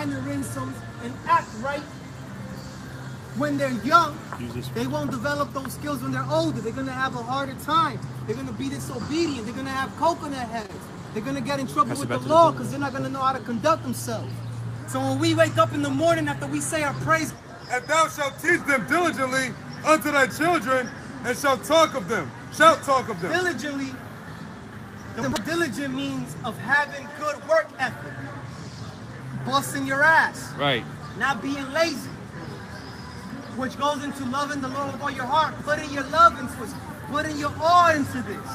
mannerisms and act right when they're young, they won't develop those skills when they're older. They're gonna have a harder time. They're gonna be disobedient. They're gonna have coconut heads. They're gonna get in trouble with the law because they're not gonna know how to conduct themselves. So when we wake up in the morning after we say our praise, and thou shalt teach them diligently unto thy children, and shalt talk of them. Shalt talk of them. Diligently, the diligent means of having good work ethic, busting your ass, Right. not being lazy, which goes into loving the Lord with all your heart, putting your love into it, putting your all into this.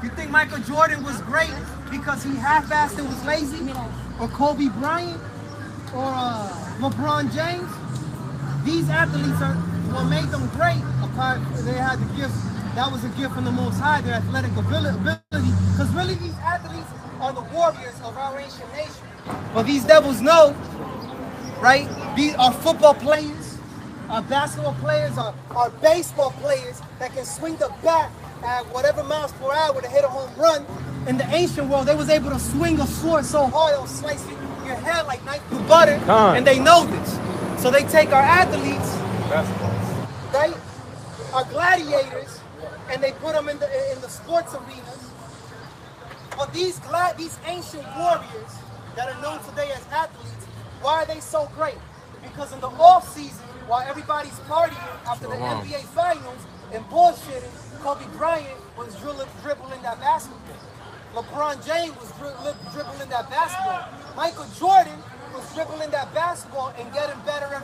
You think Michael Jordan was great because he half-assed and was lazy? Or Kobe Bryant? Or LeBron James? These athletes are what made them great. Apart, they had the gift. That was a gift from the Most High, their athletic ability. Because really, these athletes are the warriors of our ancient nation. But these devils know, right? These are football players, our basketball players, our baseball players that can swing the bat at whatever miles per hour to hit a home run. In the ancient world, they was able to swing a sword so hard it'll slice your head like knife through butter, and they know this. So they take our athletes, right, our gladiators, and they put them in the sports arenas. But these ancient warriors that are known today as athletes, why are they so great? Because in the off season, while everybody's partying after the NBA finals and bullshitting, Kobe Bryant was dribbling that basketball. LeBron James was dribbling that basketball. Michael Jordan was dribbling that basketball and getting better and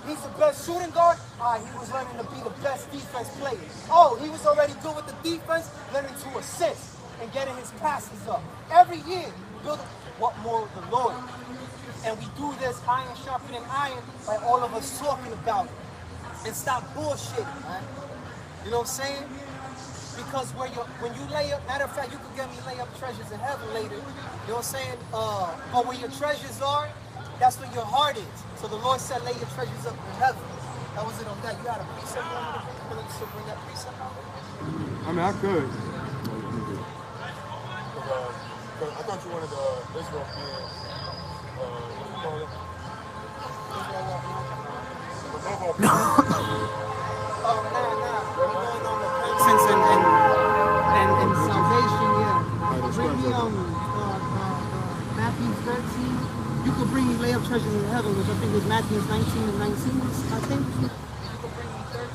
he's the best shooting guard. He was learning to be the best defense player. He was already good with the defense, learning to assist and getting his passes up. Every year, build what more of the Lord. And we do this iron sharpening iron by all of us talking about it. And stop bullshitting, man. You know what I'm saying? Because when you lay up, matter of fact, you can get me lay up treasures in heaven later. You know what I'm saying? But where your treasures are, that's where your heart is. So the Lord said, lay your treasures up in heaven. That was it on that. You had a precept on it? You bring that precept out? I mean, I could. I thought you wanted Israel being, what do you call it? And salvation, yeah. Bring me Matthew 13. You could bring me lay up treasures in heaven, which I think was Matthew 19 and 19, I think. You could bring me 13.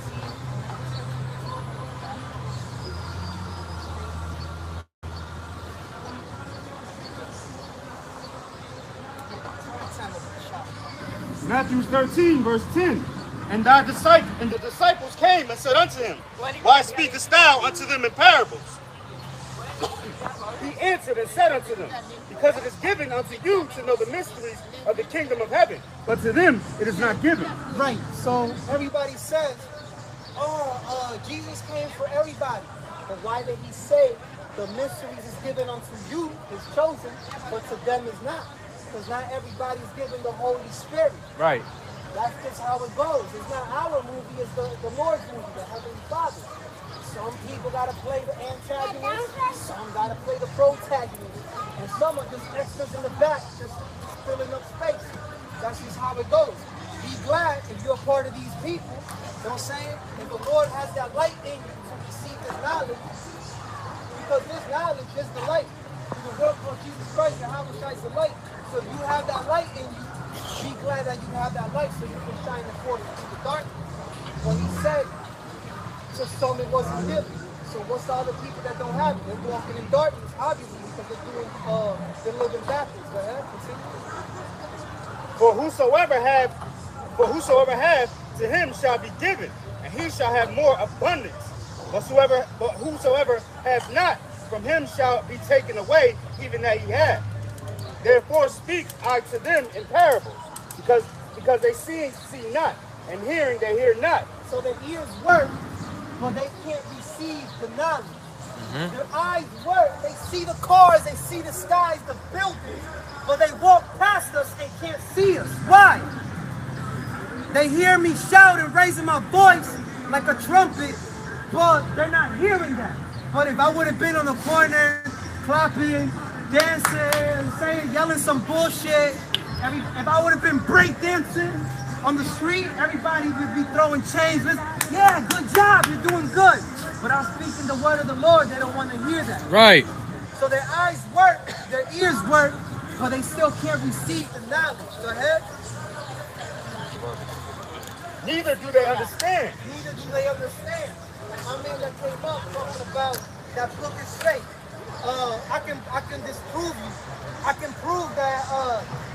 Matthew 13, verse 10. And the disciples came and said unto him, Why speakest thou unto them in parables? He answered and said unto them, Because it is given unto you to know the mysteries of the kingdom of heaven, but to them it is not given. Right, so everybody says, Jesus came for everybody. But why did he say the mysteries is given unto you, is chosen, but to them is not? Because not everybody's given the Holy Spirit. Right. That's just how it goes. It's not our movie, it's the Lord's movie, the Heavenly Father. Some people gotta play the antagonist, some gotta play the protagonist, and some are just extras in the back, just filling up space. That's just how it goes. Be glad if you're a part of these people. You know what I'm saying? If the Lord has that light in you to receive this knowledge, because this knowledge is the light. Through the work of Jesus Christ, and how shines the light. So if you have that light in you, be glad that you have that light so you can shine according to the darkness. When he said, to some it wasn't given. So what's the other people that don't have it? They're walking in darkness, obviously, because they're living backwards. Go ahead, continue. For whosoever hath, to him shall be given, and he shall have more abundance. But whosoever hath not, from him shall be taken away, even that he hath. Therefore speak I to them in parables, because they see not, and hearing they hear not. So their ears work, but they can't receive the knowledge. Their eyes work, they see the cars, they see the skies, the buildings, but they walk past us and can't see us. Why? They hear me shout and raising my voice like a trumpet, but they're not hearing that. But if I would have been on the corner clapping, dancing, saying, yelling some bullshit. If I would have been break dancing on the street, everybody would be throwing chains. Yeah, good job, you're doing good. But I'm speaking the word of the Lord, they don't want to hear that. Right. So their eyes work, their ears work, but they still can't receive the knowledge. Go ahead. Neither do they understand. Neither do they understand. My man that came up talking about that book is fake. I can disprove you. I can prove that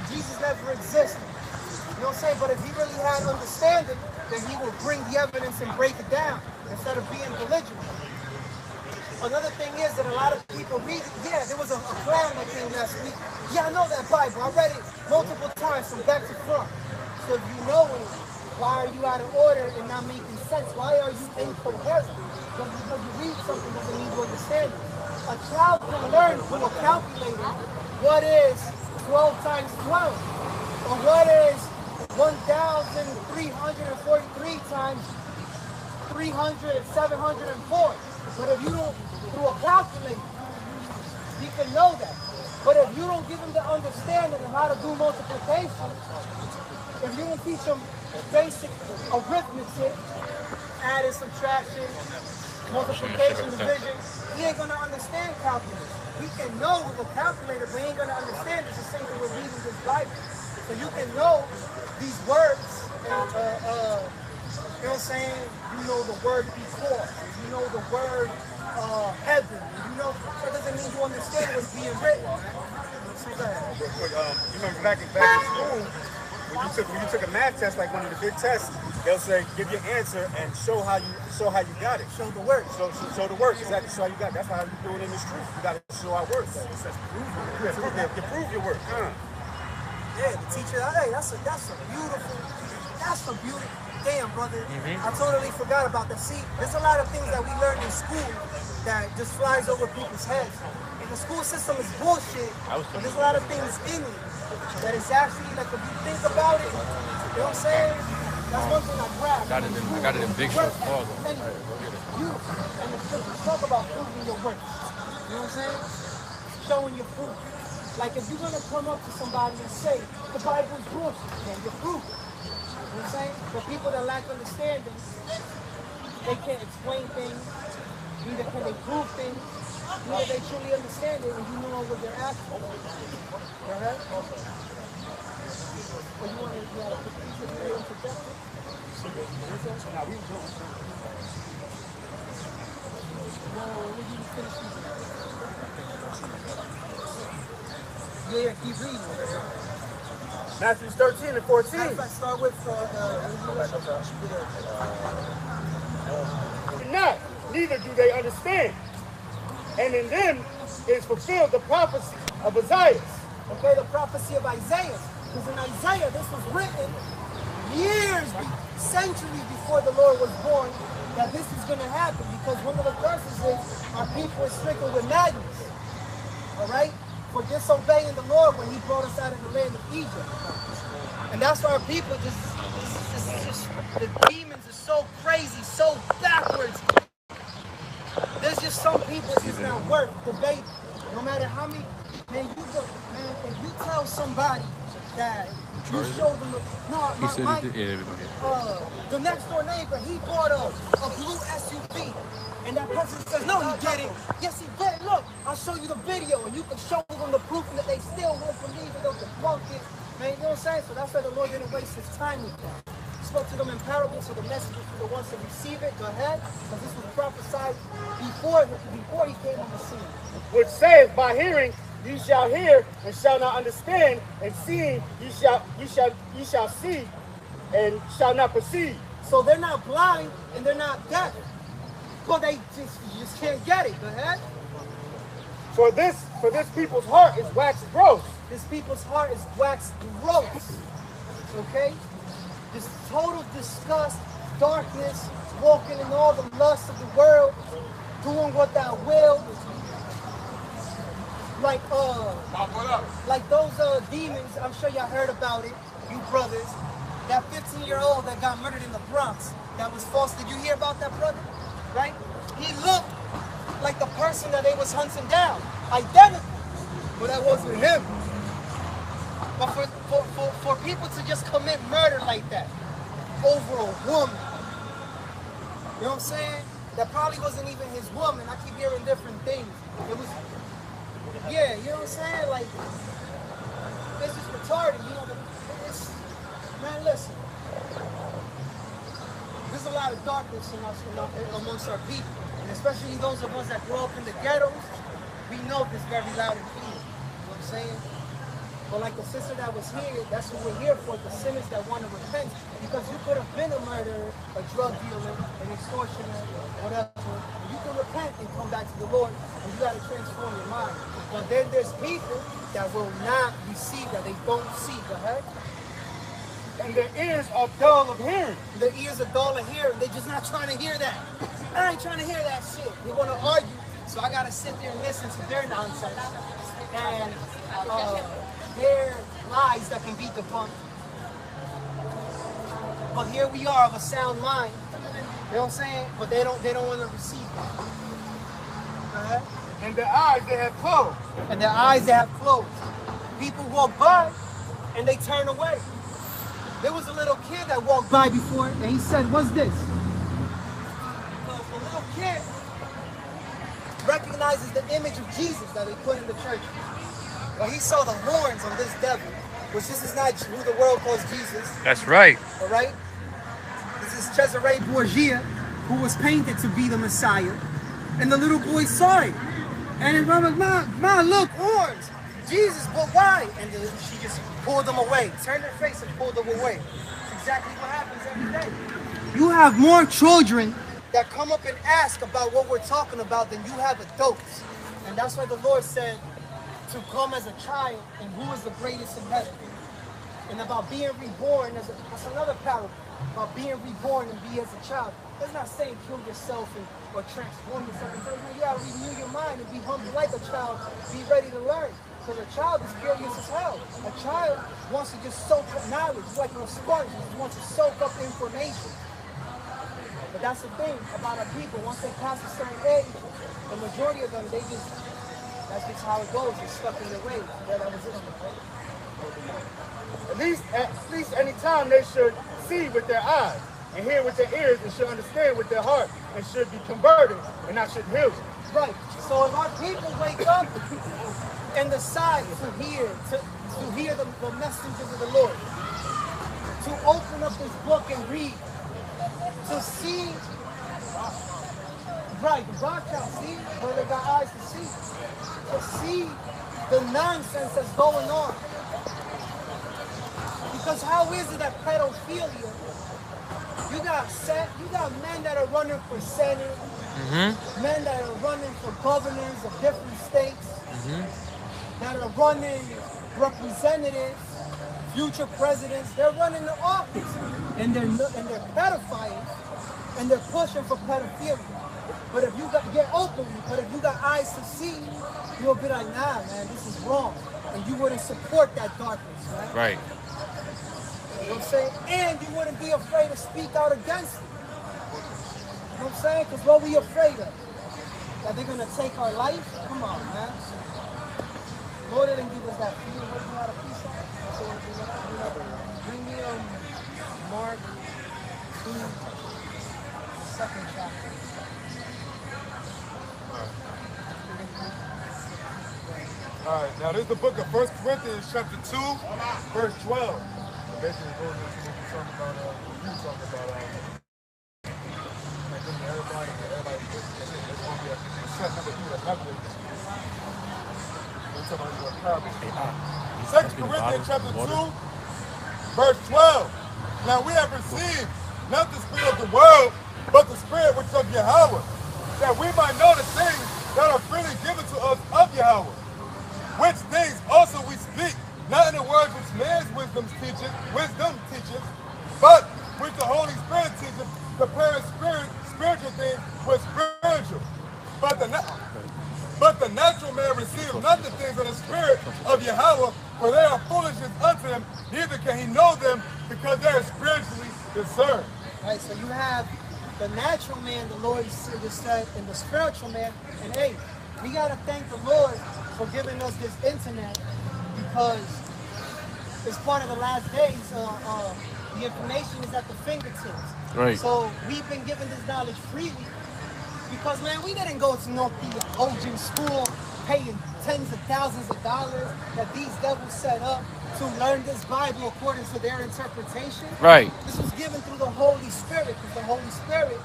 Jesus never existed. You know what I'm saying? But if he really had understanding, then he would bring the evidence and break it down instead of being belligerent. Another thing is that a lot of people read it. Yeah, there was a clown that came last week. Yeah, I know that Bible. I read it multiple times from back to front. So if you know it, why are you out of order and not making sense? Why are you incoherent? Just because you read something doesn't mean you understand it. A child can learn through a calculator what is 12 times 12, or what is 1,343 times 704. But if you don't, through a calculator, he can know that. But if you don't give him the understanding of how to do multiplication, if you don't teach him basic arithmetic, adding, subtraction, multiplication, division, he ain't gonna understand calculus. He can know with a calculator, but he ain't gonna understand. It's the same thing with reading this Bible. So you can know these words, and you know what I'm saying? You know the word before, you know the word heaven, you know, that doesn't mean you understand what's being written. So go ahead. Real quick, you remember back in school, when you took a math test, like one of the big tests, they'll say, give your answer and show how you got it. Show the work. Show the work. Exactly. Show how you got it. That's how you do it in the street. You got to show our work. You prove your work. Yeah, the teacher. Hey, that's a beautiful. Damn, brother. I totally forgot about that. See, there's a lot of things that we learned in school that just flies over people's heads. And the school system is bullshit. But there's a lot of things in it that is actually, like, if you think about it, you know what I'm saying? That's one thing I grabbed. I got it in Big Short. Beautiful. And the scriptures talk about proving your work. You know what I'm saying? Showing your fruit. Like, if you're going to come up to somebody and say, the Bible is bullshit, then you prove it. You know what I'm saying? For people that lack understanding, they can't explain things, neither can they prove things, neither they truly understand it, and you know what they're asking. Alright? Well, you want to put these in there and project it? Yeah, keep reading. Matthew 13 and 14. Let's start with Not, neither do they understand. And in them is fulfilled the prophecy of Isaiah. Okay, the prophecy of Isaiah. Because in Isaiah, this was written years, centuries before the Lord was born, that this is going to happen. Because one of the verses is, our people are stricken with madness. All right? For disobeying the Lord when he brought us out of the land of Egypt. And that's why our people just the demons are so crazy, so backwards. There's just some people that just not worth debating. No matter how many, man, if you tell somebody that you show them the next door neighbor, he bought a blue SUV. And that person says, no, he didn't. Yes, he did. Look, I'll show you the video. And you can show them the proof that they still won't believe it. They'll debunk it. Man, you know what I'm saying? So that's why the Lord didn't waste his time with that. He spoke to them in parables, so the message was for the ones to receive it. Go ahead. Because this was prophesied before he came on the scene. Which says, by hearing, you shall hear and shall not understand, and seeing, you shall see and shall not perceive. So they're not blind and they're not deaf. But they just can't get it. Go ahead. For this people's heart is waxed gross. This people's heart is waxed gross. Okay? This total disgust, darkness, walking in all the lusts of the world, doing what thou will. Like those demons, I'm sure y'all heard about it, you brothers. That 15-year-old that got murdered in the Bronx, that was false. Did you hear about that, brother? Right? He looked like the person that they was hunting down. Identical. But that wasn't him. But for people to just commit murder like that over a woman, you know what I'm saying? That probably wasn't even his woman. I keep hearing different things. It was, yeah, you know what I'm saying? Like, this is retarded, you know? It's, man, listen. There's a lot of darkness amongst our people, and especially those of us that grew up in the ghettos. We know this very loud and clear. You know what I'm saying? But like the sister that was here, that's what we're here for, the sinners that want to repent. Because you could have been a murderer, a drug dealer, an extortioner, whatever. You can repent and come back to the Lord, and you got to transform your mind. But then there's people that will not receive that. They don't see. Go ahead. And their ears are dull of hearing. Their ears are dull of hearing. They're just not trying to hear that. I ain't trying to hear that shit. They want to argue. So I got to sit there and listen to their nonsense. And their lies that can be debunked. But here we are of a sound mind. You know what I'm saying? But they don't want to receive it. And their eyes they have closed. And their eyes they have closed. People walk by and they turn away. There was a little kid that walked by before and he said, "What's this?" Because the little kid recognizes the image of Jesus that they put in the church. But he saw the horns on this devil, which this is not who the world calls Jesus. That's right. All right? This is Cesare Borgia, who was painted to be the Messiah. And the little boy saw it. And his mom was like, Ma, look, horns. Jesus, but why? And then she just pulled them away, turned her face and pulled them away. That's exactly what happens every day. You have more children that come up and ask about what we're talking about than you have adults. And that's why the Lord said to come as a child and who is the greatest in heaven. And about being reborn, that's another parable. About being reborn and be as a child. It's not saying kill yourself or transform yourself. You gotta renew your mind and be humble like a child. Be ready to learn. Because a child is curious as hell. A child wants to just soak up knowledge. It's like a sponge. It wants to soak up information. But that's the thing about our people. Once they pass a certain age, the majority of them, that's just how it goes. They're stuck in their ways. That was it. At least any time they should see with their eyes and hear with their ears and should understand with their heart and should be converted and not should heal. Right. So if our people wake up and decide to hear the messengers of the Lord, to open up this book and read, to see, right, the broadcast, see, where they got eyes to see the nonsense that's going on. Because how is it that pedophilia, you got men that are running for senate, men that are running for governors of different states, that are running representatives, future presidents, they're running the office, and they're pedophiles, and they're pushing for pedophilia. But if you get openly, but if you got eyes to see, you'll be like, nah, man, this is wrong, and you wouldn't support that darkness, right? Right. You know what I'm saying? And you wouldn't be afraid to speak out against it. You know what I'm saying? Because what we afraid of? That they're going to take our life? Come on, man. Lord didn't give us that feeling. What do you know how to peace out? Bring me Mark 2, 2nd chapter. All right, now this is the book of 1 Corinthians chapter 2, verse 12. Basically goes into what you're talking about, everybody, there's going to be a set number of people that have this. We're talking about what parables. 2 Corinthians chapter 2, verse 12. Now we have received not the spirit of the world, but the spirit which is of Yahweh, that we might know the things that are freely given to us of Yahweh, which things also we speak, not in the words which man's wisdom teaches, but which the Holy Spirit teaches, comparing spiritual things with spiritual. But the natural man receives not the things of the Spirit of Yahweh, for they are foolishness unto him, neither can he know them, because they are spiritually discerned. Right, so you have the natural man, the Lord just said, and the spiritual man. And hey, we got to thank the Lord for giving us this internet, because it's part of the last days. The information is at the fingertips. Right. So we've been given this knowledge freely because, man, we didn't go to no theologian school paying tens of thousands of dollars that these devils set up to learn this Bible according to their interpretation. Right. This was given through the Holy Spirit, because the Holy Spirit,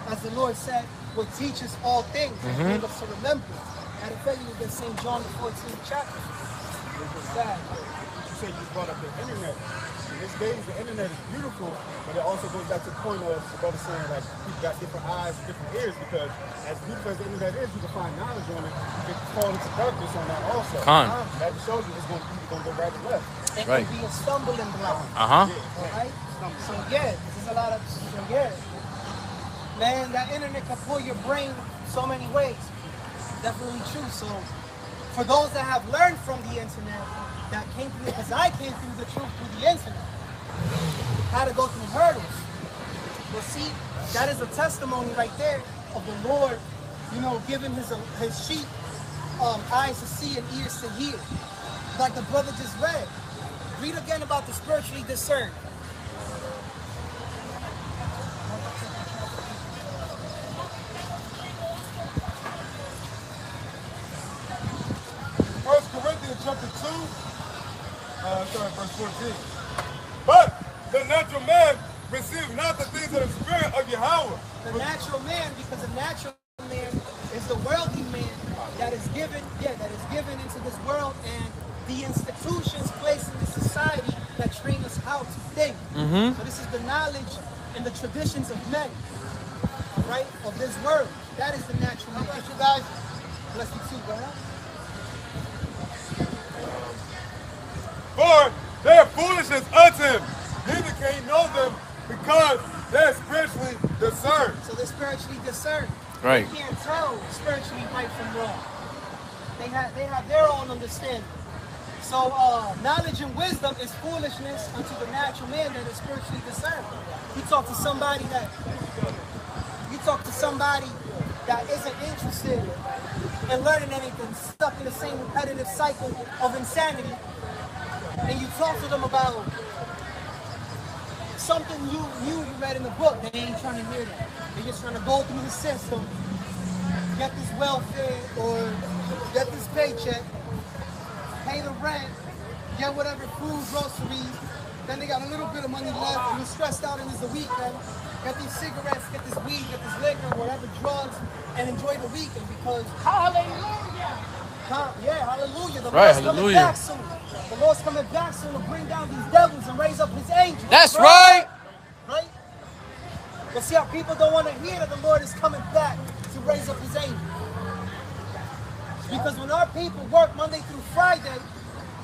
as the Lord said, will teach us all things and bring us to remembrance. And I tell you with St. John the 14th chapter. It's sad. You said you brought up the internet. In this days, the internet is beautiful, but it also goes back to the point of the brother saying, like, people got different eyes and different ears, because as beautiful as the internet is, you can find knowledge on it. You can fall into darkness on that also. That shows you it's going to go right and left. It can be a stumbling block. Uh-huh. Right? So yeah, this is a lot of, man, that internet can pull your brain so many ways. Definitely true. So for those that have learned from the internet, that came through, because I came through the truth through the internet, how to go through hurdles. Well, see, that is a testimony right there of the Lord, you know, giving his sheep eyes to see and ears to hear. Like the brother just read. Read again about the spiritually discerned. Corinthians chapter 2, verse 14. But the natural man receives not the things of the Spirit of Yahweh. The natural man, because the natural man is the worldly man that is given into this world, and the institutions placed in this society that train us how to think. So this is the knowledge and the traditions of men, right, of this world. That is the natural man. Bless you guys. Bless you too, brother. For their foolishness unto him, neither can he know them, because they're spiritually discerned. So they're spiritually discerned. Right. They can't tell spiritually right from wrong. They have their own understanding. So knowledge and wisdom is foolishness unto the natural man that is spiritually discerned. You talk to somebody that isn't interested in learning anything, stuck in the same repetitive cycle of insanity, and you talk to them about something you read in the book, they ain't trying to hear that. They're just trying to go through the system, get this welfare or get this paycheck, pay the rent, get whatever food, groceries, then they got a little bit of money left, and they're stressed out and it's the weekend. Get these cigarettes, get this weed, get this liquor, whatever drugs, and enjoy the weekend, because hallelujah! Yeah, hallelujah. The Lord's coming back soon. The Lord's coming back soon to bring down these devils and raise up his angels. That's right. Right? But see how people don't want to hear that the Lord is coming back to raise up his angels. Because when our people work Monday through Friday,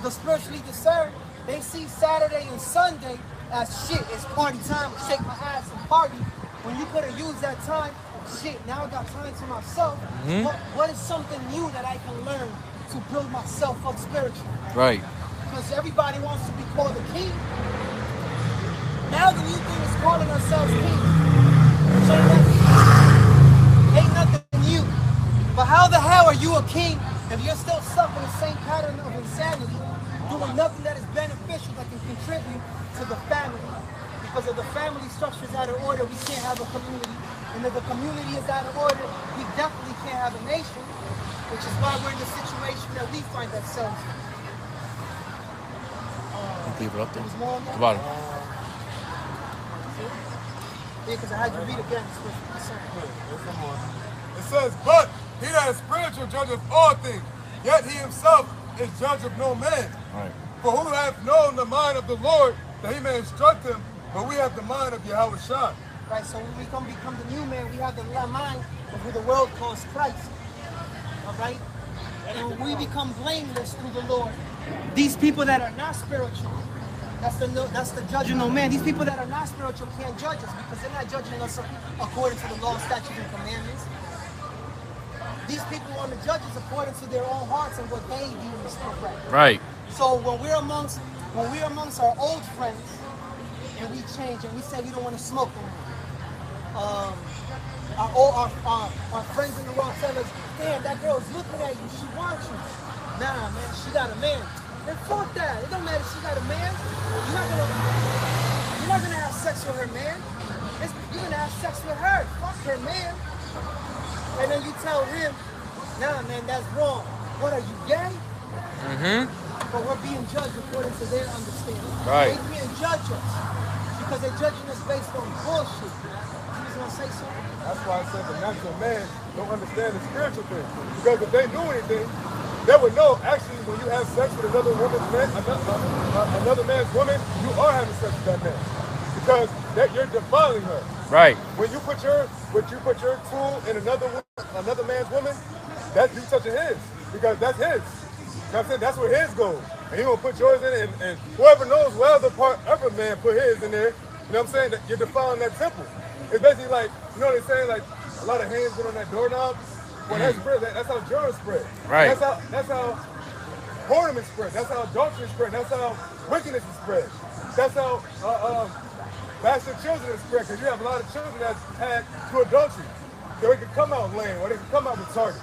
the spiritually discerned, they see Saturday and Sunday as shit, it's party time, shake my ass and party. When you could have used that time, shit, now I got time to myself. What is something new that I can learn to build myself up spiritually? Right. Because everybody wants to be called a king. Now the new thing is calling ourselves kings. So ain't nothing new. But how the hell are you a king if you're still stuck in the same pattern of insanity, doing nothing that is beneficial that can contribute to the family? Because if the family structure is out of order, we can't have a community. And if the community is out of order, we definitely can't have a nation, which is why we're in the situation that we find ourselves in. Leave it up there. There's more on that? The bottom. Yeah, because I had you read again. It says, but he that is spiritual judgeth all things, yet he himself is judge of no man. Right. For who hath known the mind of the Lord, that he may instruct him, but we have the mind of Yahweh Shai. Right, so when we become the new man, we have the mind of who the world calls Christ. All right? And when we become blameless through the Lord, these people that are not spiritual, that's the judge of no man. These people that are not spiritual can't judge us, because they're not judging us according to the law, statutes, and commandments. These people want to judge us according to their own hearts and what they deem is correct. Right. So when we're amongst our old friends, and we change and we say we don't want to smoke anymore, our friends in the world tell us, damn, that girl's looking at you, she wants you. Nah, man, she got a man. Then fuck that. It don't matter if she got a man. You're not gonna have sex with her man. You're gonna have sex with her. Fuck her man. And then you tell him, nah, man, that's wrong. What are you, gay? But we're being judged according to their understanding. Right. They can't judge us because they're judging us based on bullshit. You was gonna say something? That's why I said the natural man don't understand the spiritual thing. Because if they knew anything, they would know actually when you have sex with another woman's man, another man's woman, you are having sex with that man. Because you're defiling her. Right. When you put your tool in another man's woman, that's you touching his. Because that's his. You know what I'm saying? That's where his goes. And he gonna put yours in it, and whoever knows where the part other man put his in there, you know what I'm saying? That you're defiling that temple. It's basically like, you know what they say, like a lot of hands get on that doorknob. Well, that spread. That's how germs spread. Right. That's how ornaments spread. That's how adultery spread. That's how wickedness is spread. That's how bastard children is spread. Because you have a lot of children that's had to adultery. So they can come out lame or they can come out retarded.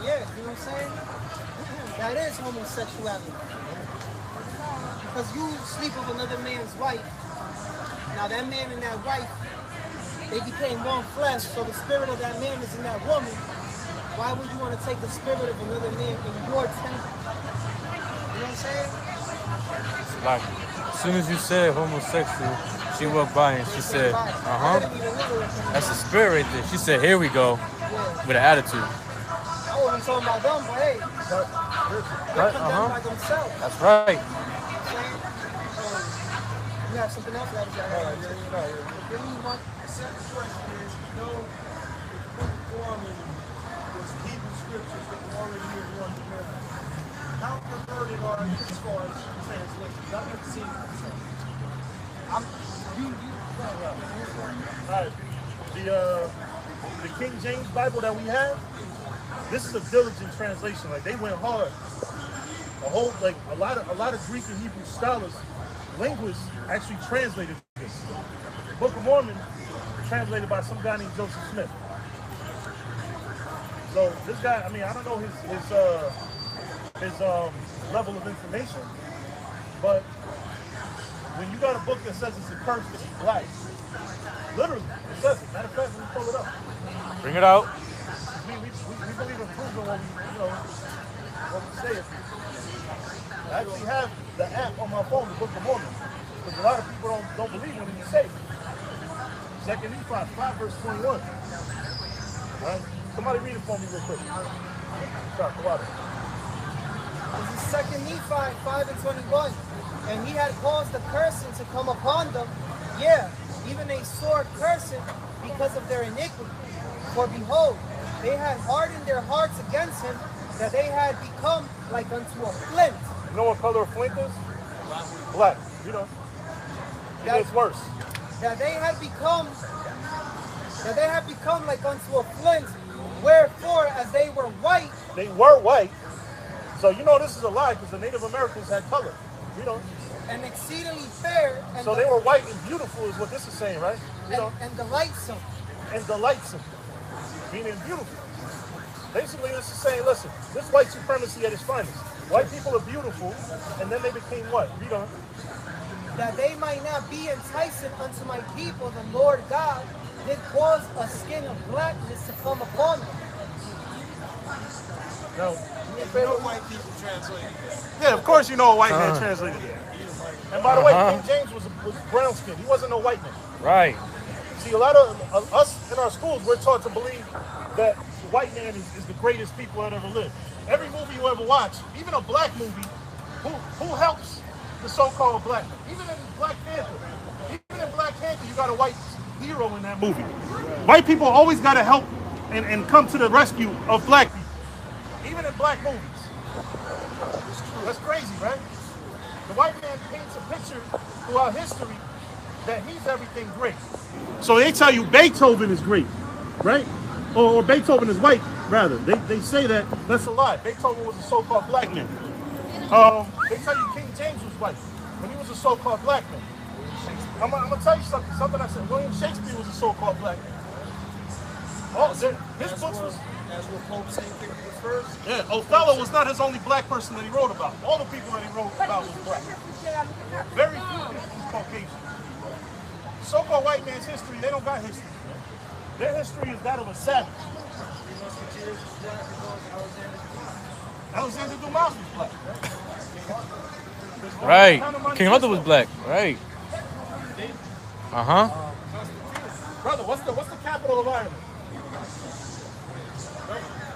Yeah, you know what I'm saying? That is homosexuality. Because you sleep with another man's wife. Now that man and that wife, they became one flesh, so the spirit of that man is in that woman. Why would you want to take the spirit of another man in your temple? You know what I'm saying? Like, as soon as you said homosexual, she walked by and she said, that's the spirit right there. She said, here we go, with an attitude. I wasn't talking about them, but hey, they're condemned by themselves. That's right. You have something else that The second question is, you know, the Book of Mormon was Hebrew scriptures that were already here in one dimension. How converted are you as far as translations? I've never seen it before. All right. The King James Bible that we have, this is a diligent translation. Like they went hard. A lot of Greek and Hebrew scholars, linguists actually translated this. The Book of Mormon translated by some guy named Joseph Smith. So this guy, I mean, I don't know his level of information, but when you got a book that says it's a curse to be black, literally, it says it. Matter of fact, let me pull it up. Bring it out. We believe in proving what we say. I actually have the app on my phone, the Book of Mormon, because a lot of people don't believe when you say it. 2 Nephi 5 verse 21. Right? Somebody read it for me real quick. Start the water. This is 2 Nephi 5 and 21. And he had caused the cursing to come upon them, even a sore cursing because of their iniquity. For behold, they had hardened their hearts against him, that they had become like unto a flint. You know what color a flint is? Black. You know. It gets worse. That they had become like unto a flint, wherefore as they were white. They were white. So you know this is a lie because the Native Americans had color. You know. And exceedingly fair. And so they were white and beautiful is what this is saying, right? You know. And delightsome. And delightsome. Meaning beautiful. Basically this is saying, listen, this white supremacy at its finest. White people are beautiful, and then they became what? Read on. That they might not be enticing unto my people, the Lord God did cause a skin of blackness to come upon them. No. You know white people translated that. Yeah, of course you know a white man translated that. And by the way, King James was brown skinned. He wasn't no white man. Right. See, a lot of us in our schools, we're taught to believe that the white man is the greatest people that ever lived. Every movie you ever watch, even a black movie, who helps the so-called black man? Even in Black Panther, you got a white hero in that movie. White people always got to help and come to the rescue of black people. Even in black movies. That's crazy, right? The white man paints a picture throughout history that he's everything great. So they tell you Beethoven is great, right? Or Beethoven is white, rather. They say that. That's a lie. Beethoven was a so-called black man. They tell you King James was white when he was a so-called black man. I'm going to tell you something I said. William Shakespeare was a so-called black man. His books That's what Pope St. Peter was first. Yeah, Othello was not his only black person that he wrote about. All the people that he wrote about was black. Very few people was Caucasian. So-called white man's history, they don't got history. Their history is that of a savage. Alexander Dumas was black. Right. King Arthur was black. Right. Brother, what's the capital of Ireland?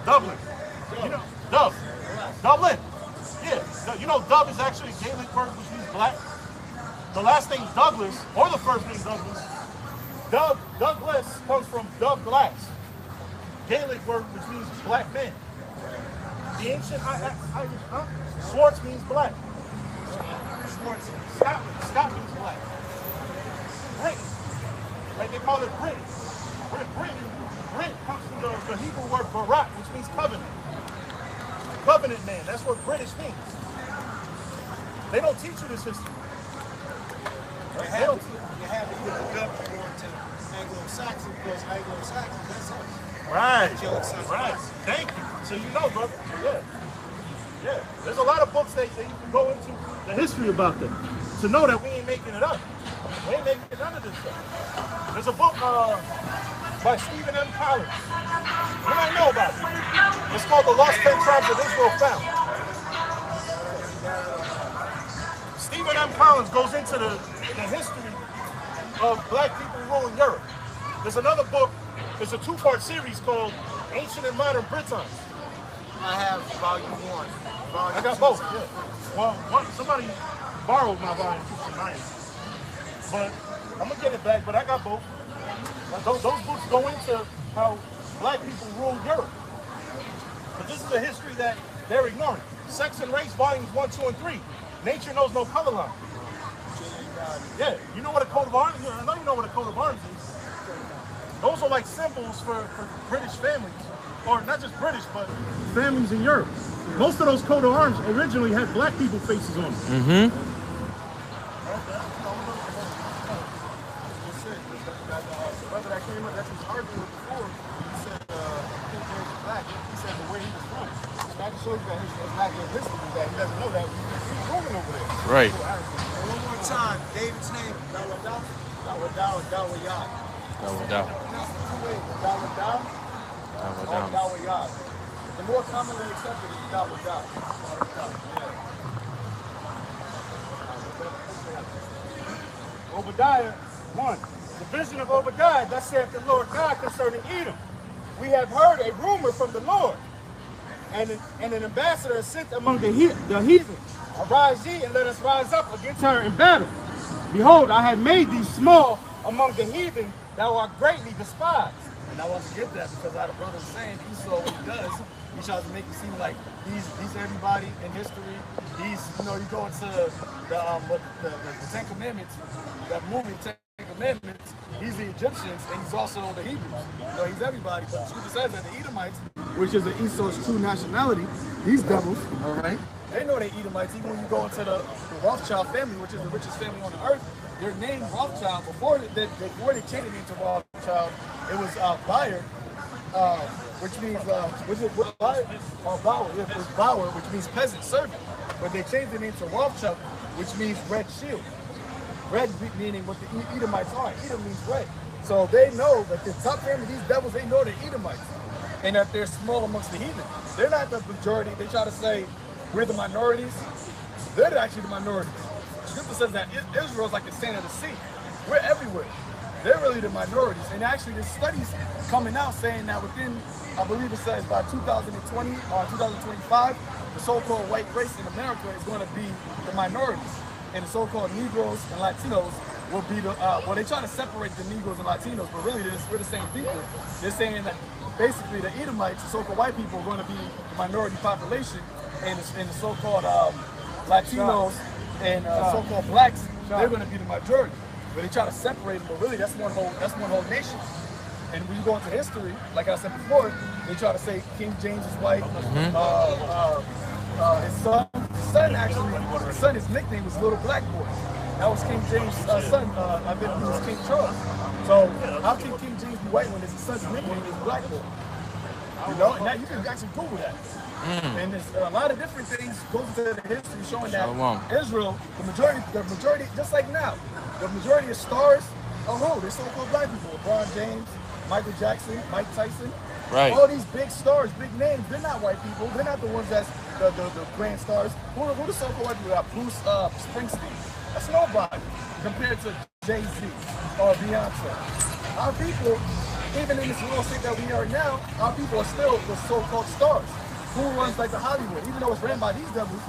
Dublin. You know, Dublin. Yeah. You know, Dub is actually a Gaelic word which means black. The last name Douglas, or the first name Douglas. Douglas comes from Douglas. Gaelic word which means black man. The ancient Irish, Swartz means black. Scott means black. Brit. Like they call it Brit. Brit comes from the Hebrew word barak, which means covenant. Covenant man, that's what British means. They don't teach you this history. You have to look up and go into Anglo-Saxon because Anglo-Saxon, that's us. Right. Thank you. So you know, brother. Yeah. There's a lot of books that you can go into the history about them to know that we ain't making it up. We ain't making none of this stuff. There's a book by Stephen M. Collins. You might know about it. It's called The Lost 10 Tribes of Israel Found. Stephen M. Collins goes into the history of black people ruling Europe. There's another book, it's a two-part series called Ancient and Modern Britain. I have volume 1. I got both, yeah. Well, somebody borrowed my volume 2 but I'm gonna get it back, but I got both. Those books go into how black people ruled Europe. But this is a history that they're ignoring. Sex and Race, volumes 1, 2, and 3. Nature knows no color line. Yeah, you know what a coat of arms is? I know you know what a coat of arms is. Those are like symbols for British families. Or not just British, but families in Europe. Most of those coat of arms originally had black people faces on them. Brother that came up, that was arguing before, he said King James was black. He said the way he was from. That shows that his black history that he doesn't know that he's roaming over there. Right. One more time, David's name. Dawadah. The more commonly accepted is Dawadah. Obadiah 1. The vision of Obadiah, thus saith the Lord God concerning Edom. We have heard a rumor from the Lord, and an ambassador is sent among the heathen. Arise ye, and let us rise up against her in battle. Behold, I have made thee small among the heathen, thou art greatly despised. And I want to get that because our brother was saying Esau, what he does, he tries to make it seem like he's everybody in history. He's, you know, you go into the Ten Commandments, that movie Ten Commandments, he's the Egyptians and he's also the Hebrews. You know, he's everybody, but the scripture says that the Edomites, which is the Esau's true nationality, these devils, all right, they know they Edomites. Even when you go into the Rothschild family, which is the richest family on the earth, their name Rothschild, before they changed it into Rothschild, it was Bayer, which means, Bauer, which means peasant servant. But they changed the name to Rothschild, which means red shield. Red meaning what the Edomites are. Edom means red. So they know that the top family, these devils, they know they're Edomites. And that they're small amongst the heathen. They're not the majority. They try to say, we're the minorities. They're actually the minorities. The scripture says that Israel's like the sand of the sea. We're everywhere. They're really the minorities. And actually there's studies coming out saying that within, I believe it says by 2020 or 2025, the so-called white race in America is going to be the minorities. And the so-called Negroes and Latinos will be the, well, they try to separate the Negroes and Latinos, but really we're the same people. They're saying that basically the Edomites, the so-called white people, are going to be the minority population, and the so-called Latinos and so-called blacks, they're going to be the majority. But they try to separate them, but really that's one whole nation. And when you go into history, like I said before, they try to say King James is white. His son, his nickname was Little Black Boy. That was King James' son. I believe he was King Charles. So how can King James be white when his son's nickname is Black Boy? I You know, and that you can actually Google that. And there's a lot of different things goes into the history showing that Israel, the majority, just like now, the majority of stars are who? They're so-called black people. LeBron James, Michael Jackson, Mike Tyson. Right. All these big stars, big names, they're not white people. They're not the ones that's the grand stars. Who the so-called white people got? Bruce Springsteen. That's nobody compared to Jay-Z or Beyonce. Our people, even in this world state that we are now, our people are still the so-called stars. Who runs like the Hollywood? Even though it's ran by these devils,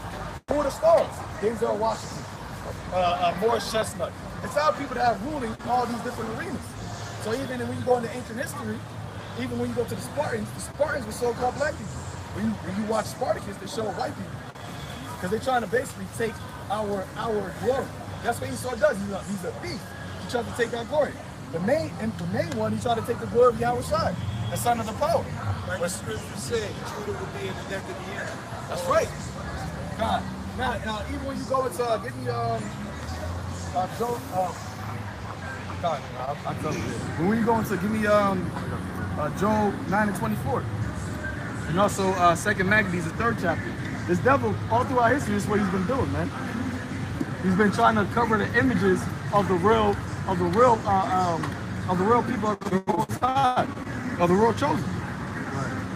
who are the stars? Denzel Washington, Morris Chestnut. It's our people that are ruling all these different arenas. So even when you go into ancient history, even when you go to the Spartans were so-called black people. When you watch Spartacus, they show white people. Because they're trying to basically take our glory. That's what Esau does. He's a thief. He tries to take our glory. The main one, he tried to take the glory of Yahweh Shai, the son of the power. Like the scripture said, Judah will be in the neck of the end. That's right. God. Now, even when you go into, give me, Joe, God, I'll tell you. When you go into, give me, Job 9:24. And also, 2nd Maccabees, the 3rd chapter. This devil, all throughout history, this is what he's been doing, man. He's been trying to cover the images of the real people of the Most High, of the real chosen.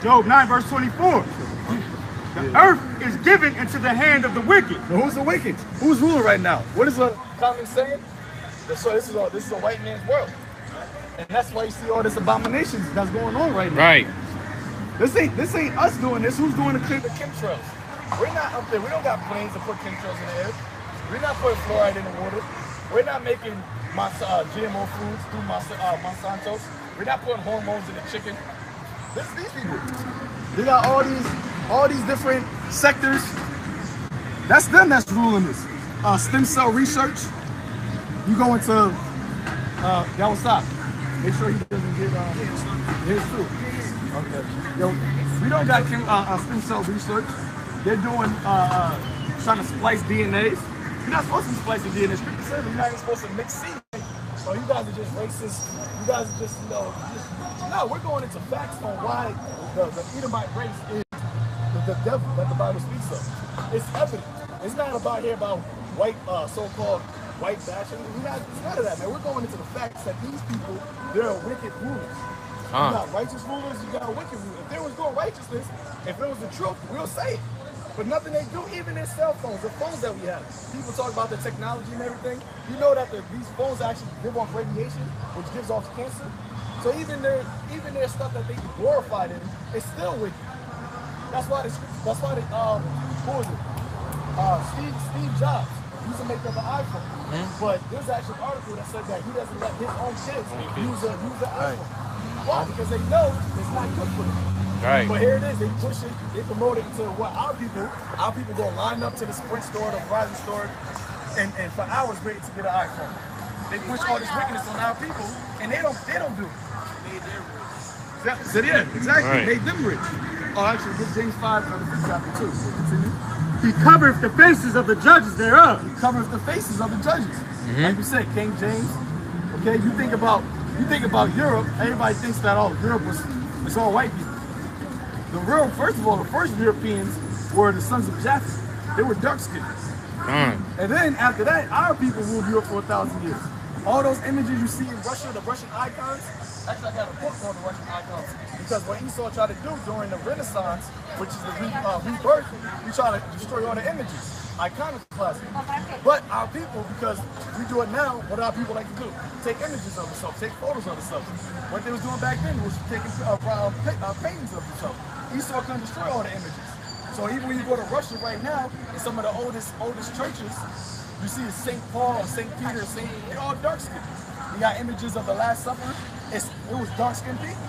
Job 9 verse 24. The earth is given into the hand of the wicked. Now, who's the wicked? Who's ruling right now? What is the common saying? So this is a white man's world, and that's why you see all this abominations that's going on right now. Right. This ain't us doing this. Who's doing the chemtrails? We're not up there. We don't got planes to put chemtrails in the air. We're not putting fluoride in the water. We're not making GMO foods through Monsanto's. We're not putting hormones in the chicken. These people. They got all these different sectors. That's them that's ruling this. Stem cell research. You go into y'all stop. Make sure he doesn't get his too. Okay. Yo, we don't got stem cell research. They're doing trying to splice DNAs. You're not supposed to be splicing DNA. Scripture says you're not even supposed to mix seed. So you guys are just racist. You guys are just, no, we're going into facts on why the Edomite race is the devil that the Bible speaks of. It's evident. It's not about white, so-called white bashing. It's none of that, man. We're going into the facts that these people, they're wicked rulers. You got righteous rulers, you got wicked rulers. If there was no righteousness, if it was the truth, we'll say it. But nothing they do, even their cell phones, the phones that we have. People talk about the technology and everything. You know that these phones actually give off radiation, which gives off cancer. So even their stuff that they glorified in, it's still wicked. That's why who was it? Steve Jobs used to make up an iPhone. But there's actually an article that said that he doesn't let his own kids use the iPhone. Why? Because they know it's not good for them. Right. But here it is, they push it, they promote it to what our people go line up to the Sprint store, the Verizon store, and for hours waiting to get an iPhone. They push all this wickedness on our people, and they don't do it. Made them rich. So yeah, exactly. Right. Made them rich. Oh, actually, get James 5 from the chapter 2. So continue. He covereth the faces of the judges thereof. He covereth the faces of the judges. Like you said, King James. Okay, you think about Europe. Everybody thinks that Europe was all white people. First of all, the first Europeans were the sons of Japheth. They were dark skinned. And then after that, our people ruled Europe for 1,000 years. All those images you see in Russia, the Russian icons, actually I got a book on the Russian icons. Because what Esau tried to do during the Renaissance, which is the rebirth, he tried to destroy all the images, iconoclasm. But our people, because we do it now, what our people like to do? Take images of themselves, take photos of themselves. What they was doing back then was taking paintings of themselves. Esau couldn't destroy all the images. So even when you go to Russia right now, in some of the oldest churches, you see St. Paul, St. Peter, they're all dark skinned. You got images of the Last Supper. It was dark skinned people.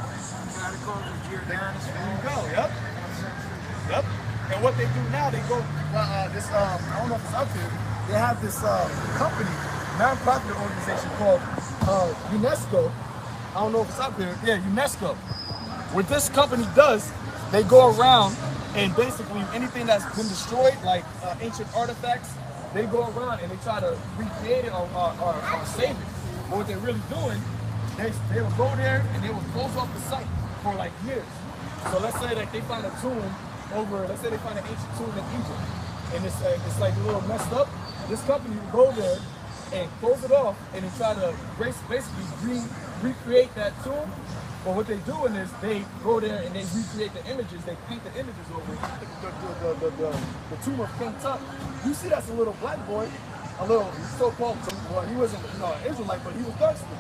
There you go, yep. And what they do now, they go, I don't know if it's up here, they have this company, non-profit organization called UNESCO. I don't know if it's up here. Yeah, UNESCO. What this company does, they go around and basically anything that's been destroyed, like ancient artifacts, they go around and they try to recreate it or save it. But what they're really doing, they will go there and they will close off the site for like years. So let's say that they find a tomb over, let's say they find an ancient tomb in Egypt, and it's like a little messed up. This company will go there and close it off and then try to basically recreate that tomb. But what they're doing is they go there and they recreate the images, they paint the images over the tomb of King Tut. You see that's a little black boy, a little so-called, well, he wasn't an Israelite, but he was dark skinned.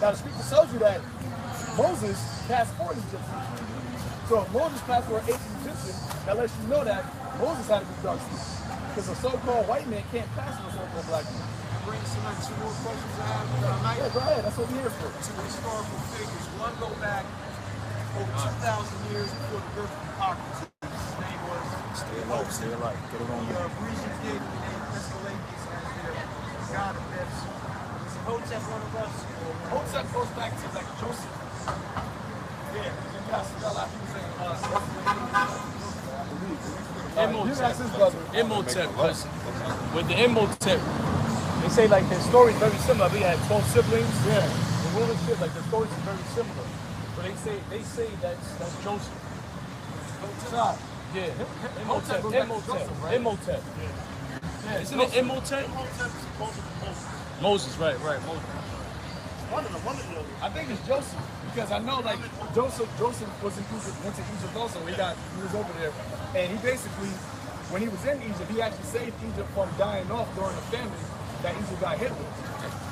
Now the scripture tells you that Moses passed for an Egyptian. So if Moses passed for an ancient Egyptian, that lets you know that Moses had to be dark skinned. Because a so-called white man can't pass for a so-called black man. Bring some like 2 more questions I have. Yeah, go ahead. That's what we're here for. 2 historical figures. One go back over 2,000 years before the birth of Hippocrates. His name was Stay alive. Get it on. the Grecians gave the name Escalapius as their god of medicine. Is Hotep one of us? Hotep goes back to like Joseph. Yeah, you got Stella. He was saying, Imhotep, because with the Imhotep, they say like their story is very similar. We had 12 siblings. yeah. The rulership, like the stories are very similar. But they say that's Joseph. Stop. Yeah. Imhotep goes back to Joseph, right? Imhotep. Yeah, Isn't it Imhotep? Moses, right, Moses. One of them. I think it's Joseph because I know like Joseph was in Egypt, went to Egypt also. He was over there, and he basically, when he was in Egypt, he actually saved Egypt from dying off during the famine that Egypt got hit with.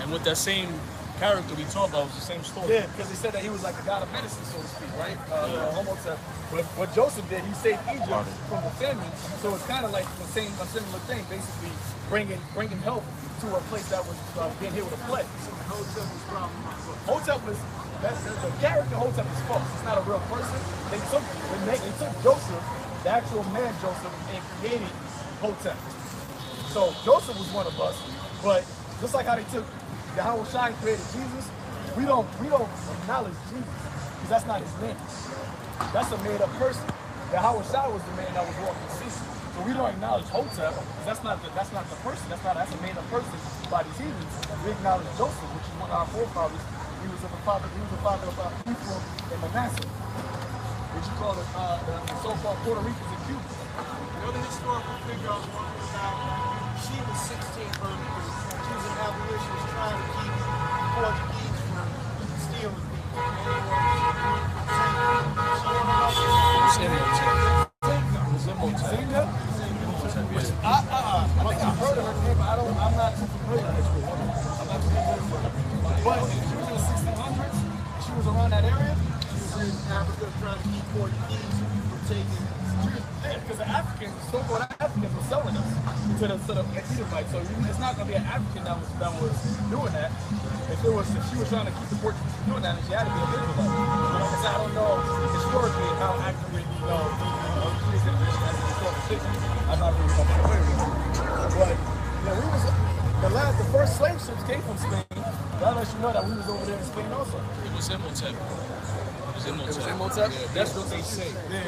And with that same character we talked about, it was the same story. Yeah, because they said that he was like a god of medicine, so to speak, right? Homotep. But what Joseph did, he saved Egypt from the famine. So it's kind of like a similar thing, basically bringing help to a place that was being hit with a plague. Hotep was the character Hotep is false. It's not a real person. They took Joseph, the actual man Joseph, and created Hotep. So Joseph was one of us, but just like how they took Yahweh Shai created Jesus, we don't acknowledge Jesus because that's not his name. That's a made-up person. Yahweh Shai was the man that was walking the sea. So we don't acknowledge Hotep because that's not the person. That's a made-up person by these heathens. We acknowledge Joseph, which is one of our forefathers. He was the father of Ephraim and Manasseh, which you call the so-called Puerto Ricans and Cubans. The other historical figure I was wondering about, she was 1600. She was an abolitionist trying to keep Portuguese from stealing people. I've heard of her name, but I'm not too familiar with history. But she was in the 1600s. She was around that area. She was in Africa trying to keep Portuguese from taking. Because the Africans, so-called Africans, were selling us to the Edomites. So it's not going to be an African that was doing that. If she was trying to keep the Portuguese from doing that, then she had to be an Israelite. But like I said, I don't know historically how accurate she is as a historical figure. I'm not really familiar with it. But we was the first slave ships came from Spain. That lets you know that we was over there in Spain also. It was Imhotep. Imhotep? Yeah, that's what they say. Yeah.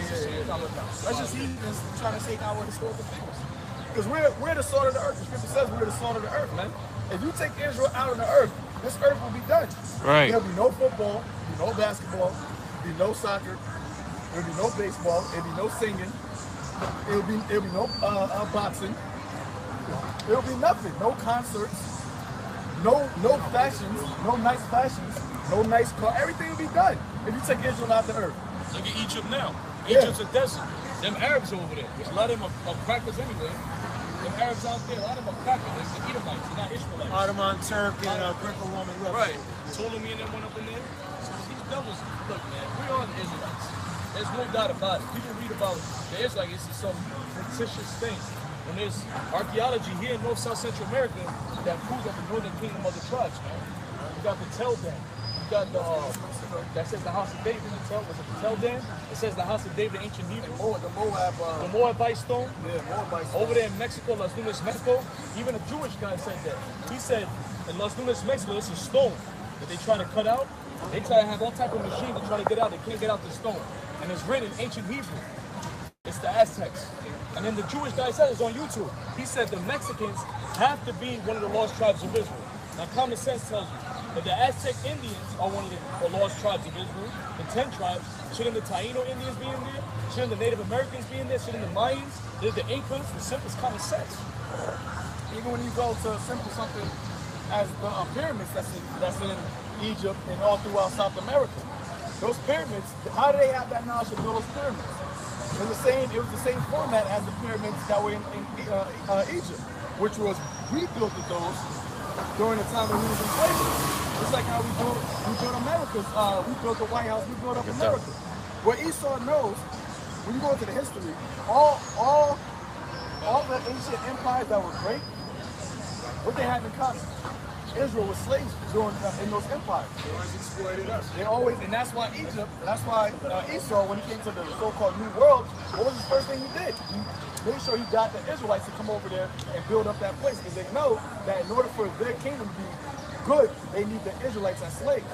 That's just heathens trying to take our historical figures. Because we're the salt of the earth. The scripture says we're the salt of the earth, man. If you take Israel out of the earth, this earth will be done. Right. There'll be no football, there'll be no basketball, there'll be no soccer, there'll be no baseball, there'll be no singing, there'll be no boxing, there'll be nothing, no concerts, no fashions, no nice fashions, no nice car. Everything will be done if you take Israel out the earth. Look at Egypt now. Yeah. Egypt's a desert. Them Arabs over there, which a lot of them are crackers anyway. Them Arabs out there, a lot of them are crackers. They're Edomites, they're not Ishmaelites. Ottoman, Turk, and Greco-Roman Russia. Right. Ptolemy and them went up in there. So these devils, look, man, we are the Israelites. There's no doubt about it. People read about the Israelites as some fictitious thing. And there's archaeology here in North South Central America that proves that the northern kingdom of the tribes, man. You got the Tel Dan. You got the that says the house of David. Was it the Tel Dan? It says the house of David, ancient Hebrew. The Moabite stone. Yeah, Moabite stone. Over there in Mexico, Las Lunas, Mexico. Even a Jewish guy said that. He said in Las Lunas, Mexico, it's a stone that they try to cut out. They try to have all type of machine to try to get out. They can't get out the stone. And it's written in ancient Hebrew. It's the Aztecs. And then the Jewish guy said it's on YouTube. He said the Mexicans have to be one of the lost tribes of Israel. Now common sense tells you, If the Aztec Indians are one of the lost tribes of Israel, the 10 tribes, shouldn't the Taino Indians be in there? Shouldn't the Native Americans be in there? Shouldn't the Mayans? The Incas? The simplest common sense. Even when you go to simple something as the pyramids that's in Egypt and all throughout South America, those pyramids, how do they have that knowledge to build those pyramids? It was the same format as the pyramids that were in Egypt, which was we built those during the time when we was in slavery. It's like how we built America's, we built the White House, we built up America. What Esau knows, when you go into the history, all the ancient empires that were great, what they had in common? Israel was slaves in those empires. They always exploited us. They always, and that's why Esau, when he came to the so-called New World, what was the first thing he did? He made sure he got the Israelites to come over there and build up that place, because they know that in order for their kingdom to be good, they need the Israelites as slaves.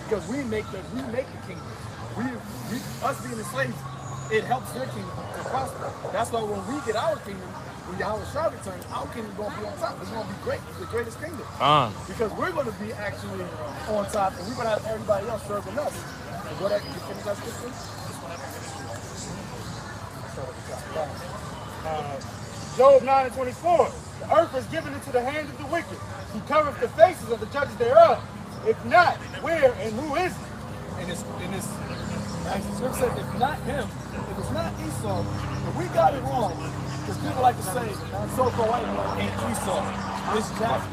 Because we make the kingdom. Us being the slaves, it helps their kingdom to prosper. That's why when we get our kingdom, when Yahweh Shah returns, our kingdom is going to be on top. It's going to be great. It's the greatest kingdom. Because we're going to be actually on top, and we're going to have everybody else serving us. So go ahead, you finish that scripture? Job 9:24. The earth is given into the hands of the wicked. He covereth the faces of the judges thereof. If not, where and who is he? And it's as the scripture said, if not him, if it's not Esau, if we got it wrong, because people like to say, so-called white man ain't Esau, it's Japheth.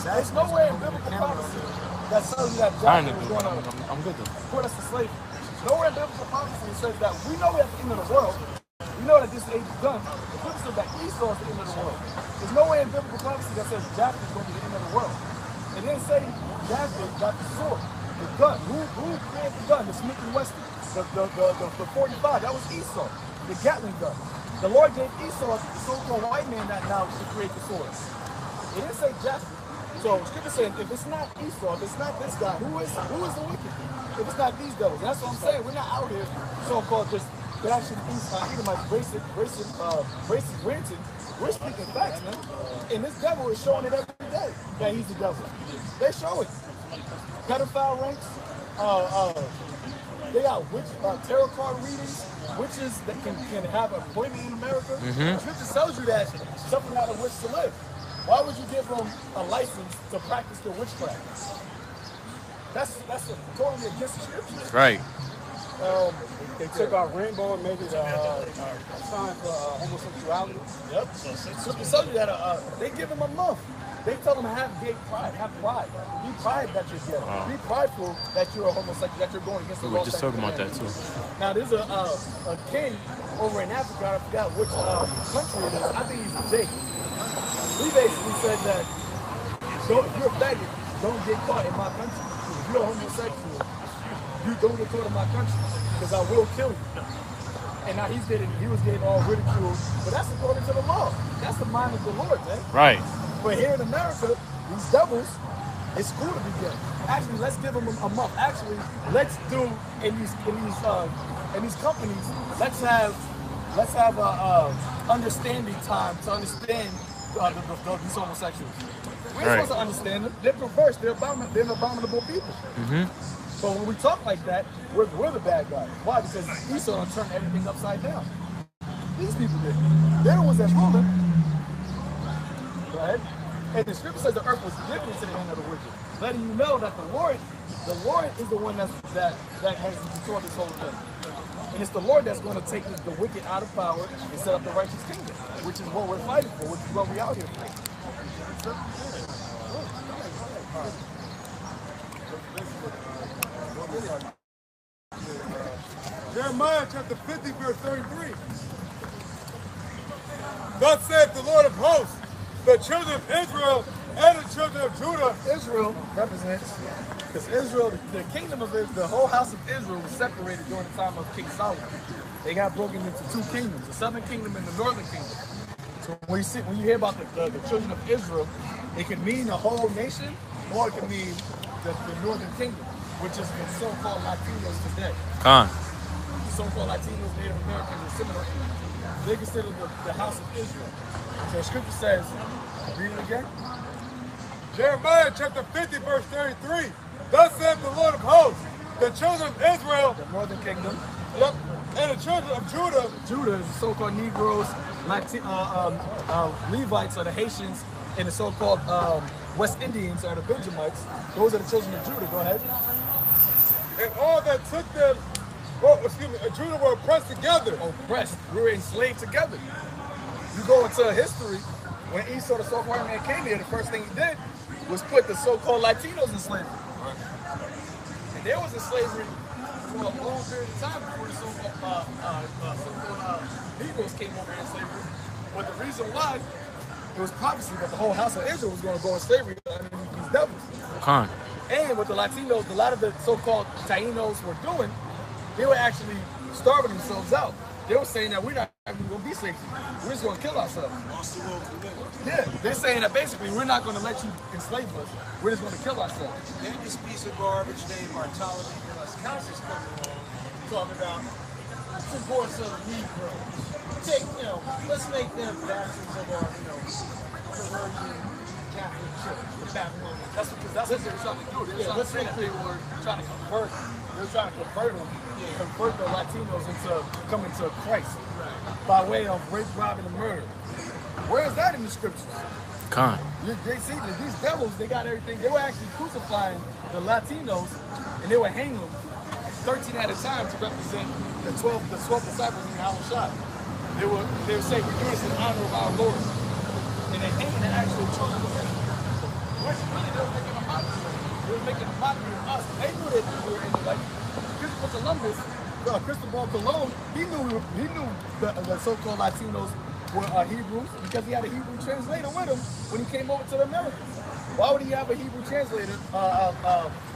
There's nowhere in biblical prophecy that tells you that Japheth is going to put us to slavery. Nowhere in biblical prophecy it says that we know we're at the end of the world. We know that this age is done. The scripture says that Esau is the end of the world. There's nowhere in biblical prophecy that says Japheth is going to be the end of the world. It didn't say Japheth got the sword, the gun. Who created the gun? The Smith & Wesson. The 45, that was Esau, the Gatling gun. The Lord gave Esau, the so-called white man, that knowledge to create the sword. It didn't say Japheth. So scripture says, if it's not Esau, if it's not this guy, who is the wicked? If it's not these devils. That's what I'm saying. We're not out here so-called just bashing Edomites, racist ranting. We're speaking facts, man. And this devil is showing it every day that he's the devil. They show it. Pedophile ranks, they got tarot card readings, witches that can have an appointment in America. Scripture tells you that something out of which to live. Why would you give them a license to practice their witchcraft? That's totally against the scripture. Right. They took out rainbow and made it a sign for homosexuality. Yep. Scripture tells you that they give them a month. They tell them have gay pride, have pride. Be pride that you're gay. Be prideful that you're a homosexual, that you're going against the law. We were just talking about that too. Now there's a king over in Africa, I forgot which country it is. I think he's Jake. He basically said that if you're a faggot, don't get caught in my country. If you're a homosexual, you don't get caught in my country, because I will kill you. And now he was getting all ridiculed, but that's according to the law. That's the mind of the Lord, man. Right. But here in America, these devils, it's cool to be gay. Actually, let's give them a month. Actually, let's do in these companies. Let's have a understanding time to understand these homosexuals. We're supposed to understand them. They're perverse. They're abominable people. But when we talk like that, we're the bad guys. Why? Because Esau turned everything upside down. These people did. They're the ones that's ruling. Right? And the scripture says the earth was given into the hand of the wicked, letting you know that the Lord is the one that has controlled this whole thing. And it's the Lord that's going to take the wicked out of power and set up the righteous kingdom, which is what we're fighting for, which is what we're out here for. Jeremiah chapter 50, verse 33. Thus saith the Lord of hosts, the children of Israel and the children of Judah. Israel represents, because Israel, the kingdom of Israel, the whole house of Israel was separated during the time of King Solomon. They got broken into two kingdoms, the southern kingdom and the northern kingdom. So when you hear about the children of Israel, it can mean the whole nation, or it can mean the northern kingdom, which is the so-called Latinos today. The so-called Latinos, Native Americans, and similar. They consider the house of Israel. So the scripture says, read it again. Jeremiah chapter 50, verse 33. Thus saith the Lord of hosts, the children of Israel, The northern kingdom. yep, and the children of Judah, Judah is the so-called Negroes, Levites are the Haitians, and the so-called West Indians are the Benjamites. Those are the children of Judah. Go ahead. and all that took them, well, excuse me, Judah were oppressed together. Oppressed. We were enslaved together. You go into history, when Esau, the so-called white man, came here, the first thing he did was put the so-called Latinos in slavery. And there was in slavery for a long period of time before the so-called Negroes came over in slavery. But the reason why, it was prophecy that the whole house of Israel was going to go in slavery underneath these devils. Con. And what the Latinos, a lot of the so-called Tainos were doing, they were actually starving themselves out. They were saying that we're not even going to be slaves. We're just going to kill ourselves. Yeah, they're saying that basically we're not going to let you enslave us. We're just going to kill ourselves. Then this piece of garbage named Bartholomew Council's coming along, talking about supports of Negroes. Take, let's make them bastards of our, perversion Catholic Church, the Babylonian. That's what they're trying to do. They're trying to say that they were trying to convert. They were trying to convert them, convert the Latinos into coming to Christ by way of rape, robbing, and murder. Where is that in the scriptures? Con. They see that these devils, they got everything. They were actually crucifying the Latinos, and they were hanging them 13 at a time to represent the 12 disciples in Al-Shad. They were saying, we're doing this in honor of our Lord. And they're hanging the actual children of Israel. Which really, they were making a mockery of them. They were making a mockery of us. They knew that we were in the like Christopher Columbus, Cristobal Colon, he knew the so-called Latinos were Hebrews because he had a Hebrew translator with him when he came over to the Americas. Why would he have a Hebrew translator?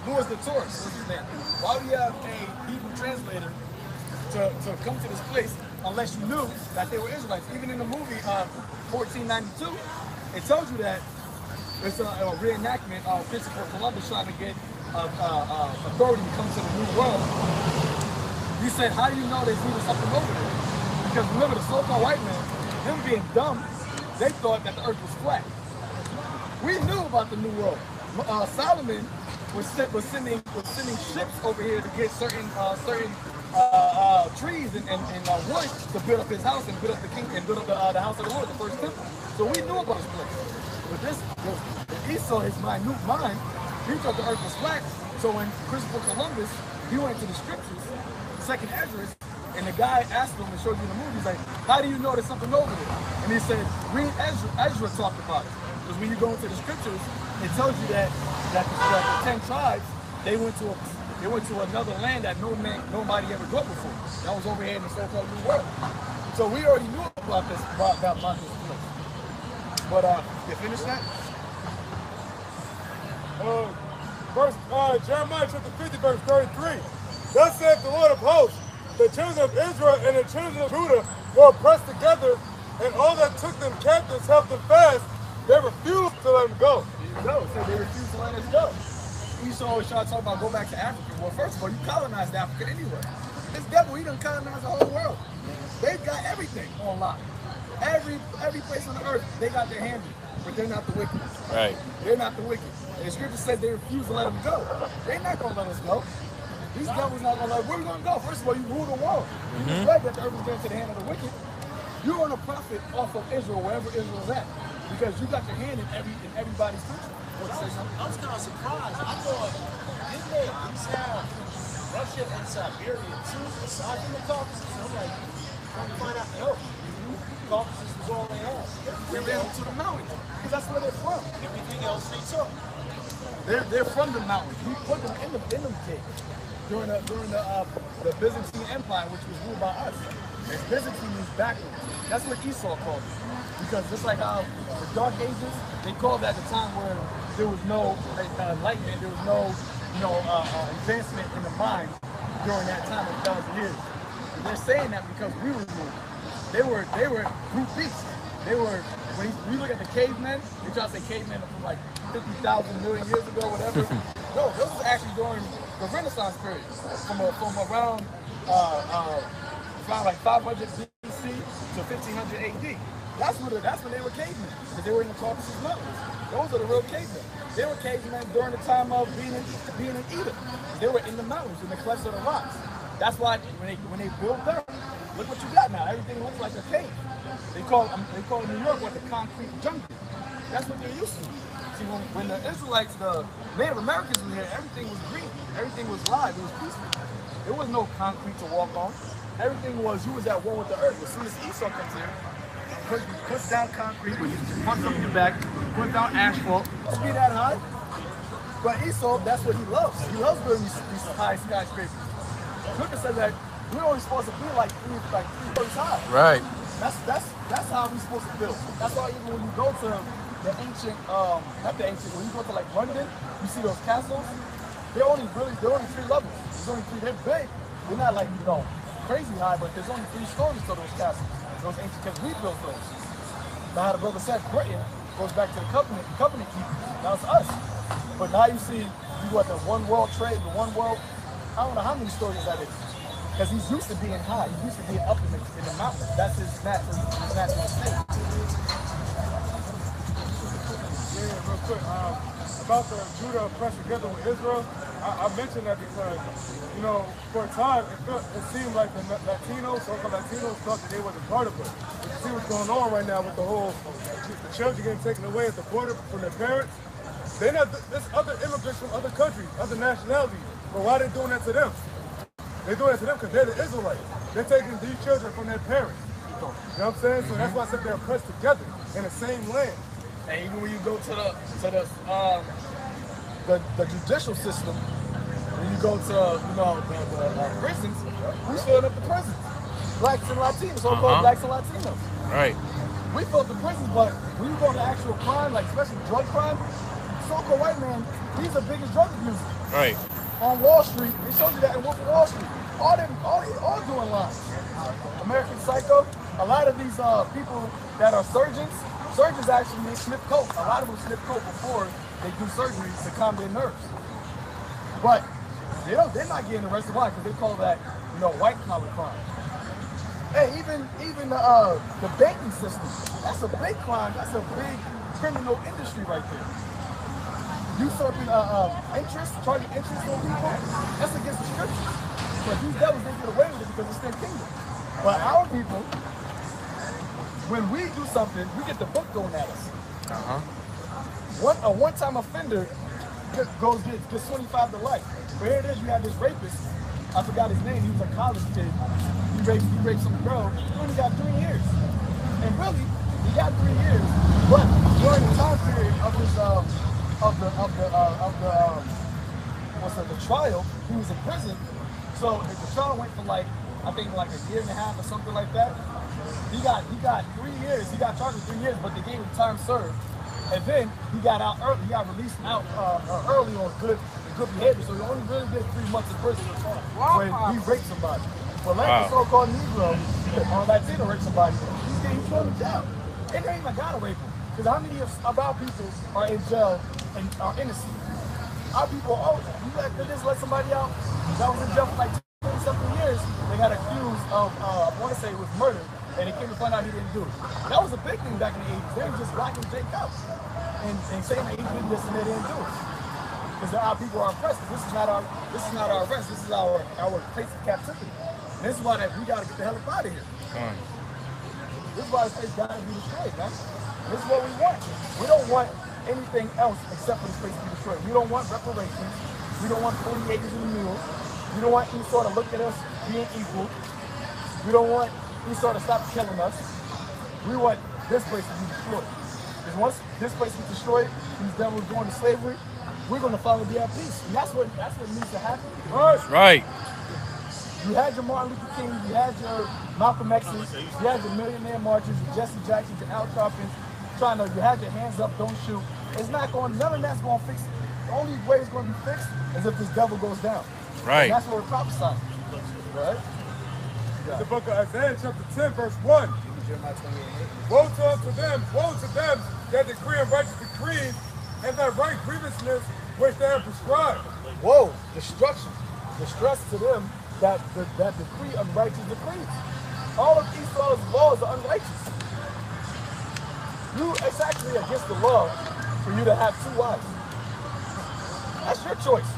Louis the Taurus, what's his name? Why would he have a Hebrew translator to come to this place unless you knew that they were Israelites? Even in the movie 1492, it tells you that it's a reenactment of Christopher Columbus trying to get authority to come to the New World. He said, how do you know there's even something over there? Because remember, the so-called white man, them being dumb, they thought that the earth was flat. We knew about the New World. Solomon was sending ships over here to get certain trees and wood to build up his house and build up the king and build up the house of the Lord, the first temple. So we knew about this place. But Esau, his minute mind, he thought the earth was flat. So when Christopher Columbus, he went to the scriptures, second Esdras, and the guy asked him and showed you the movie, he's like, how do you know there's something over there? And he said, read Ezra talked about it. Because when you go into the scriptures, it tells you that the 10 tribes, they went to another land that nobody ever grew up before. That was over here in the so-called New World. So we already knew about this place. But you finished that? Jeremiah chapter 50, verse 33. Thus saith the Lord of hosts, the children of Israel and the children of Judah were oppressed together, and all that took them captives held them fast. They refused to let them go. There you go. So they refused to let us go. Esau always try to talk about go back to Africa. Well, first of all, you colonized Africa anyway. This devil, he done colonized the whole world. They've got everything on lock. Every place on the earth, they got their hand in, but they're not the wicked. Right. They're not the wicked. And the scripture said they refuse to let them go. They're not going to let us go. These devils not going to let us. Where are we going to go? First of all, you rule the world. You read that the earth is going to the hand of the wicked. You're going to profit off of Israel, wherever Israel's at, because you got your hand in everybody's country. I was kind of surprised. I thought, didn't they at least have Russia and Siberia too, aside from the Caucasus? I'm like, trying to find out, no, Caucasus was all they had. They're down to the mountains, because that's where they're from. Everything else they took. They're from the mountains. We put them in them caves during the Byzantine Empire, which was ruled by us. And Byzantine means backwards. That's what Esau called it. Because just like how the Dark Ages, they called that the time where there was no enlightenment, there was no advancement in the mind during that time of 1,000 years. And they're saying that because we were moved. They were brute beasts. They were, when you look at the cavemen, they try to say cavemen from like 50,000 million years ago, whatever. No, this was actually during the Renaissance period, from around like 500 BC to 1500 AD. That's when they were cavemen, because they were in the Caucasus Mountains. Those are the real cavemen. They were cavemen during the time of being in Edom. They were in the mountains, in the clefts of the rocks. That's why when they built Earth, look what you got now. Everything looks like a cave. They call New York what, the concrete jungle. That's what they're used to. See, when the Israelites, the Native Americans were here, everything was green. Everything was live. It was peaceful. There was no concrete to walk on. Everything was, you was at war with the earth. As soon as Esau comes here, puts down concrete, when you punch up your back, put down asphalt. Don't be that high. But Esau, that's what he loves. He loves building these high skyscrapers. Scripture says that we're only supposed to be like three stories high. Right. That's how we're supposed to build. That's why even when you go to the ancient, not the ancient, when you go to like London, you see those castles. They're only 3 levels. There's only 3. They're big. They're not like, you know, crazy high, but there's only 3 stories to those castles. Those ancient, because we built those. Now, how the brother said, Britain goes back to the covenant keepers. Now it's us. But now you see, you got the one world trade, the one world. I don't know how many stories that is. Because he's used to being high. He's used to being up in the mountains. That's his natural state. Yeah, real quick. About the Judah pressed together with Israel, I mentioned that because, you know, for a time, it seemed like the Latinos, so-called Latinos, thought that they wasn't part of it. You see what's going on right now with the whole, the children getting taken away at the border from their parents. They're not, there's other immigrants from other countries, other nationalities, but why are they doing that to them? They're doing that to them because they're the Israelites. They're taking these children from their parents. You know what I'm saying? So that's why I said they're pressed together in the same land. And even when you go to the judicial system, when you go to the prisons, who's filling up the prisons? Blacks and Latinos, so-called blacks and Latinos. Right. We filled the prisons, but when you go to actual crime, like especially drug crime, so-called white man, he's the biggest drug abuser. Right. On Wall Street, they showed you that in Wolf of Wall Street. All doing lines. American Psycho. A lot of these people that are surgeons actually sniff coke. A lot of them sniff coke before they do surgery to calm their nerves. But they're not getting arrested. Why? Because they call that, white collar crime. Hey, even the banking system. That's a big crime. That's a big criminal industry right there. Usurping interest, charging interest on people. That's against the scriptures. But these devils, they get away with it because it's their kingdom. But our people, when we do something, we get the book thrown at us. A one-time offender gets 25 to life. But here it is, you have this rapist. I forgot his name. He was a college kid. He raped some girl. He only got 3 years. And really, he got 3 years. But during the time period of his the trial, he was in prison. So if the trial went for I think like a year and a half or something like that. He got 3 years. He got charged with 3 years, but they gave him time served. And then he got out early. He got released out early on good behavior. So he only really did 3 months in prison when he raped somebody. But like the so-called Negro or Latino raped somebody, he threw him down. And they ain't even gotta rape him. Because how many of our people are in jail and are innocent? Our people, they just let somebody out that was in jail for like 20-something years. They got accused of, I want to say it was murder, and they came to find out he didn't do it. That was a big thing back in the 80s. They were just locking Jake up and saying that he did this and they didn't do it. Because our people are oppressed. This is not our arrest. This is our place of captivity. And this is why we got to get the hell up out of here. This is why this place got to be destroyed, man. This is what we want. We don't want anything else except for this place to be destroyed. We don't want reparations. We don't want 40 acres and a mule. We don't want Esau to look at us being equal. We don't want Esau to stop killing us. We want this place to be destroyed. Because once this place is destroyed, these devils going to slavery, we're going to finally be at peace. And that's what needs to happen. Right. You had your Martin Luther King, you had your Malcolm X's, you had your Millionaire Marches, your Jesse Jacksons, your Al Sharptons, you had your hands up, don't shoot. It's not going, none of that's going to fix it. The only way it's going to be fixed is if this devil goes down. Right. And that's what we're prophesying. Right? Yeah. The book of Isaiah chapter 10 verse 1. Woe to them that decree unrighteous decrees and that right grievousness which they have prescribed. Whoa, destruction. Distress to them that decree unrighteous decrees. All of Esau's laws are unrighteous. It's actually against the law for you to have 2 wives. That's your choice.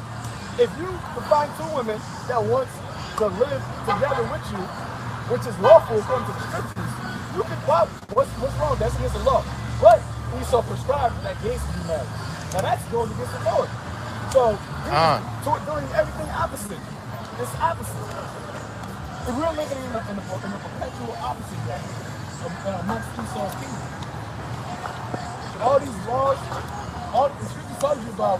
If you can find 2 women that want to live together with you, which is lawful according to the scriptures, you can buy. What's wrong? That's against the law. But Esau prescribed that gays to be married. Now that's going against the Lord. So doing everything opposite. It's opposite. If we're living in a perpetual opposite game amongst Esau's kingdom. All these laws, all the scripture tells you about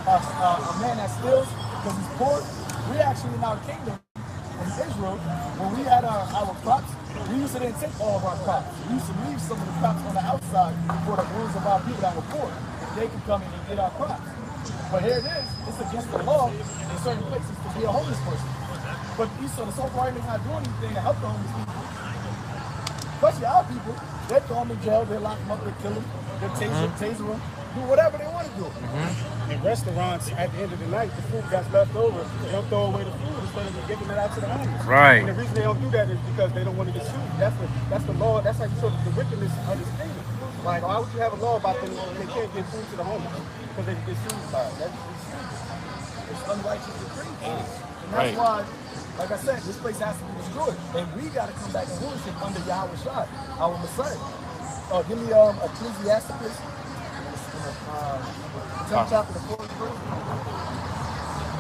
a man that steals because he's poor. We actually in our kingdom in Israel, when we had our crops, we used to then take all of our crops. We used to leave some of the crops on the outside for the rules of our people that were poor. They could come in and get our crops. But here it is, it's against the law in certain places to be a homeless person. But Esau, the so-called government's not doing anything to help the homeless people. Especially our people, they throw them in jail, they lock them up, they kill them, they taser them, do whatever they want to do. In restaurants, at the end of the night, the food that's left over, they'll throw away the food instead of giving it out to the homeless. Right. And the reason they don't do that is because they don't want to get sued. That's the law. That's how you show the wickedness of this kingdom. Like, why would you have a law about them they can't get food to the homeless? Because they get sued by it. That's it's unrighteous decree. And that's why, like I said, this place has to be destroyed. And we got to come back and rulership under Yahweh Shai, our Messiah. Give me Ecclesiasticus, 10th chapter, the 4th verse.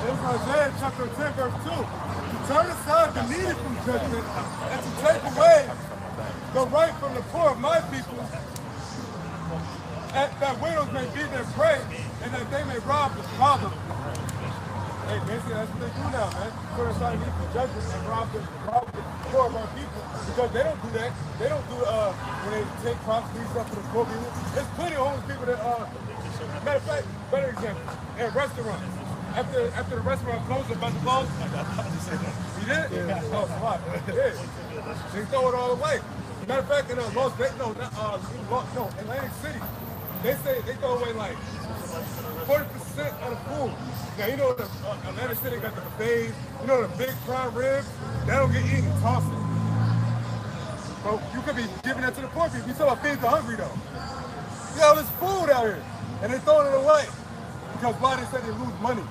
It's Isaiah chapter 10, verse 2. To turn aside the needy from judgment and to take away the right from the poor of my people, that widows may be their prey and that they may rob them. Hey, basically that's what they do now, man. Turn aside the needy from judgment and rob the poor of our people. Because they don't do that. They don't do when they take crops, leave stuff for the poor people. There's plenty of homeless people that matter of fact, better example, at restaurants. After the restaurant closed, about to close, you did? Yeah. Oh, smart. Yeah. They throw it all away. Matter of fact, in Las Vegas, Atlantic City, they say they throw away like 40% of the food. Now, you know, Atlantic City got the buffets, you know, the big prime ribs, they don't get eaten, toss it. But you could be giving that to the poor people. You talking about feed the hungry, though. You got all this food out here, and they're throwing it away. Because why they said they lose money.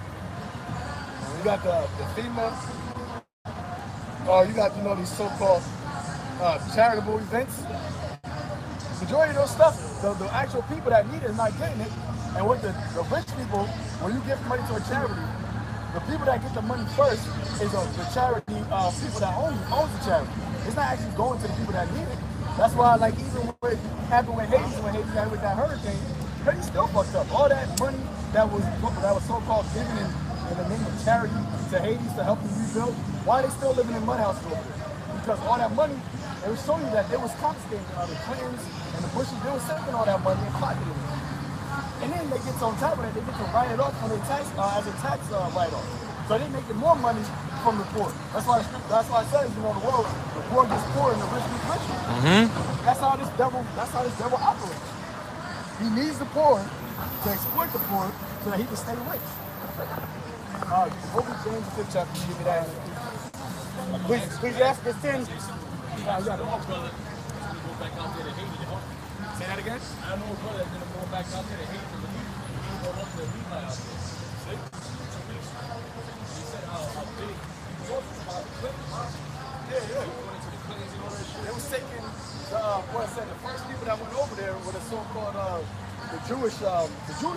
You got the FEMA, you got, these so-called charitable events. Majority of those stuff, the actual people that need it is not getting it. And with the rich people, when you give money to a charity, the people that get the money first is the charity people that owns the charity. It's not actually going to the people that need it. That's why, like, even what happened with Haiti, had with that hurricane, Haiti still fucked up. All that money that was so-called given in the name of charity to Haiti to help them rebuild, why are they still living in mud houses over there? Because all that money, it was showing you that they was confiscating the Clintons and the Bushes, they was taking all that money and pocketing it. And then they get on top of that, they get to write it off on their tax as a tax write-off. So they making more money from the poor. That's why I said, the world, the poor gets poor and the rich get richer. That's how this devil operates. He needs the poor to exploit the poor so that he can stay rich. Open James 5th chapter, give me that. Ecclesiasticus 10. Say that again? I know a brother that's gonna go back out there to hate the Levi. He's going up to the Levi out there. See? 2 weeks. He said how big he was about the Clintons. Yeah. Going into the Clintons and all that shit. They was taking the first people that went over there were the so-called the Jewish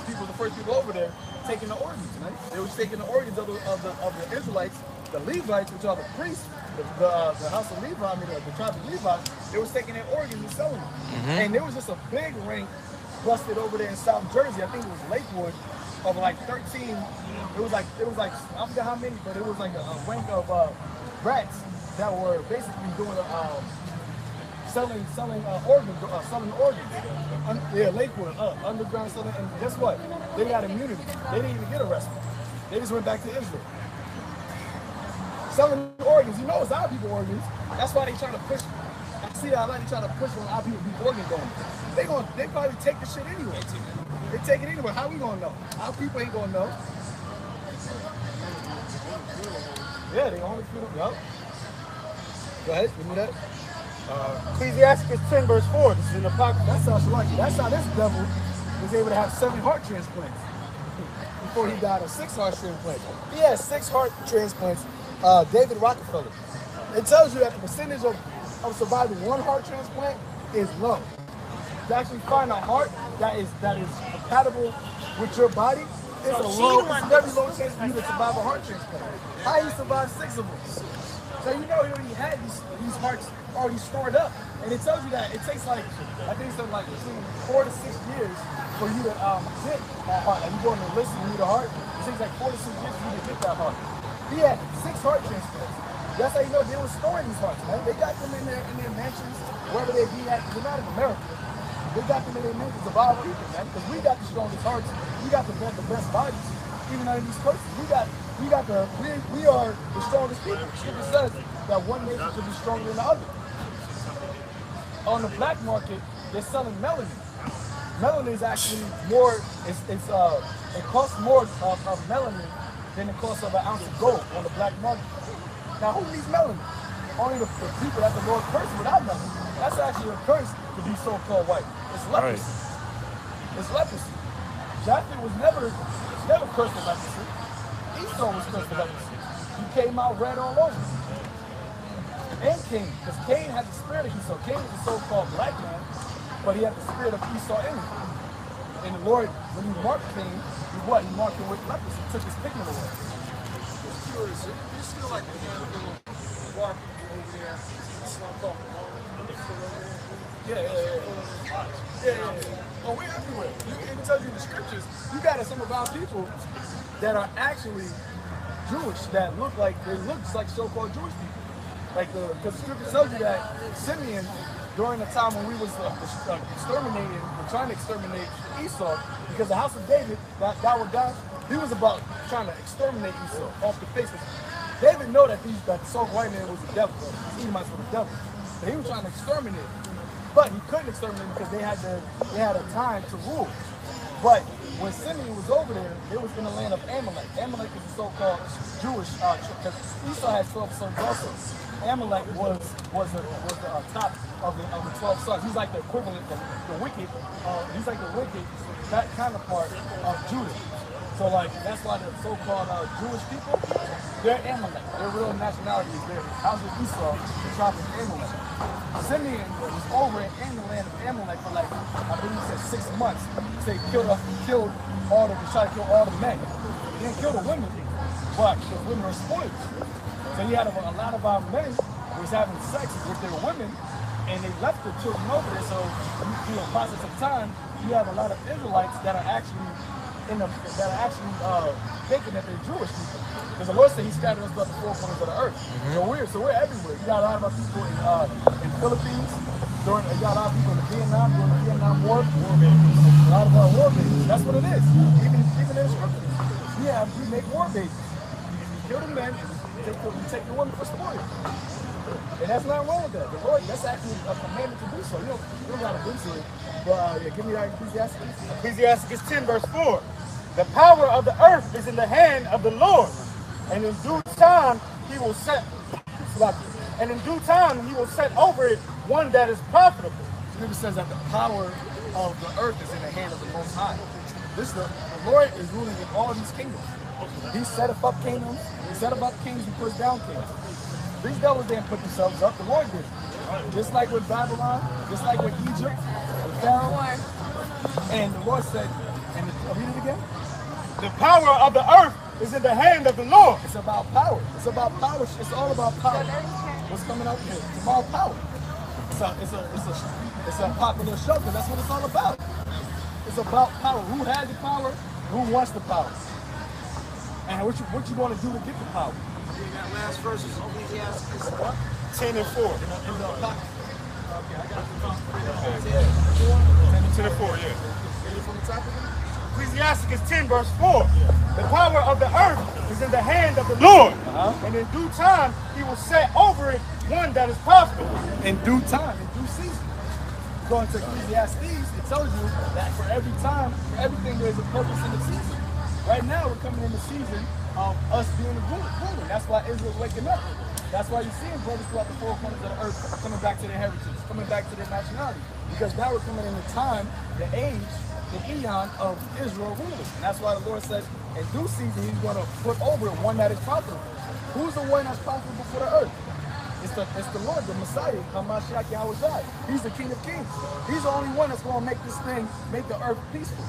people, the first people over there, taking the organs, right? They was taking the organs of the Israelites, the Levites, which are the priests, the house of Levi, the tribe of Levi. They was taking their organs and selling them. And there was just a big ring busted over there in South Jersey. I think it was Lakewood, of like 13. It was like I forgot how many, but it was like a ring of rats that were basically doing selling organs. Lakewood, underground selling, and guess what? They got immunity. They didn't even get arrested. They just went back to Israel. Selling organs, it's our people organs. That's why they trying to push. I see how they trying to push on our people be organ donors. They probably take the shit anyway. They take it anyway. How we gonna know? Our people ain't gonna know. Yeah, they only feel. Yup. Go ahead, give me that. Ecclesiasticus 10 verse 4. This is an apocryphal. That's how lucky. That's how this devil was able to have 7 heart transplants before he died, or 6 heart transplants. He had 6 heart transplants. David Rockefeller. It tells you that the percentage of surviving 1 heart transplant is low. To actually find a heart that is compatible with your body, it's a very low chance for you to survive a heart transplant. How he survived 6 of them? So you know he already had these hearts already stored up. And it tells you that it takes like, I think it's like between 4 to 6 years for you to get that heart. Like you go on the list and you need a heart, it takes like 4 to 6 years for you to get that heart. He had 6 heart transplants. That's how you know they were storing these hearts, man. They got them in their mansions, wherever they be at. They're not in America. They got them in their mansions of our people, man. Because we got the strongest hearts. We got the best bodies. Even under these curses, we are the strongest people. Scripture says that one nation should be stronger than the other. On the black market, they're selling melanin. Melanin is actually more. It costs more of melanin than the cost of an ounce of gold on the black market. Now, who needs melanin? Only the people that the Lord cursed without melanin. That's actually a curse to be so-called white. It's leprosy. Right. It's leprosy. Japheth was never cursed with leprosy. Esau was cursed with leprosy. He came out red all over. And Cain, because Cain had the spirit of Esau. Cain was a so-called black man, but he had the spirit of Esau in him. And the Lord, when he marked Cain, he marked him with leprosy. He took his pigment away. Curious, you still like the little bark over there? Yeah. Oh, we're everywhere. It tells you in the scriptures, you got some of our people that are actually Jewish that look just like so-called Jewish people. Like because the scripture tells you that Simeon, during the time when we was exterminating, trying to exterminate Esau, because the house of David, that God, he was about trying to exterminate Esau off the face of it. David know that so white man was the devil. The Edomites were the devil. So he was trying to exterminate him. But he couldn't exterminate him because they had a time to rule. But when Simeon was over there, it was in the land of Amalek. Amalek is the so-called Jewish, because Esau had 12 sons also. Amalek was the top of the 12 sons. He's like the equivalent, the wicked. He's like the wicked, that counterpart of Judah. So like that's why the so-called Jewish people, they're Amalek. Their real nationality is their house of Esau, the tribe of Amalek. Simeon was over in the land of Amalek for like, I believe he said 6 months. They tried to kill all the men. He didn't kill the women, but the women were spoiled. So he had a lot of our men was having sex with their women, and they left the children over there. So through the process of time, you have a lot of Israelites that are actually thinking that they're Jewish people. Because the Lord said He scattered us about the 4 corners of the earth. So we're everywhere. You got a lot of our people in Philippines. You got a lot of people in Vietnam during the Vietnam War. A lot of our war babies. That's what it is. Even Israel, we make war babies. You kill the men, you take the women for spoil. And that's not wrong with that. The Lord, that's actually a commandment to do so. You don't got to do it. But give me that Ecclesiastes. Ecclesiastes 10 verse 4. The power of the earth is in the hand of the Lord, and in due time He will set over it one that is profitable. The Scripture says that the power of the earth is in the hand of the Most High. The Lord is ruling in all these kingdoms. He set up kingdoms. He set up kings and put down kings. These devils didn't put themselves up. The Lord did. Just like with Babylon, just like with Egypt, with Pharaoh. And the Lord said, read it again. The power of the earth is in the hand of the Lord. It's about power. It's about power. It's all about power. What's coming out here? It's about power. It's a popular show because that's what it's all about. It's about power. Who has the power? Who wants the power? And what you going to do to get the power? That last verse is Ecclesiastes 10 and 4. Okay, I got the 10 and 4, yeah. Read it from the top again. Ecclesiastes 10 verse 4. The power of the earth is in the hand of the Lord, and in due time He will set over it one that is profitable. In due time, in due season. Going to Ecclesiastes, it tells you that for every time, for everything, there's a purpose in the season. Right now, we're coming in the season of us being ruling. That's why Israel's waking up. That's why you're seeing brothers throughout the four corners of the earth coming back to their heritage, coming back to their nationality. Because now we're coming in the time, the age, the eon of Israel ruling. And that's why the Lord said, in due season, he's going to put over it one that is profitable. Who's the one that's profitable for the earth? It's the Lord, the Messiah, Hamashiach Yahweh. He's the King of Kings. He's the only one that's going to make this thing, make the earth peaceful.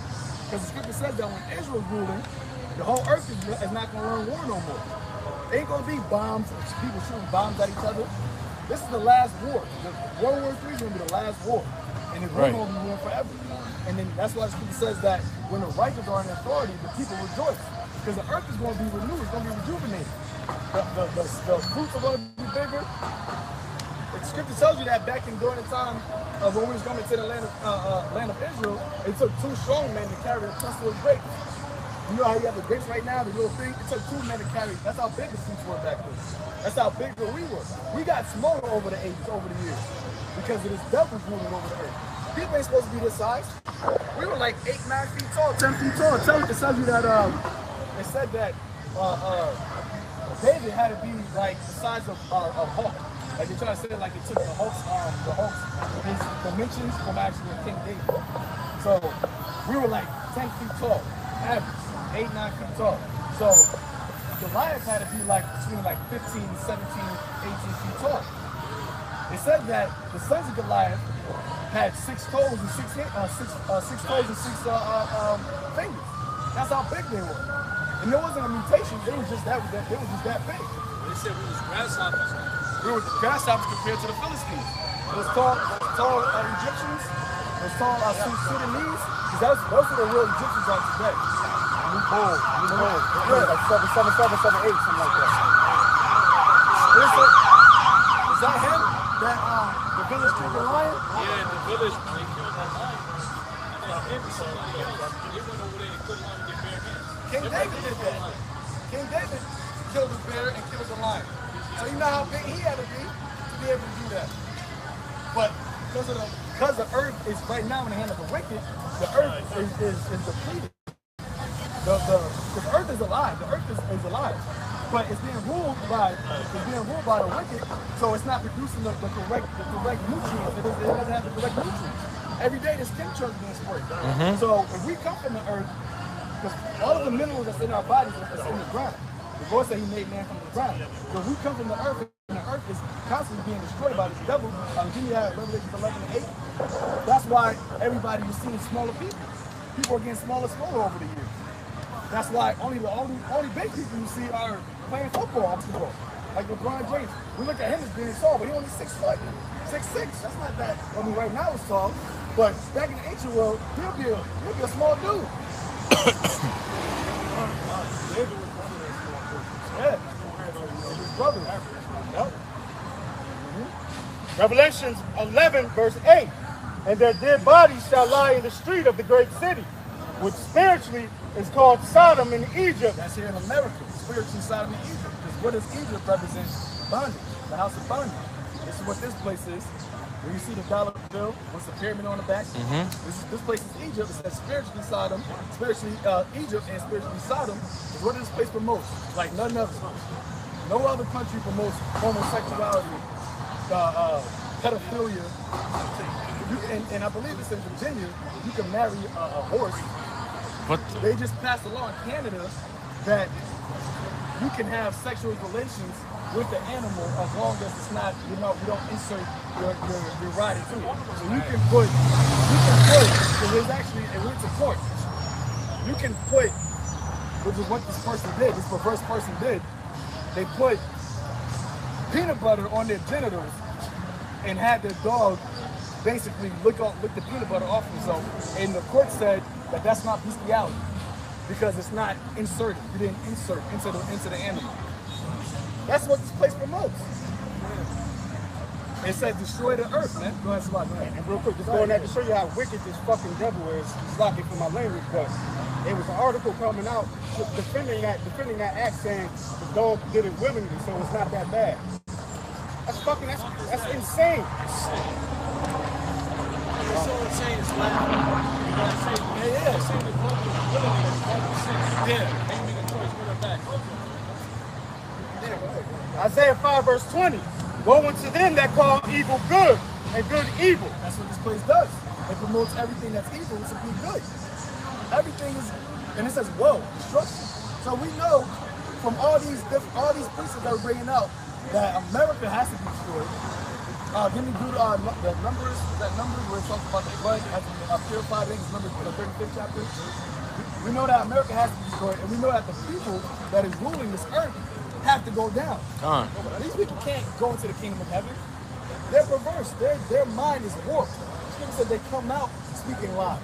Because the scripture says that when Israel's ruling, the whole earth is not going to learn war no more. There ain't going to be bombs, people shooting bombs at each other. This is the last war. World War III is going to be the last war. And it's going to be war forever. And then that's why the scripture says that when the righteous are in authority, the people rejoice. Because the earth is going to be renewed, it's going to be rejuvenated. The fruits are going to be bigger. The scripture tells you that back during the time of when we was coming to the land of Israel, it took 2 strong men to carry a cluster of grapes. You know how you have the grapes right now, the little thing? It took 2 men to carry. That's how big the fruits were back then. That's how big we were. We got smaller over the ages, over the years, because of this devil ruling over the earth. People ain't supposed to be this size. We were like 8, 9 feet tall, 10 feet tall. It tells you that it said that David had to be like the size of Hulk. Like they're trying to say, like it took the Hulk's his dimensions from actually King David. So we were like 10 feet tall, average, 8, 9 feet tall. So Goliath had to be like between like 15, 17, 18 feet tall. It said that the sons of Goliath had 6 toes and 6 toes and 6 fingers. That's how big they were. And there wasn't a mutation, they was just that big. They said we was grasshoppers. We were grasshoppers compared to the Philistines. Those tall Egyptians, those tall Sudanese, because those are the real Egyptians on today. Like 7, 7, 7, 7, 8, something like that. Is that him? That the village killed the lion? Yeah, the village, they killed that lion. They went over there and couldn't let him get bare hands. King David did that. King David killed the bear and killed the lion. So you know how big he had to be able to do that. But because the earth is right now in the hand of the wicked, the earth is depleted. The earth is alive. The earth is alive. But it's being ruled by the wicked, so it's not producing the correct nutrients. It doesn't have the correct nutrients. Every day there's chemtrails being sprayed. So if we come from the earth, because all of the minerals that's in our bodies is in the ground. The Lord said he made man from the ground. So if we come from the earth, and the earth is constantly being destroyed by this devil, you have Revelation 11 and 8. That's why everybody is seeing smaller people. People are getting smaller over the years. That's why only big people you see are playing football. Like LeBron James. We look at him as being tall, but he only 6 foot. 6'6". That's not that. I mean, right now he's tall, but back in the ancient world, he'll be a small dude. Yeah. His brother. Yep. Revelations 11, verse 8. And their dead bodies shall lie in the street of the great city, which spiritually is called Sodom in Egypt. That's here in America. Spiritually Sodom in Egypt. Because what does Egypt represent? Bondage. The house of bondage. This is what this place is. When you see the dollar bill with the pyramid on the back, this place is Egypt. It says spiritually Sodom, spiritually Egypt, and spiritually Sodom is what this place promotes. Like none other. No other country promotes homosexuality, pedophilia. And I believe it's in Virginia. You can marry a horse. But they just passed a law in Canada that you can have sexual relations with the animal as long as it's not, you don't insert your ride into it. So you can put, it went to court. You can put, which is what this person did, this perverse person did, they put peanut butter on their genitals and had their dog basically lick the peanut butter off himself. And the court said that that's not bestiality because it's not inserted. You didn't insert into the animal. That's what this place promotes. It said destroy the earth, man. Go ahead, Salah, go ahead. And real quick, just going back to show you how wicked this fucking devil is, slacking for my language, but there was an article coming out defending that act, saying the dog did it willingly, so it's not that bad. That's insane. It's so insane, it's laughing. You gotta say, say the dog did it willingly, that's 100%. Yeah, and you make a choice, put it back. Isaiah 5 verse 20. Woe unto them that call evil good and good evil. That's what this place does. It promotes everything that's evil to be good. Everything is, and it says woe, destruction. So we know from all these precepts that we're bringing out that America has to be destroyed. Give me the numbers. That numbers where it talks about the blood has to be purified. I think it's numbers the 35th chapter. We know that America has to be destroyed, and we know that the people that is ruling this earth have to go down. These people can't go into the kingdom of heaven. They're perverse. Their mind is warped. Scripture said they come out speaking lies.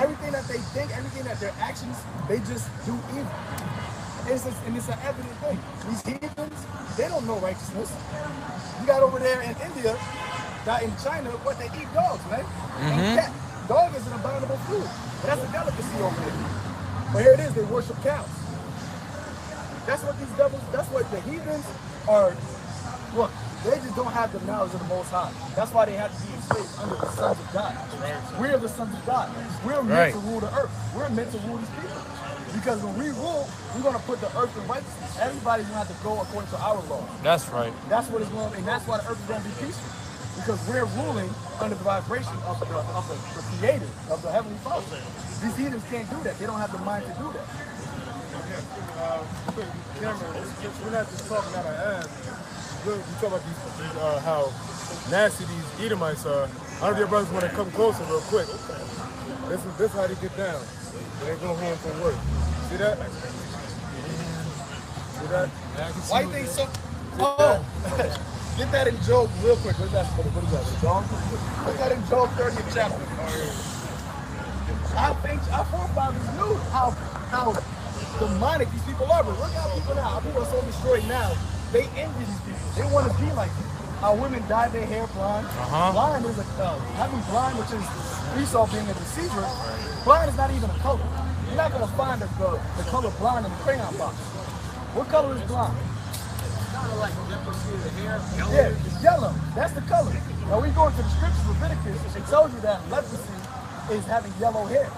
Everything that they think, everything that their actions, they just do evil. And it's an evident thing. These heathens, they don't know righteousness. You got over there in India, got in China, what they eat dogs, man. And cat. Dog is an abominable food. But that's a delicacy over there. But here it is, they worship cows. That's what these devils, that's what the heathens are. Look, they just don't have the knowledge of the Most High. That's why they have to be enslaved under the sons of God. We're the sons of God. We're meant to rule the earth. We're meant to rule these people. Because when we rule, we're going to put the earth in righteousness. Everybody's going to have to go according to our law. That's right. That's what it's going to, and that's why the earth is going to be peaceful. Because we're ruling under the vibration of the creator, of the heavenly Father. These heathens can't do that. They don't have the mind to do that. Cameron, we're not just talking out our ass. We talk about these how nasty these Edomites are. I don't know if your brothers want to come closer real quick. This is how they get down. When they go home from work. See that? See that? Why you think so? Oh, get that in Job real quick. What is that? What is that? Job? Put that in Job 30th chapter. I think our forefathers knew how demonic these people are. But look how people now. Our people are so destroyed now. They envy these people. They want to be like them. Our women dye their hair blonde. Blonde is having blonde, which is Esau being a deceiver. Blonde is not even a color. You're not going to find the color blonde in the crayon box. What color is blonde? Kind of like leprosy of the hair. Yeah, it's yellow. That's the color. Now, we go into the scriptures, Leviticus, it tells you that leprosy is having yellow hair.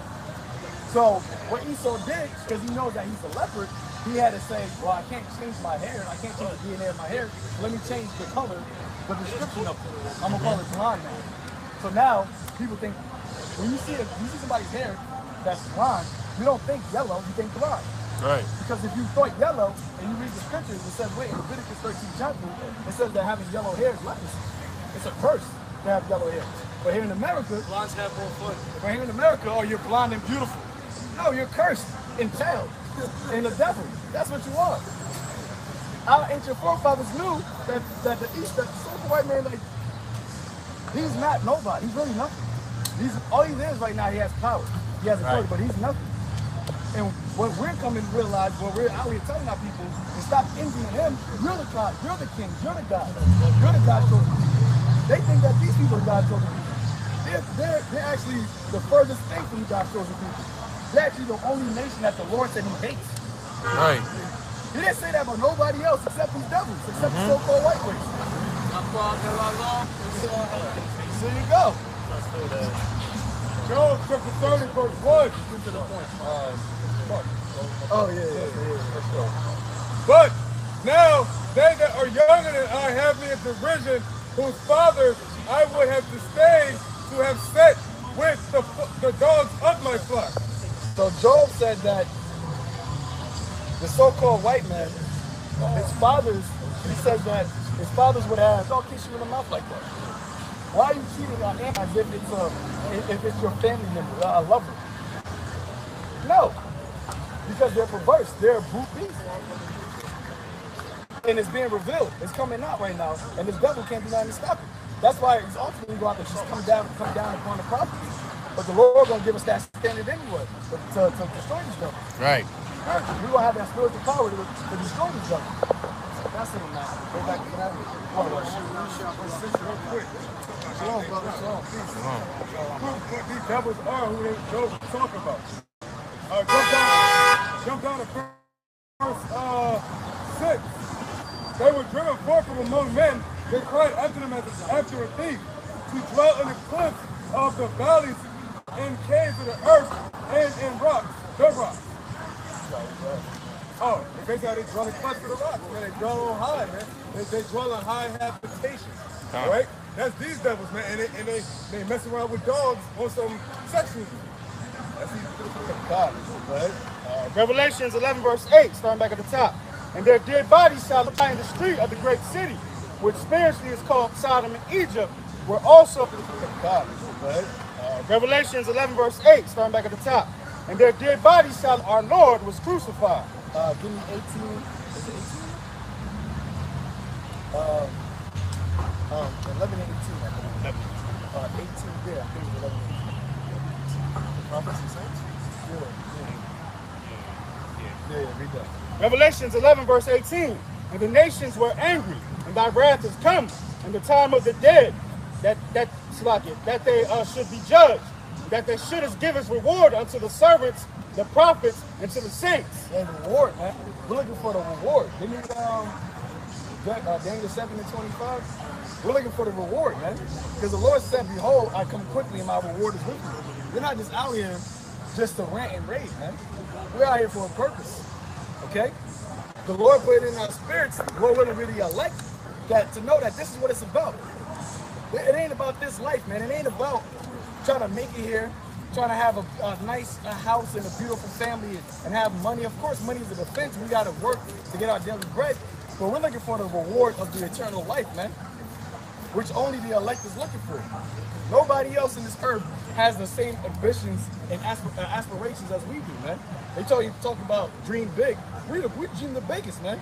So, what Esau did, because he knows that he's a leopard, he had to say, well, I can't change my hair. I can't change the DNA of my hair. Let me change the color, the description of it. I'm going to call it blonde now. So now, people think, when you see somebody's hair that's blonde, you don't think yellow, you think blonde. Right. Because if you thought yellow and you read the scriptures, it says, wait, in Leviticus 13 chapter, it says that having yellow hair is leprosy. It's a curse to have yellow hair. But here in America, Blondes have more fun. but here in America, oh, you're blonde and beautiful. No, you're cursed, entailed, in the devil. That's what you are. Our ancient forefathers knew that the super white man, like, he's not nobody. He's really nothing. All he is right now, he has power. He has authority, but he's nothing. And what we're coming to realize, what we're out here telling our people, is stop envying him. You're the God, you're the king, you're the God. You're the God chosen people. They think that these people are God chosen people. They're actually the furthest thing from God chosen people. They're actually the only nation that the Lord said he hates. Right. He didn't say that about nobody else except these devils, except the so-called white race. So there you go. Job chapter 30, verse 1. To the point. Oh, yeah. Let's go. But now they that are younger than I have me in derision, whose fathers I would have disdained to have set with the dogs of my flock. So Job said that the so-called white man, his fathers, he says that his fathers would have, don't kiss you in the mouth like that. Why are you cheating on him as if it's your family member, a lover? No, because they're perverse. They're a brute beast. And it's being revealed. It's coming out right now, and this devil can't do nothing to stop it. That's why it's ultimately going to just come down upon the property. But the Lord going to give us that standard anyway to destroy this devil. Right. We're going to have that spiritual power to destroy this devil. That's it, man. Go back to that. Real quick. Shalom, brother. Shalom. Peace. What these devils are who they talk about. Jump down to verse 6. They were driven forth from among men. They cried after them as after a thief, to dwell in the cliffs of the valleys, in caves of the earth, and in rocks, the rocks. Oh, if basically how they dwell in cluster of rocks, man. They dwell on high, man. They dwell on high habitations, right? That's these devils, man. And they mess around with dogs on some sexual. That's these God, right? Revelations 11 verse 8, starting back at the top. And their dead bodies shall lie in the street of the great city, which spiritually is called Sodom and Egypt, were also God, right? Revelations 11 verse 8, starting back at the top. And their dead bodies shall, our Lord was crucified. Give me 18. Is it 18? 11 and 18, I think. 18 there, I think it's 11 and 18. Prophets and saints? Yeah, read that. Revelations 11 verse 18. And the nations were angry, and thy wrath is come, and the time of the dead, that they should be judged, that they should give his reward unto the servants, the prophets, and to the saints. And reward, man. We're looking for the reward. Didn't you Daniel 7 and 25? We're looking for the reward, man. Because the Lord said, behold, I come quickly and my reward is with you. We're not just out here just to rant and rave, man. We're out here for a purpose, okay? The Lord put it in our spirits, we're really elect, that to know that this is what it's about. It ain't about this life, man. It ain't about trying to make it here, trying to have a nice house and a beautiful family and have money. Of course, money is a defense. We got to work to get our daily bread. But we're looking for the reward of the eternal life, man, which only the elect is looking for. Nobody else in this earth has the same ambitions and aspirations as we do, man. They talk about dream big. We dream the biggest, man.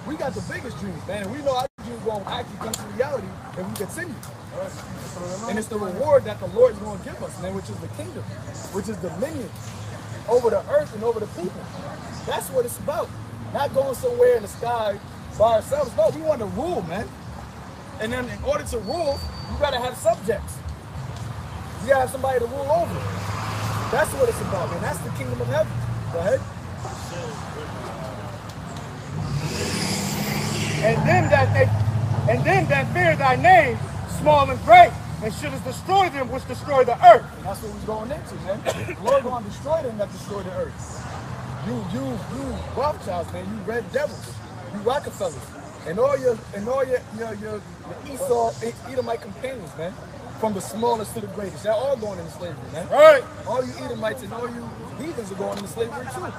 We got the biggest dreams, man. And we know our dreams going to actually come to reality if we continue. And it's the reward that the Lord is going to give us, man, which is the kingdom, which is dominion over the earth and over the people. That's what it's about. Not going somewhere in the sky by ourselves. No, we want to rule, man. And then in order to rule, you got to have subjects. You got to have somebody to rule over. That's what it's about, man. That's the kingdom of heaven. Go ahead. And them that fear thy name, small and great, and shouldest destroy them which destroy the earth. And that's what we're going into, man. The Lord going to destroy them that destroy the earth. You Rothschilds, man. You red devils. You Rockefellers. And all your Esau, Edomite companions, man. From the smallest to the greatest. They're all going into slavery, man. Right. All you Edomites and all you heathens are going into slavery too.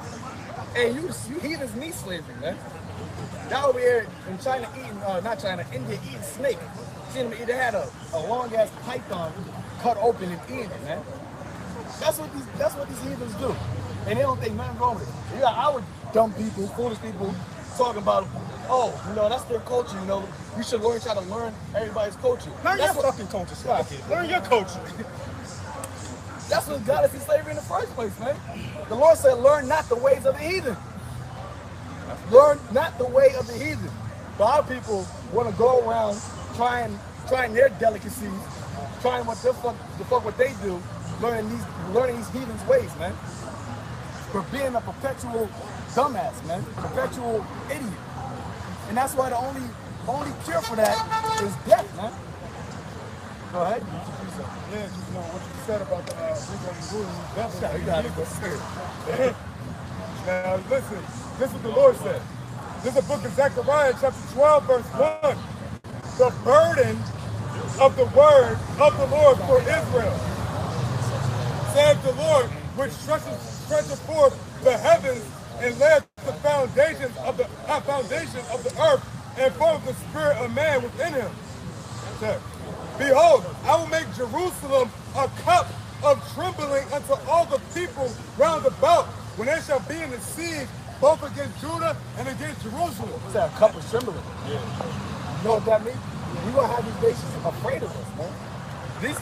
And you heathens need slavery, man. Now over here in China India eating snake. See them, they had a long ass python cut open and eating it, man. That's what these heathens do. And they don't think nothing wrong with it. You got our dumb people, foolish people talking about, oh, that's their culture, you should try to learn everybody's culture. Learn your fucking culture, Scott. Learn your culture. That's what got us in slavery in the first place, man. The Lord said, learn not the ways of the heathen. Learn not the way of the heathen. But our people want to go around trying their delicacies, trying what the fuck what they do, learning these heathens' ways, man. For being a perpetual dumbass, man, perpetual idiot. And that's why the only cure for that is death, man. Go ahead. Yeah, what you said about the devil. You got it. Now listen, this is what the Lord said. This is the book of Zechariah, chapter 12, verse 1. The burden of the word of the Lord for Israel. Says the Lord, which stretches forth the heavens and laid the foundation of the earth and formed the spirit of man within him. Behold, I will make Jerusalem a cup of trembling unto all the people round about, when they shall be in the siege, both against Judah and against Jerusalem. It's a cup of trembling. Yeah. You know what that means? We're going to have these nations afraid of us, man.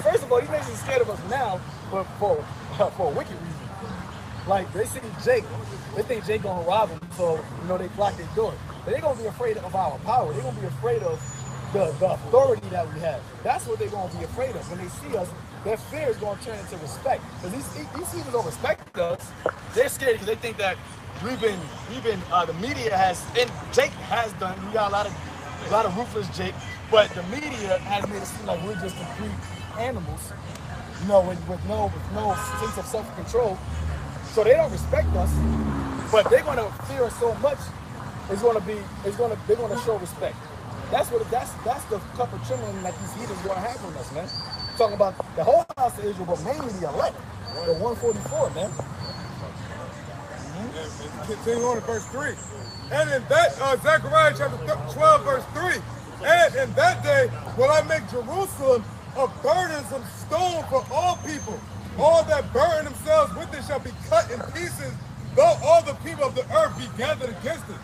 First of all, these nations are scared of us now, but for a wicked reason. Like, they see Jake, they think Jake going to rob them, so, they block their door. But they're going to be afraid of our power. They're going to be afraid of the authority that we have. That's what they're going to be afraid of. When they see us, their fear is going to turn into respect. Because these people don't respect us. They're scared because they think that we've been the media has, and Jake has done, we got a lot of ruthless Jake, but the media has made it seem like we're just complete animals, with no sense of self-control. So they don't respect us, but they're going to fear us so much they're gonna show respect. That's the cup of trembling that these heathens gonna have from us, man. Talking about the whole house of Israel, but mainly the elect, the 144, man. And continue on in verse 3. And in that, Zechariah chapter 12, verse 3. And in that day will I make Jerusalem a burdensome stone for all people. All that burden themselves with it shall be cut in pieces, though all the people of the earth be gathered against it.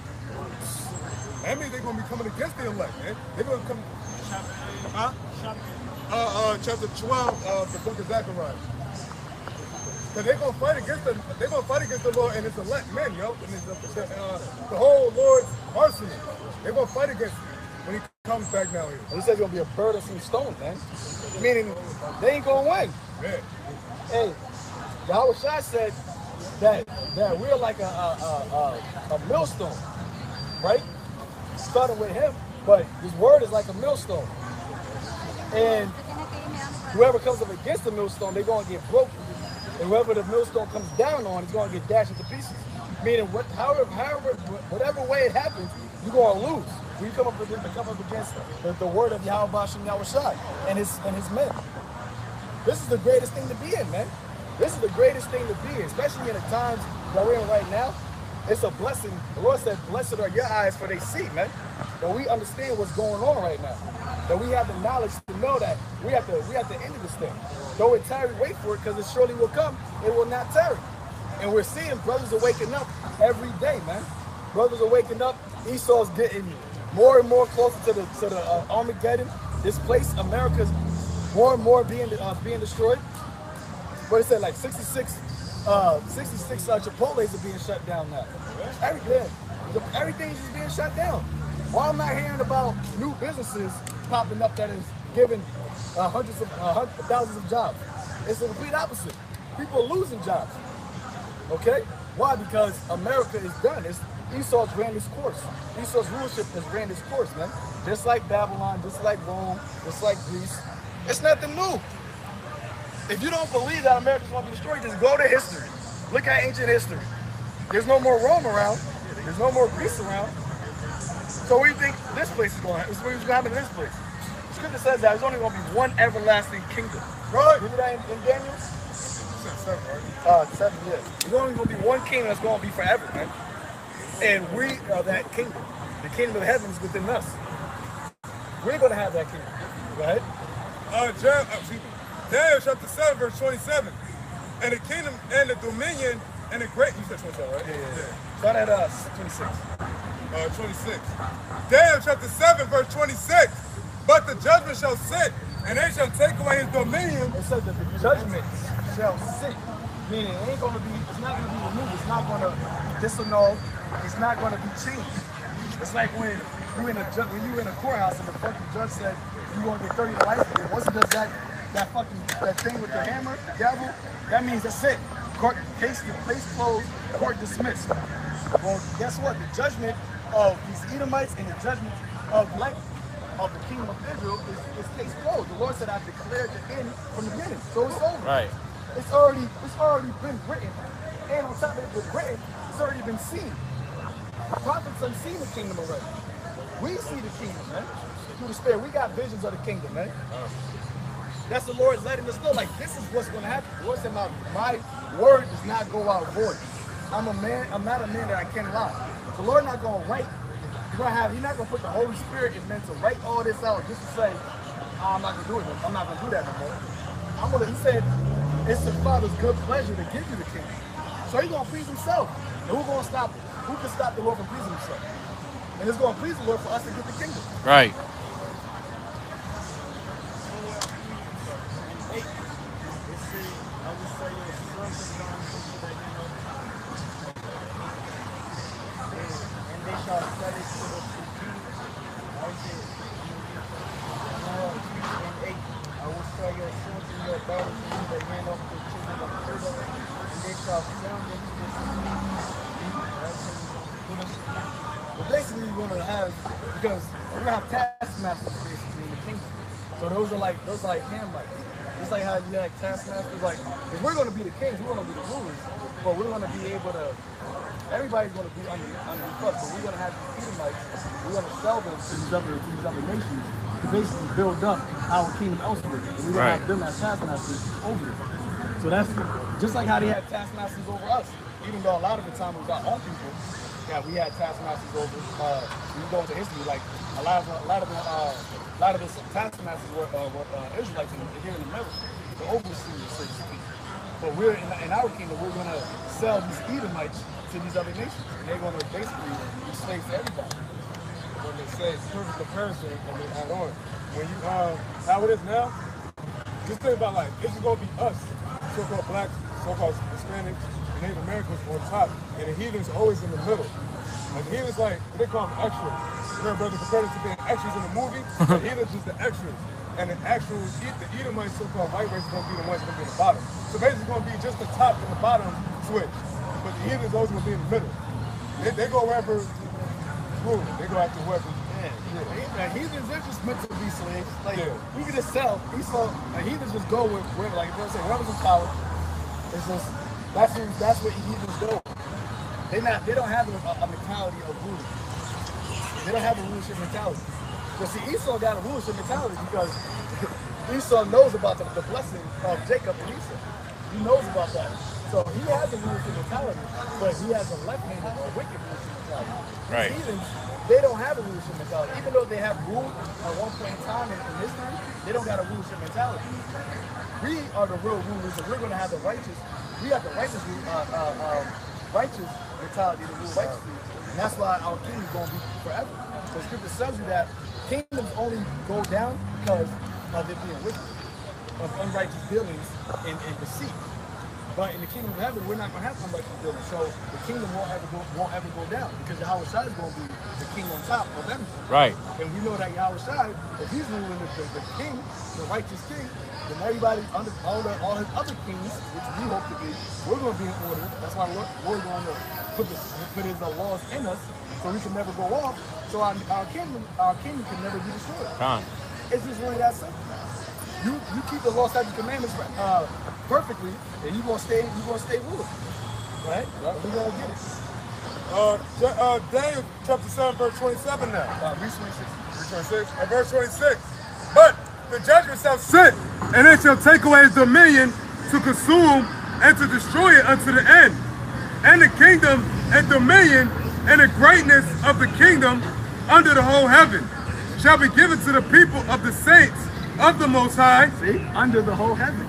That means they're going to be coming against the elect, man. They're going to come. Chapter 12 of the book of Zechariah. Because they're going to fight against them. They're going to fight against the Lord and his elect men, yo. And the whole Lord's arsenal. They're going to fight against him when he comes back down here. And he says it's going to be a burdensome stone, man. Meaning they ain't going to win. Man. Hey, Yahweh Shai said that we're like a millstone, right? Starting with him, but his word is like a millstone. And whoever comes up against the millstone, they're going to get broken. And whoever the millstone comes down on is going to get dashed into pieces. Meaning, whatever way it happens, you're going to lose. When you come up against the word of Yahweh Bashem Yahweh Shai and his men. This is the greatest thing to be in, man. This is the greatest thing to be in, especially in the times that we're in right now. It's a blessing. The Lord said, blessed are your eyes for they see, man. That we understand what's going on right now. That we have the knowledge to know that we have to end this thing. Though it tarry, wait for it, because it surely will come. It will not tarry. And we're seeing brothers are waking up every day, man. Brothers are waking up. Esau's getting more and more closer to the Armageddon. This place, America's more and more being destroyed. What it said, like 66 Chipotles are being shut down now. Everything's just being shut down. Why am I hearing about new businesses popping up that is giving hundreds of thousands of jobs? It's the complete opposite. People are losing jobs. Okay? Why? Because America is done. Esau's ran this course. Esau's rulership has ran this course, man. Just like Babylon, just like Rome, just like Greece. It's nothing new. If you don't believe that America's going to be destroyed, just go to history. Look at ancient history. There's no more Rome around. There's no more Greece around. So what do you think this place is going to happen? What's going to happen in this place? Scripture says that there's only going to be one everlasting kingdom. Right? Remember that in Daniel? 7, right? 7 years. There's only going to be one kingdom that's going to be forever, man. And we are that kingdom. The kingdom of heaven is within us. We're going to have that kingdom. Go ahead. Daniel chapter 7, verse 27. And the kingdom and the dominion and the great. You said 27, right? Yeah. Start at 26. 26. Daniel chapter 7, verse 26. But the judgment shall sit, and they shall take away his dominion. It says that the judgment shall sit. Meaning it ain't gonna be, it's not gonna be removed, it's not gonna be disannulled, it's not gonna be changed. It's like when you in a courthouse and the fucking judge said you're gonna get 30 to life, and once it does that thing with the hammer, the gavel, that means that's it. Court case closed, court dismissed. Well, guess what? The judgment of these Edomites and the judgment of the kingdom of Israel is case closed. The Lord said, "I declared the end from the beginning." So it's over. Right. It's already been written, and on top of it was written, it's already been seen. The prophets have seen the kingdom already. We see the kingdom, man. Through the Spirit, we got visions of the kingdom, man. That's the Lord letting us know, like, this is what's going to happen. The Lord said, my word does not go out void. I'm not a man that I can't lie. The Lord not going to write. He's not going to put the Holy Spirit in men to write all this out just to say, oh, I'm not going to do it. I'm not going to do that no more. He said, it's the Father's good pleasure to give you the kingdom. So he's going to please himself. And who's going to stop it? Who can stop the Lord from pleasing himself? And it's going to please the Lord for us to get the kingdom. Right. Basically, we're going to have, because we're going to have taskmasters basically in the kingdom. So those are like Hamites. Just like how you had taskmasters, like, if we're going to be the kings, we're going to be the rulers, but we're going to be able to, everybody's going to be under us, but we're going to have these Edomites, we're going to sell them to these other nations to basically build up our kingdom elsewhere. And we're going to have them as taskmasters over it. So that's just like how they had taskmasters over us, even though a lot of the time it was our own people. Yeah, we had taskmasters over. We go into history, like a lot of the taskmasters were Israelites here in America, the overseers, so to speak. But we're in our kingdom, we're going to sell these Edomites to these other nations, and they're going to basically be slaves to everybody. When they say perfect comparison, and then add on. When you how it is now, just think about like this is going to be us, so-called blacks, so-called Hispanics, and Native Americans on top, and the heathens always in the middle. And the heathens like they call them extras. Remember, brother, compared to being extras in the movie, the heathens just the extras. And the actual the Edomites, so-called white race, is going to be the ones going to be in the bottom. So basically, it's going to be just the top and the bottom switch. But the heathens always going to be in the middle. They go wherever ruling. They go after whoever. Yeah, heathens, they're just meant to be slaves. Like, we can just sell. Heathens just go with, like, you know what I'm saying, whoever's in power, it's just, that's where heathens go. They don't have a mentality of ruling. They don't have a rulership mentality. But see, Esau got a rulership mentality because Esau knows about the blessing of Jacob and Esau. He knows about that. So he has a rulership mentality, but he has a left-handed or wicked rulership mentality. Right. Heathens, they don't have a rulership mentality. Even though they have ruled at one point in time in history, they don't got a rulership mentality. We are the real rulers, and we're going to have the righteous. We have the righteous mentality to rule righteously, and that's why our kingdom is going to be forever. So Scripture tells you that kingdoms only go down because of it being wicked, of unrighteous dealings and deceit. But in the kingdom of heaven, we're not going to have unrighteous dealings. So the kingdom won't ever go down because Yahweh Shai is going to be the king on top of everything. Right. And we know that Yahweh Shai, if he's ruling the king, the righteous king, then everybody under all his other kings, which we hope to be, we're going to be in order. That's why we're going to put his laws in us so we can never go off. So our kingdom can never be destroyed. It's just really that simple. You keep the law, statutes, commandments perfectly, and you're gonna stay ruling. Right? We're gonna get it. Daniel chapter 7, verse 27 now. Read 26. 26. And verse 26. But the judgment shall sit, and it shall take away his dominion to consume and to destroy it unto the end. And the kingdom and dominion and the greatness of the kingdom under the whole heaven shall be given to the people of the saints of the Most High. See? Under the whole heaven.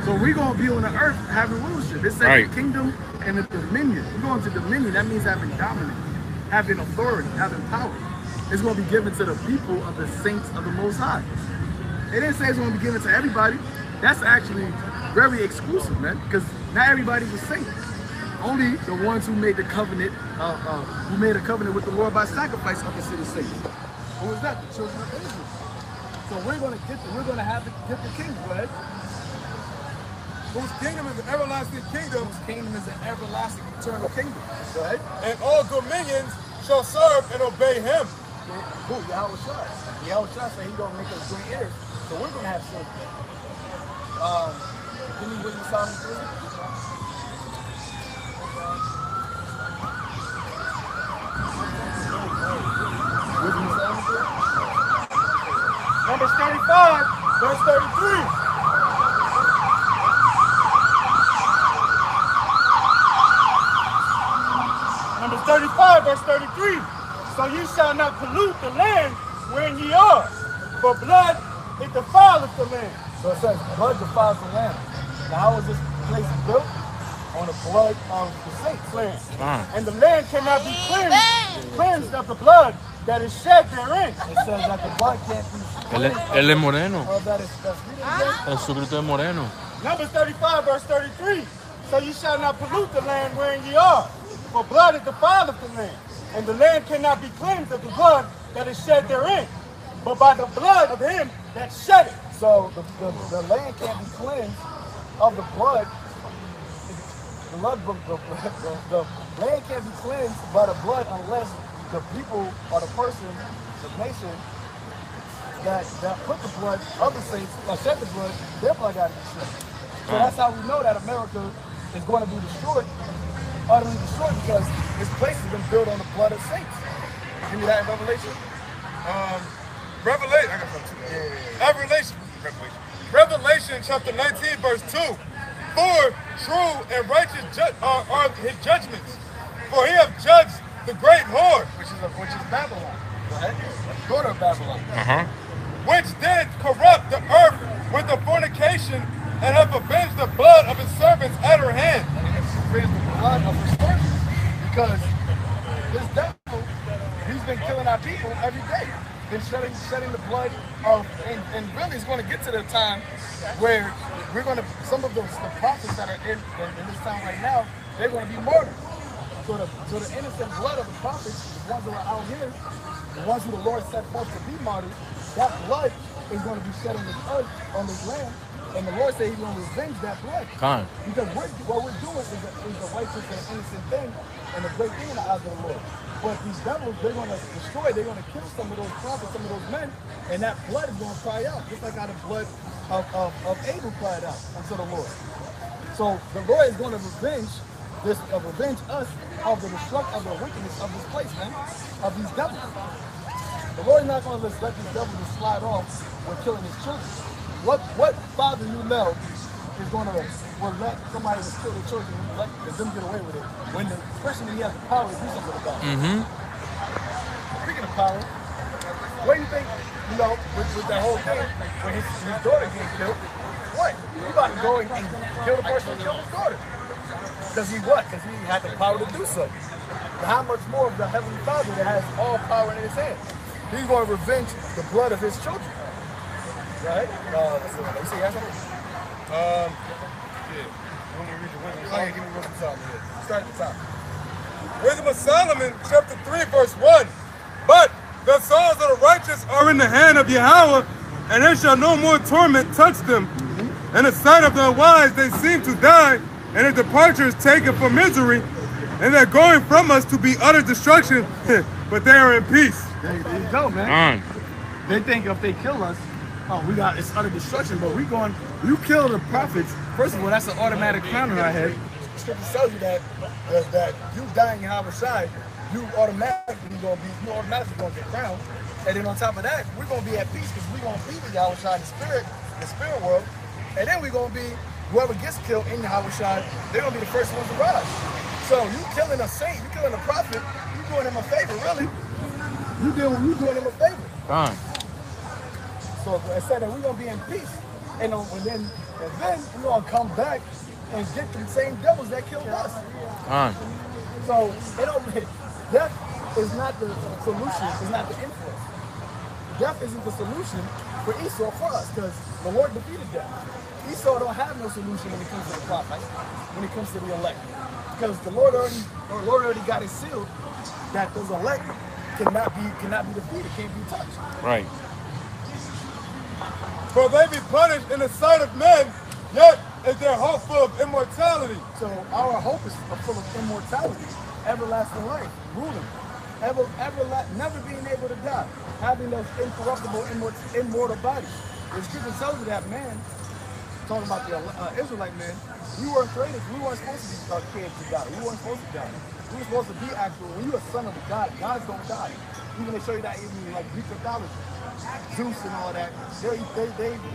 So we're going to be on the earth having rulership. It says the kingdom and the dominion. We're going to dominion. That means having dominance, having authority, having power. It's going to be given to the people of the saints of the Most High. It didn't say it's going to be given to everybody. That's actually very exclusive, man, because not everybody's a saint. Only the ones who made the covenant, with the Lord by sacrifice are considered saints. Who is that? The children of Israel. So we're going to get the king, go ahead. Whose kingdom is an everlasting kingdom. Whose kingdom is an everlasting, eternal kingdom. Go ahead. And all dominions shall serve and obey him. Who? Yahweh Shai. Yahweh Shai said he's going to make us joint heirs. So we're going to have some. Give me Wisdom Solomon 3. Wisdom Solomon 3. Numbers 35, verse 33. Numbers 35, verse 33. So you shall not pollute the land wherein ye are, for blood it defileth the land. So it says blood defiles the land. Now how is this place built? On the blood of the saints' land. And the land cannot be cleansed of the blood that is shed therein. It says that the blood can't be Él es moreno. El su grito es moreno. Numbers 35, verse 33. So you shall not pollute the land wherein ye are, for blood is defileth the land, and the land cannot be cleansed of the blood that is shed therein, but by the blood of him that shed it. So the land can't be cleansed of the blood. The land can't be cleansed by the blood unless the people or the person, the nation, that put the blood of the saints, or shed the blood, their blood got to be shed. So that's how we know that America is going to be destroyed, utterly destroyed, because this place has been built on the blood of saints. Give me that in Revelation. Revelation. I got something too. Revelation chapter 19, verse 2. For true and righteous are his judgments. For he hath judged the great whore, Which is Babylon. Go ahead. Daughter of Babylon. which did corrupt the earth with the fornication, and hath avenged the blood of his servants at her hand. And she raised the blood of her servants. Because this devil, he's been killing our people every day. Been shedding the blood of, and really it's going to get to the time where we're going to, some of the prophets that are in this town right now, they're going to be martyred. So the innocent blood of the prophets, the ones that are out here, the ones who the Lord set forth to be martyred, that blood is going to be shed on this earth, on this land, and the Lord said He's going to revenge that blood. Because what we're doing is a righteous and innocent thing, and a great thing in the eyes of the Lord. But these devils, they're going to destroy, they're going to kill some of those prophets, some of those men, and that blood is going to cry out, just like how the blood of Abel cried out unto the Lord. So the Lord is going to revenge us of the destruction, of the wickedness of this place, man, of these devils. The Lord is not going to just let these devils just slide off when killing His children. What father you know is going to will let somebody just kill their children and let them get away with it, when especially when he has the power to do something about it? Speaking of power, what do you think, with that whole thing, when his daughter gets killed, what? He about to go and kill the person who killed his daughter. Because he what? Because he had the power to do so. But how much more of the Heavenly Father that has all power in His hand? He's going to revenge the blood of His children. Right? Let's see, you got something? Yeah. Let me read the wisdom. Oh, yeah, give me wisdom of Solomon. Start at the top. Wisdom of Solomon, chapter 3, verse 1. But the souls of the righteous are in the hand of Yahweh, and there shall no more torment touch them. In the sight of the wise they seem to die, and their departure is taken for misery, and they're going from us to be utter destruction, but they are in peace. There you go, man. They think if they kill us, it's utter destruction, but you kill the prophets, first of all, that's an automatic crown on our head. Scripture tells you that you dying in Yahweh Shai, you automatically going to get crowned. And then on top of that, we're going to be at peace because we're going to be with Yahweh Shai in the spirit world. And then we're going to be, whoever gets killed in Yahweh Shai, they're going to be the first ones to rise. So you killing a saint, you killing a prophet, you doing him a favor, really. You doing him a favor. So it said that we're going to be in peace. And then we're going to come back and get the same devils that killed us. So death is not the solution, it's not the influence. Death isn't the solution for Esau, for us, because the Lord defeated death. Esau don't have no solution when it comes to the prophet, when it comes to the elect. Because the Lord already got it sealed that those elect cannot be defeated, can't be touched. Right. For they be punished in the sight of men, yet is their hope full of immortality. So our hope is full of immortality, everlasting life, ruling, never being able to die, having those incorruptible, immortal bodies. The scripture tells you that man, talking about the Israelite man, we weren't created, we weren't supposed to be kids to die. We weren't supposed to die. We were supposed to be actual. When you're a son of a God, gods don't die. Even they show you that even like Greek mythology. Zeus and all that,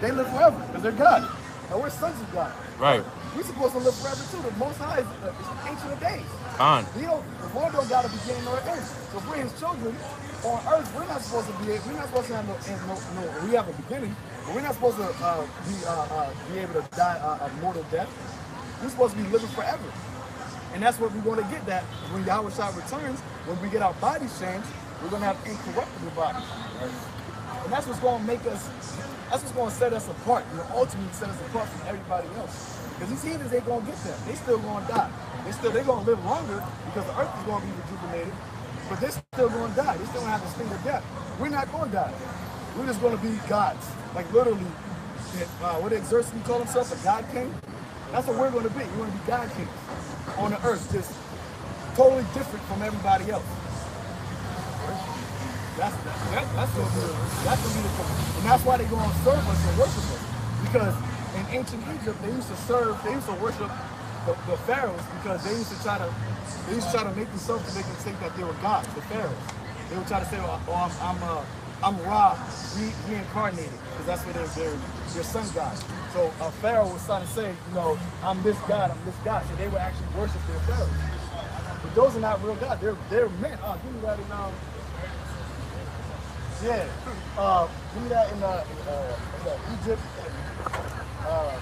they live forever because they're God. And we're sons of God. Right. We're supposed to live forever too. The Most High is ancient of days. The Lord don't got a beginning or an end. So if we're His children on earth, we're not supposed to have no. We have a beginning, but we're not supposed to be able to die a mortal death. We're supposed to be living forever. And that's what we're going to get. That when Yahweh Shai returns, when we get our bodies changed, we're going to have incorruptible bodies. Right? And that's what's going to make us, that's what's going to set us apart, ultimately set us apart from everybody else. Because these heathens ain't going to get them. They still going to die. They're going to live longer because the earth is going to be rejuvenated, but they're still going to die. They still going to have the sting of death. We're not going to die. We're just going to be gods. Like literally, what did Xerxes call himself? A god king? That's what we're going to be. We're going to be god kings on the earth, just totally different from everybody else. That's what and that's why they go and serve us and worship us. Because in ancient Egypt, they used to worship the pharaohs because they used to try to make themselves so they can think that they were gods, the pharaohs. They would try to say, oh, I'm Ra reincarnated, because that's what they're sun gods. So a pharaoh was trying to say, you know, I'm this god, I'm this god. So they would actually worship their pharaohs. But those are not real gods. They're men. Give me that in give me that in Egypt,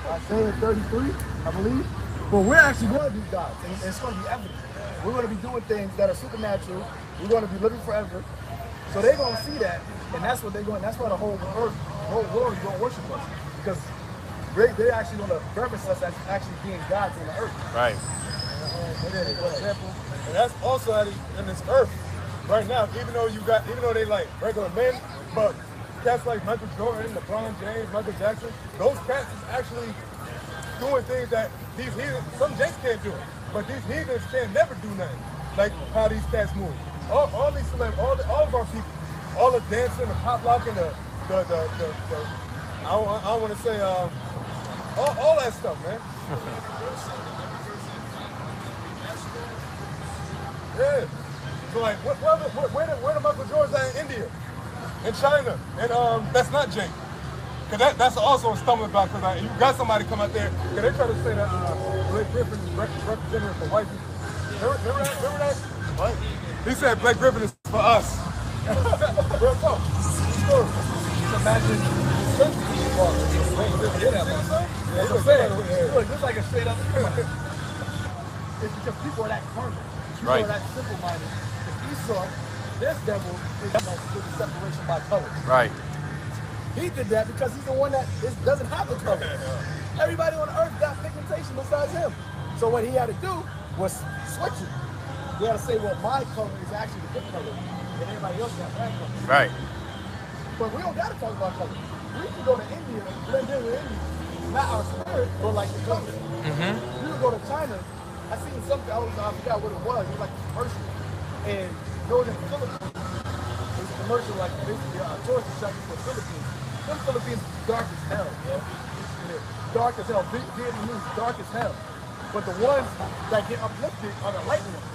Isaiah 33, I believe. But we're actually going to be gods, and it's going to be evident. We're going to be doing things that are supernatural. We're going to be living forever. So they're going to see that, and that's what they're going. That's why the whole earth, the whole world is going to worship us, because they're actually going to reference us as actually being gods on the earth. Right. For example, and that's also in this earth right now. Even though they like regular men, but cats like Michael Jordan, LeBron James, Michael Jackson, those cats is actually doing things that these heathens, some Jakes can't do, but these heathens can never do nothing like how these cats move. All these celebrities, all of our people, all the dancing, the pop locking, I don't want to say all that stuff, man. Yeah. So like, where the Michael Jordans at in India, in China, and that's not Jake. Cause that's also a stumbling block. Cause you got somebody come out there, cause they try to say that Blake Griffin is representative for white people. Remember that? What? He said Blake Griffin is for us. Real talk. Imagine look, this is like a straight up. It's because people are that carnal. People are that simple-minded. If Esau, this devil, is the separation by color. Right. He did that because he's the one that doesn't have the color. Everybody on earth got pigmentation besides him. So what he had to do was switch it. He had to say, well, my color is actually the good color, and everybody else got bad color. Right. But we don't got to talk about color. We can go to India and blend in with India. Not our spirit, but like the color. Mm-hmm. You can go to China. I seen something, I forgot what it was. It was like a commercial. And going in the Philippines, it was a commercial like basically a tourist attraction for the Philippines. Them Philippines is dark as hell, yeah? Dark as hell. Vietnamese, dark as hell. But the ones that get uplifted are the light ones.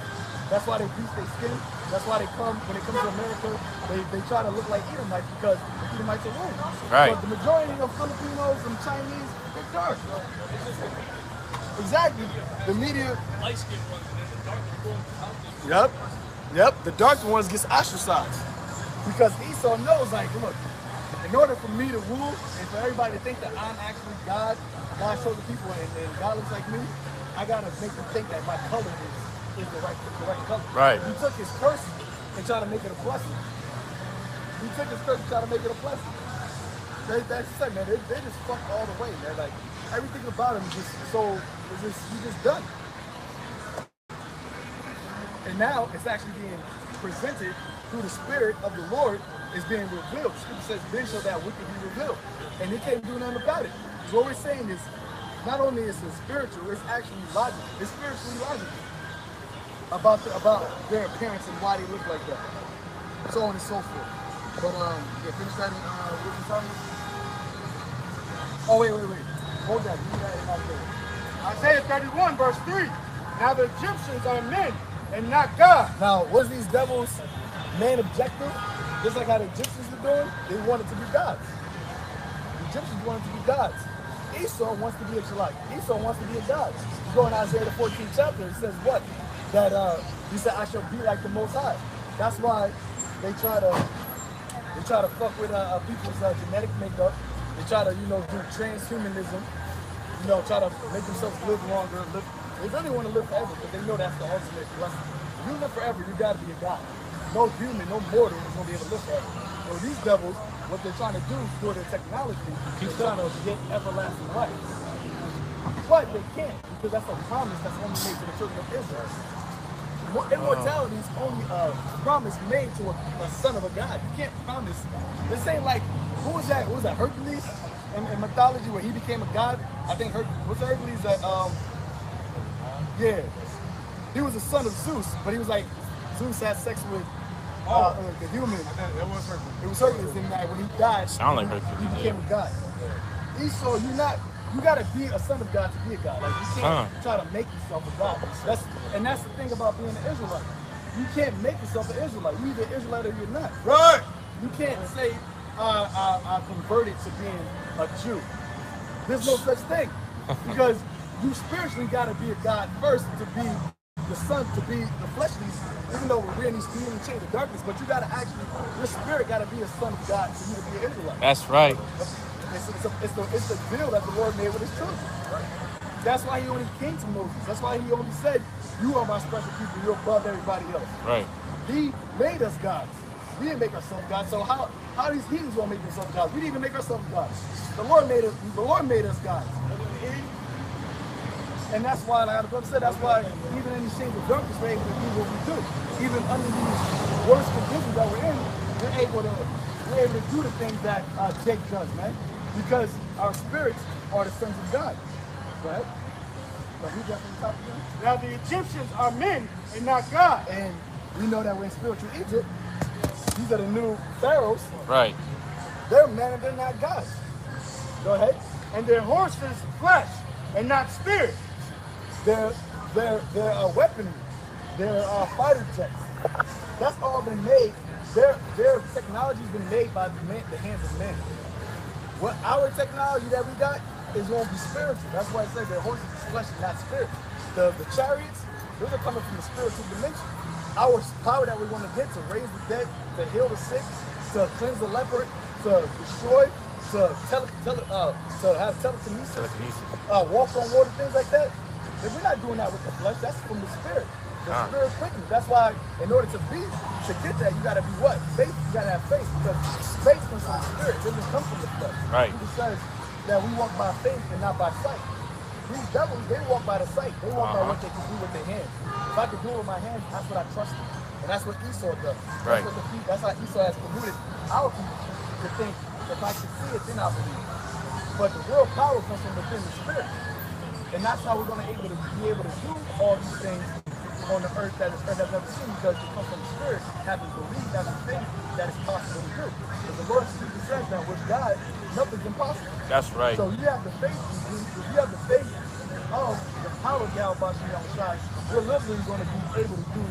That's why they bleach their skin. That's why when they come to America, they try to look like Edomites because Edomites are white. Right. But the majority of Filipinos and Chinese, they're dark. Exactly. The media. Light skin ones and then the dark ones. Yep. The dark ones gets ostracized. Because Esau knows, like, look, in order for me to rule and for everybody to think that I'm actually God shows the people and God looks like me, I gotta make them think that my color is the right color. Right. He took his curse and tried to make it a blessing. He took his curse and tried to make it a blessing. That's the thing, man. They just fucked all the way, man. Like, everything about him is just he's just done. And now it's actually being presented through the Spirit of the Lord is being revealed. Scripture says, then shall that wicked be revealed. And they can't do nothing about it. So what we're saying is, not only is it spiritual, it's actually logical. It's spiritually logical about their appearance and why they look like that. So on and so forth. But finish that in what you talking about? Oh wait. Hold that. Give me that in Isaiah 31, verse 3. Now the Egyptians are men and not God. Now, what's these devils' main objective? Just like how the Egyptians were doing, they wanted to be gods. The Egyptians wanted to be gods. Esau wants to be a Shalite. Esau wants to be a god. You go in Isaiah the 14th chapter, it says what? That he said, I shall be like the Most High. That's why they try to fuck with people's genetic makeup. They try to, do transhumanism. Try to make themselves live longer. They really want to live forever because they know that's the ultimate blessing. If you live forever, you got to be a god. No human, no mortal is going to be able to live forever. So these devils, what they're trying to do through their technology, is trying to get everlasting life. But they can't, because that's a promise that's only made to the children of Israel. Immortality is only a promise made to a son of a god. You can't promise. This ain't like, who was that? Hercules in mythology where he became a god? I think Hercules that, he was a son of Zeus, but he was like, Zeus had sex with the human. It was Hercules. It was Hercules in that when he died, Sound like Hercules. he became a god. Esau, you gotta be a son of God to be a god. Like you can't try to make yourself a god. That's the thing about being an Israelite. You can't make yourself an Israelite. You're either Israelite or you're not. Right. You can't say I converted to being a Jew. There's no such thing. Because you spiritually gotta be a god first to be the son, to be the fleshly, even though we're in these community chains of darkness, but you gotta actually, your spirit gotta be a son of God for you to be an Israelite. That's right. It's the deal that the Lord made with his children. That's why he only came to Moses. That's why he only said, you are my special people, you're above everybody else. Right. He made us gods. We didn't make ourselves gods. So how these heathens gonna make themselves gods? We didn't even make ourselves gods. The Lord made us gods. And that's why, like the brother said, that's why even in these chains of darkness, we're able to do what we do. Even under these worst conditions that we're in, we're able to do the things that Jake does, man. Because our spirits are the sons of God, right? But we definitely talk to them. Now the Egyptians are men and not God. And we know that we're in spiritual Egypt. These are the new pharaohs. Right. They're men and they're not gods. Go ahead. And their horses flesh and not spirit. Their weaponry, their fighter jets. That's all been made. Their technology's been made by the hands of men. What our technology that we got is going to be spiritual. That's why I say their horses is flesh and not spirit. The chariots, those are coming from the spiritual dimension. Our power that we want to get to raise the dead, to heal the sick, to cleanse the leper, to destroy, to have telekinesis, walk on water, things like that. If we're not doing that with the flesh, that's from the spirit. The spirit quickens. That's why, in order to get that, you got to be what? Faith. You got to have faith, because faith comes from the spirit. It doesn't come from the flesh. Right. Jesus says that we walk by faith and not by sight. These devils, they walk by the sight. They walk by what they can do with their hands. If I can do it with my hands, that's what I trust in. And that's what Esau does. Right. That's how Esau has polluted our people to think, if I can see it, then I'll believe. But the real power comes from within the spirit. And that's how we're going to be able to do all these things on the earth that this earth has never seen, because it comes from the spirit, having belief, having faith that it's possible to do. Because the Lord simply says that with God, nothing's impossible. That's right. So you have the faith, if you have the faith of the power of Yahweh Bashem Yahushai, we're literally going to be able to do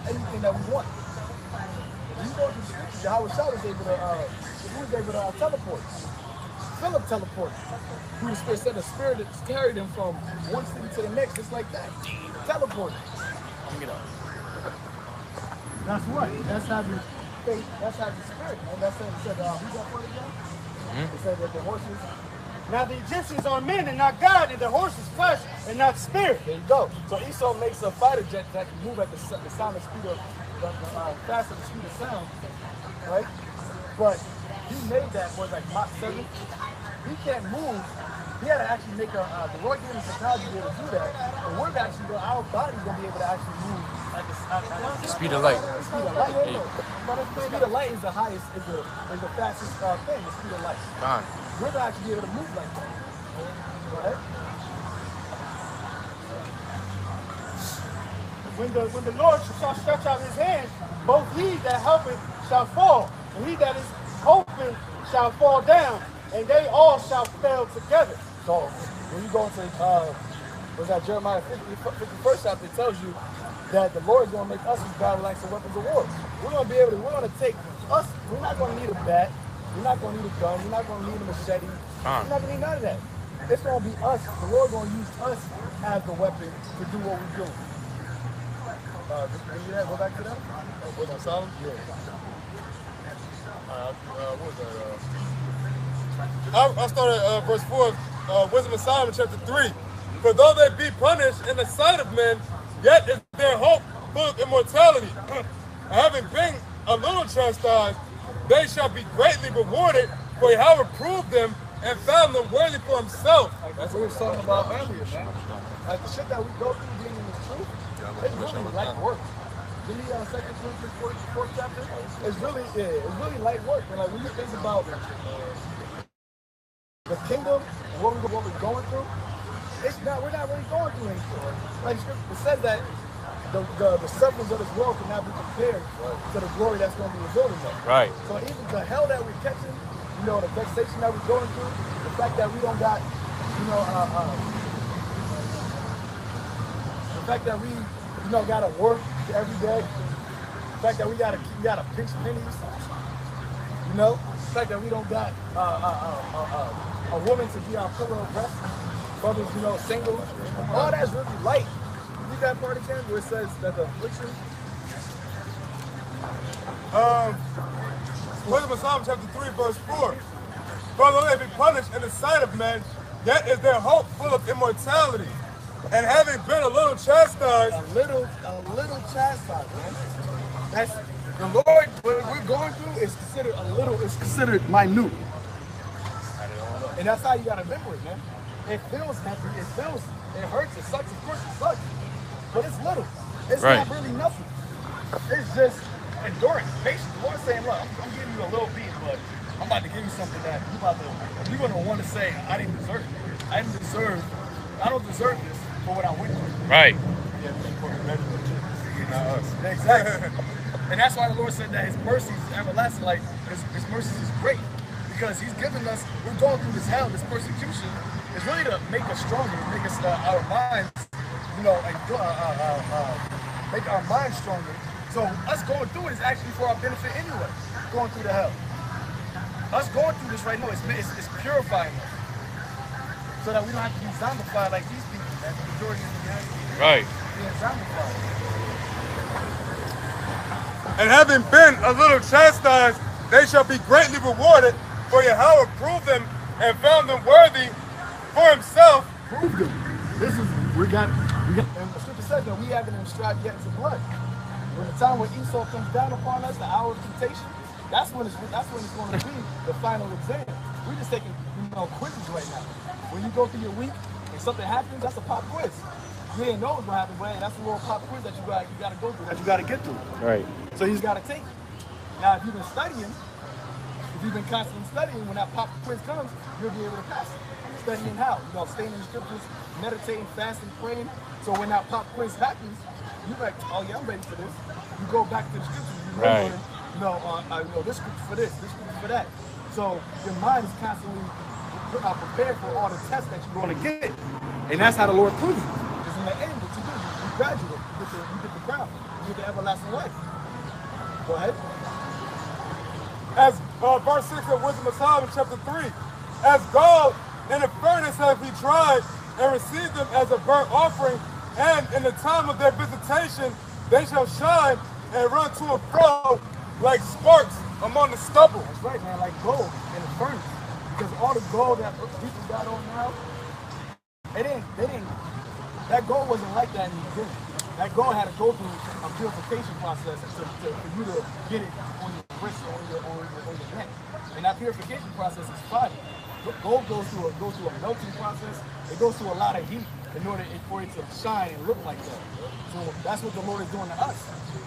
anything that we want. When you go to the scriptures, Yahushai was able to teleport. Philip teleported. Through the spirit, said the spirit that carried him from one city to the next, just like that. Teleported. That's right. That's having faith. That's having spirit. And that's what he said. Who's that part again? He said that the horses. Now the Egyptians are men and not God, and the horses flesh and not spirit. There you go. So Esau makes a fighter jet that can move at the sound of speed of faster the speed of sound, right? But he made that was like Mach 7. He can't move. He had to actually make the Lord gave him technology to be able to do that. And we're actually, our body's going to be able to actually move at the Speed of light. The speed of light. But the speed of light is the highest, is the fastest thing, the speed of light. We're going to actually be able to move like that. Right? When the Lord shall stretch out his hand, both he that helpeth shall fall, and he that is hoping shall fall down, and they all shall fail together. So when you go into was that Jeremiah 51st chapter, it tells you that the Lord is going to make us use battle axe and weapons of war. We're going to take us, we're not going to need a bat, we're not going to need a gun, we're not going to need a machete, we're not going to need none of that. It's going to be us, the Lord going to use us as the weapon to do what we're doing. Can you go back to that? Was that Solomon? Yeah. What was that? I started verse 4, Wisdom of Solomon, chapter 3. For though they be punished in the sight of men, yet is their hope full of immortality. And having been a little chastised, they shall be greatly rewarded, for Yahweh proved them and found them worthy for himself. That's what we were talking about earlier, man. Like the shit that we go through being in the truth, it's really light work. Give me 2 Corinthians 4th chapter. It's really light work. And like when you think about the kingdom and what we're going through, we're not really going through anything. Like it says that the sufferings of this world cannot be compared to the glory that's going to be revealed in them. Right. So even the hell that we're catching, you know, the vexation that we're going through, the fact that we don't got, you know, the fact that we, you know, got to work every day, the fact that we got to pinch pennies, you know, the fact that we don't got a woman to be our pillar of rest, brothers, you know, single, all that's really light. You read that part again where it says that the affliction. Wisdom of Psalm chapter 3, verse 4. For though they be punished in the sight of men, yet is their hope full of immortality. And having been a little chastised, A little chastised, man. That's the Lord. What we're going through is considered a little. It's considered minute, and that's how you gotta remember it, man. It feels heavy. It feels. It hurts. It sucks. Of course, it sucks. But it's little. It's Right. not really nothing. It's just endurance, patience. The Lord's saying, look, I'm giving you a little beat, but I'm about to give you something that you're gonna want to say, I didn't deserve it. I don't deserve this for what I went through. Right. Exactly. And that's why the Lord said that his mercy is everlasting, like his mercy is great. Because he's given us, we're going through this hell, this persecution, is really to make us stronger, make us our minds, you know, and make our minds stronger. So us going through it is actually for our benefit anyway, going through the hell. Us going through this right now, it's purifying us. So that we don't have to be zombified like these people, man. The majority of humanity Right. being zombified. and having been a little chastised, they shall be greatly rewarded. For Yahweh proved them and found them worthy for himself. Proved them. This is, we got, and the scripture says that we haven't even strived yet to blood. When the time when Esau comes down upon us, the hour of temptation, that's when it's going to be the final exam. We're just taking, you know, quizzes right now. When you go through your week and something happens, that's a pop quiz. You didn't know what happened, but that's a little pop quiz that you got to go through, that you got to get through. Right. So you just got to take it. Now, if you've been studying, if you've been constantly studying, when that pop quiz comes, you'll be able to pass it. Studying how? You know, staying in the scriptures, meditating, fasting, praying. So when that pop quiz happens, you're like, oh yeah, I'm ready for this. You go back to the scriptures, you remember, you know, this scripture for this scripture for that. So your mind is constantly prepared for all the tests that you're going to get. And that's how the Lord proves it. Because in the end, what you do, you graduate, you get the crown, you get the everlasting life. Go ahead. As verse 6 of Wisdom of Solomon chapter 3. As gold in the furnace have he tried and received them as a burnt offering, and in the time of their visitation they shall shine and run to and fro like sparks among the stubble. That's right, man, like gold in the furnace. Because all the gold that people got on now, they didn't, that gold wasn't like that in the beginning. That gold had to go through a purification process for you to get it on your wrist or on your neck. And that purification process is fire. Gold goes through a melting process. It goes through a lot of heat in order for it to shine and look like that. So that's what the Lord is doing to us.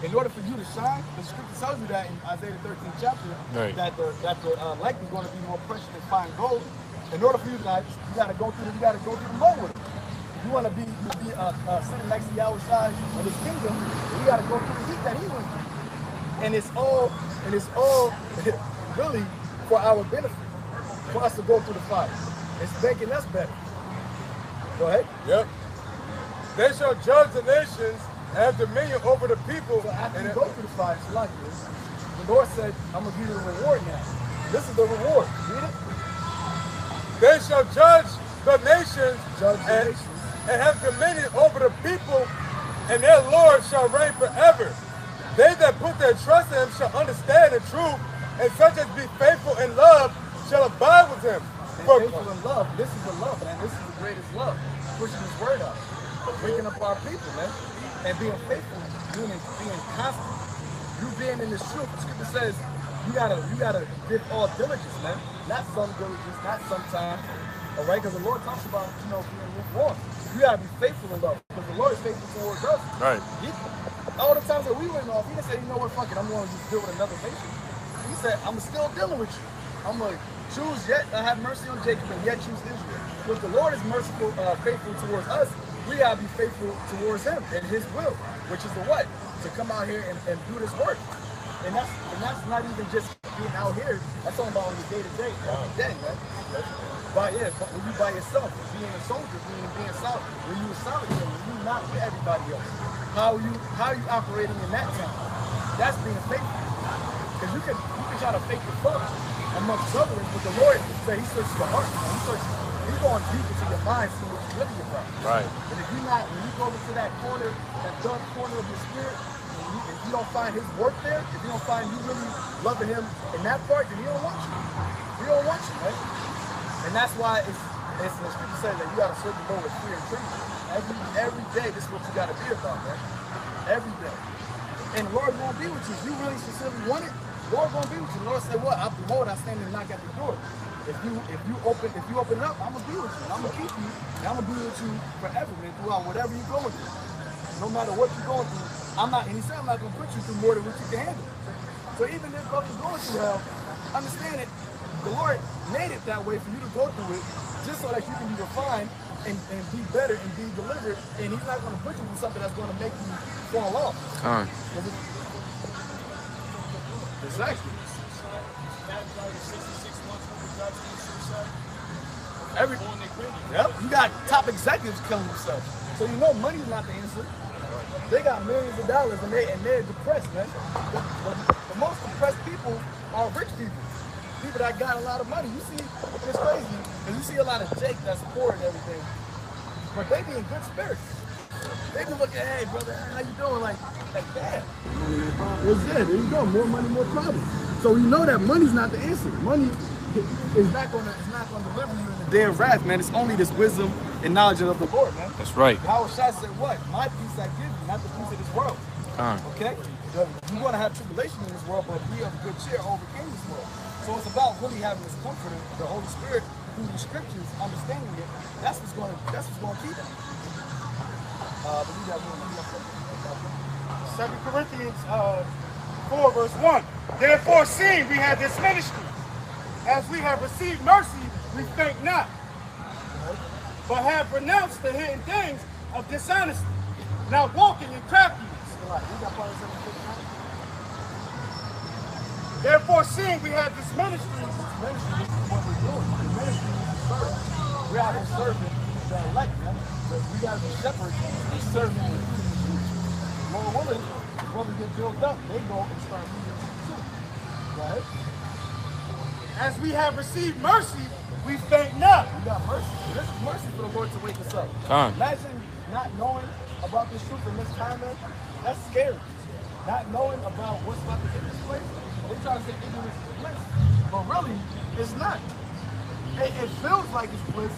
In order for you to shine, the scripture tells you that in Isaiah 13th chapter, right, that the light is going to be more precious than fine gold. In order for you guys, you got to go through the mud with it. You want to be sitting next to Yahweh side of his kingdom, you got to go through the heat that he went through. And it's all really for our benefit, for us to go through the fire. It's making us better. Go ahead. Yep. They shall judge the nations and have dominion over the people. So after you go through the fire, it's like this. The Lord said, I'm going to give you the reward now. This is the reward. Read it. They shall judge the nations, and have dominion over the people, and their Lord shall reign forever. They that put their trust in him shall understand the truth, and such as be faithful in love shall abide with him. Faithful in love. This is the love, man. This is the greatest love. Pushing his word out. Waking up our people, man. And being faithful, being constant. You being in this truth. The scripture says you gotta give all diligence, man. Not some diligence, not sometimes. Alright? Because the Lord talks about, being lukewarm. You gotta be faithful in love. Because the Lord is faithful towards us. Right. All the times that we went off, he didn't say, you know what, fuck it, I'm going to just deal with another nation. He said, I'm still dealing with you. I'm going to choose yet, have mercy on Jacob, and yet choose Israel. If the Lord is merciful, faithful towards us, we got to be faithful towards him and his will. which is the what? To come out here and do this work. And that's not even just being out here. That's talking about on your day-to-day, every day, man. But when you by yourself, being a soldier, being solid, when you a solitary, when you not with everybody else, how are you operating in that town? That's being faithful. Because you can try to fake the fun amongst others, but the Lord said He searches the heart. He's going deep into your mind, see what you're really about. Right. And if you're not, when you go into that corner, that dark corner of your spirit, if you don't find His work there, if you don't find you really loving Him in that part, then He don't want you. He don't want you, right? And that's why it's the scripture says that you got to serve the Lord with fear and trembling. Every day, this is what you got to be about, man. Every day. And the Lord won't be with you. If you really sincerely want it, the Lord won't be with you. The Lord said, what? Behold, I stand and knock at the door. If you open up, I'm gonna be with you. And I'm gonna keep you. And I'm gonna be with you forever, man, throughout whatever you're going through. No matter what you're going through, and He said I'm not gonna put you through more than what you can handle. So even if you're going through hell, understand it. The Lord made it that way for you to go through it, just so that you can be refined and be better and be delivered. And He's not gonna put you through something that's gonna make you fall off. Exactly. You got top executives killing themselves. So you know money's not the answer. They got millions of dollars and they're depressed, man. The most depressed people are rich people. People that got a lot of money. You see, it's crazy. And you see a lot of Jake that's poor and everything. But they be in good spirits. They be looking, hey brother, how you doing? Like that. What's that? There you go. More money, more problems. So you know that money's not the answer. Money is not gonna deliver you in the day of wrath, man. It's only this wisdom and knowledge of the Lord, man. That's right. How Shai said what? My peace I give you, not the peace of this world. Okay? You're gonna have tribulation in this world, but we of good cheer overcame this world. So it's about really having this comfort of the Holy Spirit through the scriptures, understanding it. That's what's gonna keep it. 2 Corinthians 4 verse 1. Therefore, seeing we have this ministry, as we have received mercy, we faint not, but have renounced the hidden things of dishonesty, now walking in craftiness. Therefore, seeing we have this ministry, This is what we're doing. The ministry is to serve. We're out here serving the elect, man. But we got to be shepherds and serving the sheep. More willing, when we get built up, they go and start leading the sheep. Right? as we have received mercy, we faint not. We got mercy. This is mercy for the Lord to wake us up. Come. Imagine not knowing about this truth in this time, man. That's scary. Not knowing about what's about to hit this place. They try to say ignorance is bliss. But really, it's not. It feels like it's bliss.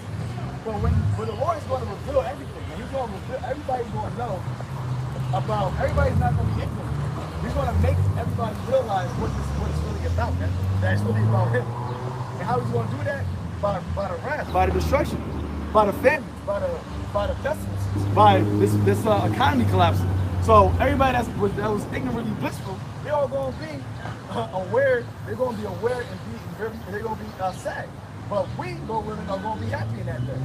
But when the Lord is going to reveal everything, and He's going to reveal, everybody's going to know about, everybody's not going to be ignorant. He's going to make everybody realize what it's really about, man. That it's really about Him. And how He's going to do that? By the wrath, by the destruction, by the famine, by the pestilences, by this economy collapsing. So everybody that was ignorantly blissful, they're all going to be aware. They're going to be aware and they're going to be sad. But we, Lord willing, are going to be happy in that day.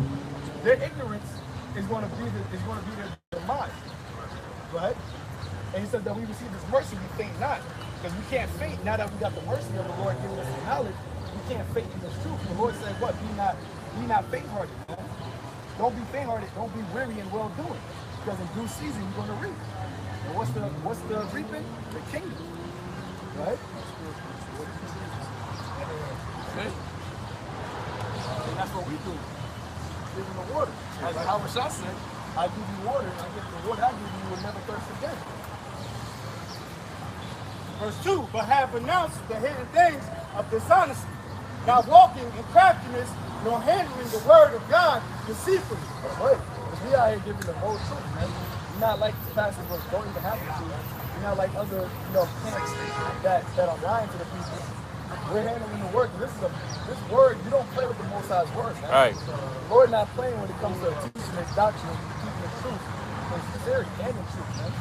Their ignorance is going to be their demise, right? And He said that we receive this mercy, we faint not, because we can't faint now that we got the mercy of the Lord giving us the knowledge. We can't faint in this truth. The Lord said, "What? Be not faint-hearted. Man. Don't be faint-hearted. Don't be weary in well-doing, because in due season you're going to reap." And what's the reaping? The kingdom, right? And that's what we do. Give them the water. As Howard Shah said, I give you water, and I give the water I give you will never thirst again. Verse 2, but have renounced the hidden things of dishonesty, not walking in craftiness, nor handling the word of God deceitfully. That's right. Because we out here giving the whole truth, man. We're not like the pastor was don't even happen to. We're not like other, camps that are lying to the people. We're handling the word. This word, you don't play with the Most High's word, man. Right. The Lord not playing when it comes to teaching His doctrine, teaching the truth, in sincerity and in truth, man.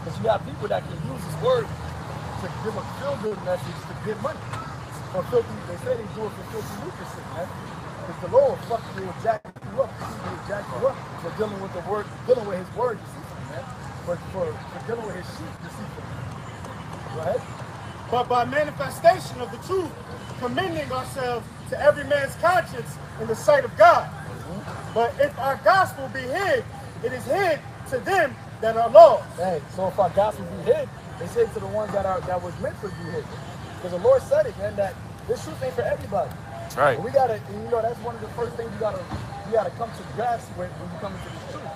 Because you got people that can use His word to give a feel-good message to get money. For filthy, they say they do it for filthy lucracy, man. Because the Lord will fuck you and jack you up. He will jack you up for dealing with the word, dealing with His word, you see, man. for dealing with his sheep deceitfully. Go ahead. But by manifestation of the truth, commending ourselves to every man's conscience in the sight of God. But if our gospel be hid, it is hid to them that are lost. Hey, so if our gospel be hid, it's hid to the ones that was meant to be hid. Because the Lord said it, man, that this truth ain't for everybody. Right. But we gotta, you know, that's one of the first things you gotta come to grasp when you come into this truth.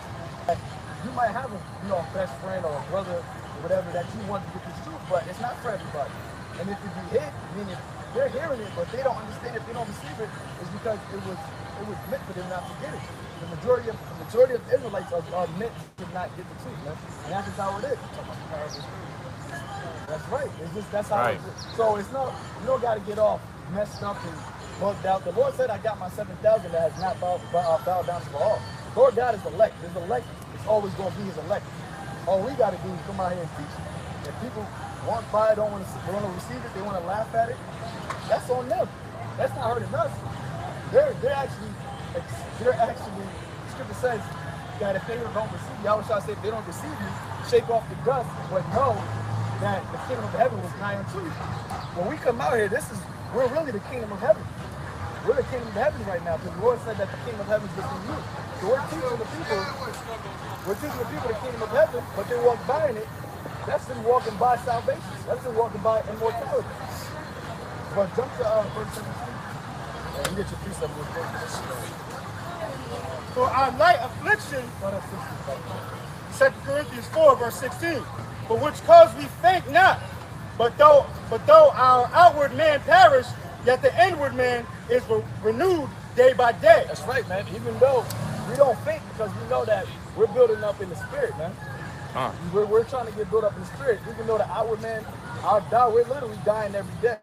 Like, you might have a, you know, a best friend or a brother or whatever that you want to get this truth, but it's not for everybody. And if it be hid, meaning they're hearing it, but they don't understand it, they don't receive it, it's because it was meant for them not to get it. The majority of Israelites are meant to not get the truth, man. And that's just how it is. That's right. That's how it is. So it's not, you don't gotta get off messed up and bugged out. The Lord said, I got my 7,000 that has not bowed down to Baal. Lord God is elect. His elect is always going to be his elect. All we got to do is come out here and teach it. If people want by it, don't want to receive it, they want to laugh at it, that's on them. That's not hurting us. They're actually, Scripture says that if they don't receive you, Yahweh say if they don't receive you, shake off the dust, but know that the kingdom of heaven was nigh unto you. When we come out here, we're really the kingdom of heaven. We're the kingdom of heaven right now, because the Lord said that the kingdom of heaven is within you. So we're teaching the people the kingdom of heaven, but they walk by in it. That's them walking by salvation. That's them walking by immortality. But jump to verse 17. And you get your precept real quick. For our light affliction, 2 Corinthians 4, verse 16, for which cause we faint not, but though our outward man perish, yet the inward man is renewed day by day. That's right, man. Even though we don't faint, because we know that we're building up in the spirit, man. We're trying to get built up in the spirit. Even though the outward man, we're literally dying every day.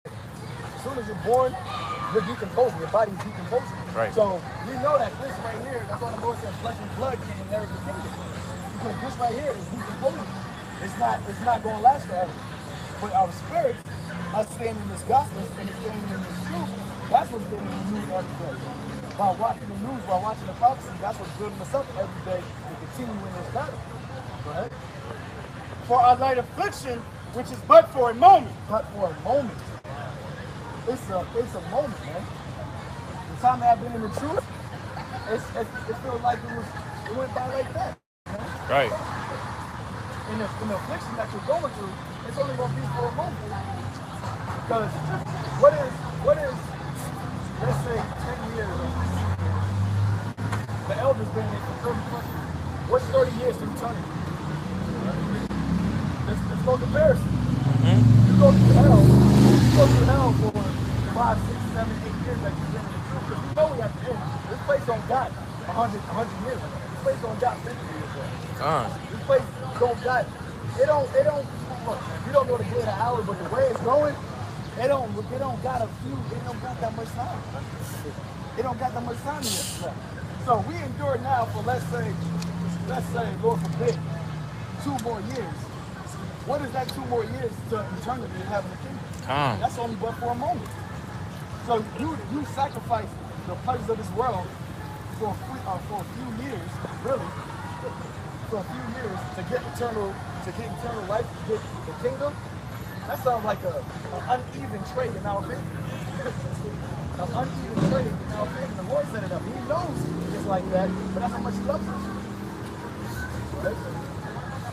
As soon as you're born, you're decomposing. Your body's decomposing. Right. So we know that this right here, that's why the Lord says flesh and blood can inherit the kingdom. Because this right here is decomposing. It's not going to last forever. But our spirits, us staying in this gospel and staying in this truth, that's what's getting renewed every day. By watching the news, by watching the prophecy, that's what's building us up every day to continue in this battle. Go ahead. For our light affliction, which is but for a moment. But for a moment. It's a moment, man. The time that I've been in the truth, it feels like it went by like that. Man. Right. In the affliction that you're going through, it's only going to be for a moment. Because what is, let's say, 10 years, the elders been in for 30 plus years. What's 30 years to eternity? There's no comparison. You go through hell for 5, 6, 7, 8 years that you've been in the truth. Because we know we have to end. This place don't got 100 years. This place don't got 50 years. This place don't got, it don't, look, you don't know the day of the hour, but the way it's going, it don't got that much time. It don't got that much time yet. So we endure now for let's say, Lord forbid, 2 more years. What is that 2 more years to eternity of having a kingdom? That's only but for a moment. So you sacrifice the pleasures of this world for a few years, really, for a few years to get eternal life, to get the kingdom. That sounds like an uneven trade in our opinion. An uneven trade in our opinion. The Lord set it up. He knows it's like that, but that's how much He loves us.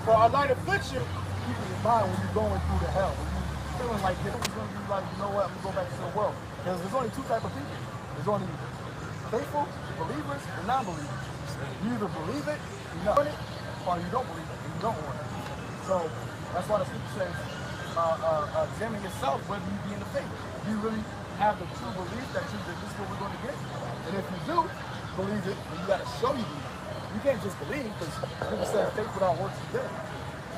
For our light affliction, keep in your mind when you're going through the hell. When you're feeling like this, it's going to be like, you know what, I'm going to go back to the world. Because there's only 2 types of people. There's only faithful, believers, and non-believers. You either believe it, you know it, or you don't believe it, and you don't want it. So that's why the scripture says, examine yourself whether you be in the faith. Do you really have the true belief that this is what we're going to get? And if you do believe it, then you got to show you believe it. You can't just believe, because people say faith without works is dead.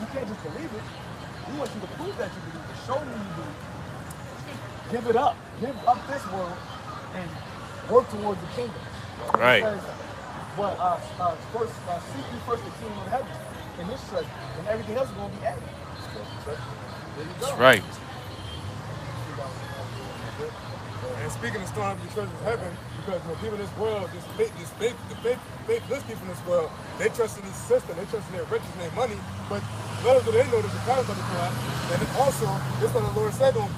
You can't just believe it. We want you to prove that you believe it. Show me you believe it. Give it up. Give up this world and work towards the kingdom. Right. It says, first, seek ye first the kingdom of heaven and His treasure, and everything else is going to be added. There you go. That's right. and speaking of storing up your treasures in heaven, because people in this world, the faithless people in this world, they trust in this system, they trust in their riches and their money, but little do they know there's a curse of the Quran. And then also, this is what the Lord said on,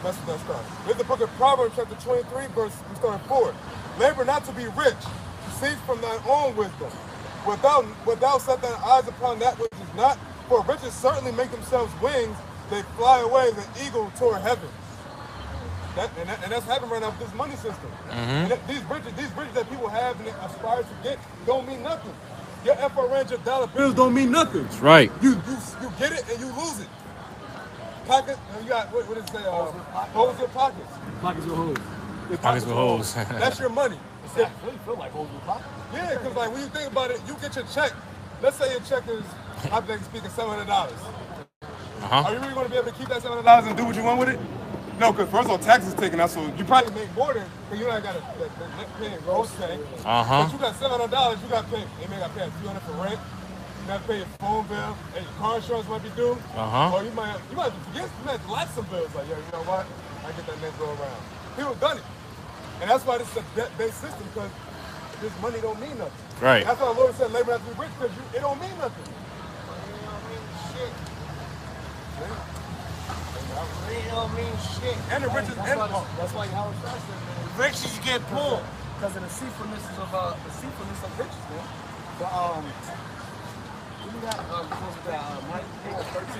let's start. This is the book of Proverbs, chapter 23, verse, we start at 4. Labor not to be rich, cease from thine own wisdom. Without set thine eyes upon that which is not, for riches certainly make themselves wings, they fly away the eagle toward heaven. And that's happening right now with this money system. And these riches that people have and aspire to get don't mean nothing. Your FRNs, your dollar bills don't mean nothing. That's right. You get it and you lose it. Pocket, you got what does it say? Holes in pockets. Pockets with holes. Your Pockets with holes. That's your money. It really feel like holes with pockets. Yeah, because like when you think about it, you get your check. Let's say your check is, I'm speaking $700. Are you really going to be able to keep that $700 and do what you want with it? No, because first of all, taxes taken out, so you probably make more than, because you ain't got to pay gross pay. But you got $700, you got to pay. You may got to pay $300 for rent. You got to pay your phone bill, and your car insurance might be due. Or you might have to forget, you might have to lapse some bills. Like, yo, you know what? I get that next go around. People done it. And that's why this is a debt-based system, because this money don't mean nothing. Right. That's why the Lord said labor not to be rich, because it don't mean nothing. It don't mean shit. It don't mean shit. And the riches, That's why Howard Starr said, man. Riches get pulled. Because of the deceitfulness of riches, man. But we got close to that Matthew 13,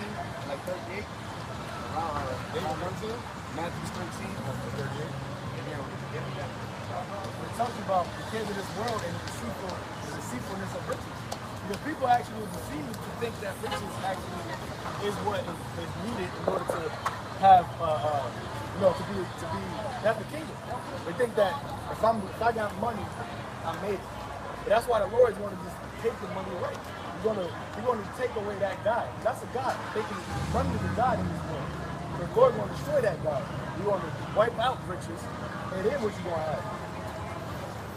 like 38. Matthew 13, 38. It talks about the cares of this world and the deceitfulness of riches. Because people actually will deceive to think that riches actually is what is needed in order to have, to have the kingdom. They think that if I got money, I made it. But that's why the Lord is going to just take the money away. He's going to take away that God. That's a God. Money is a God in this world. The Lord is going to destroy that God. He's going to wipe out riches, and then what you going to have?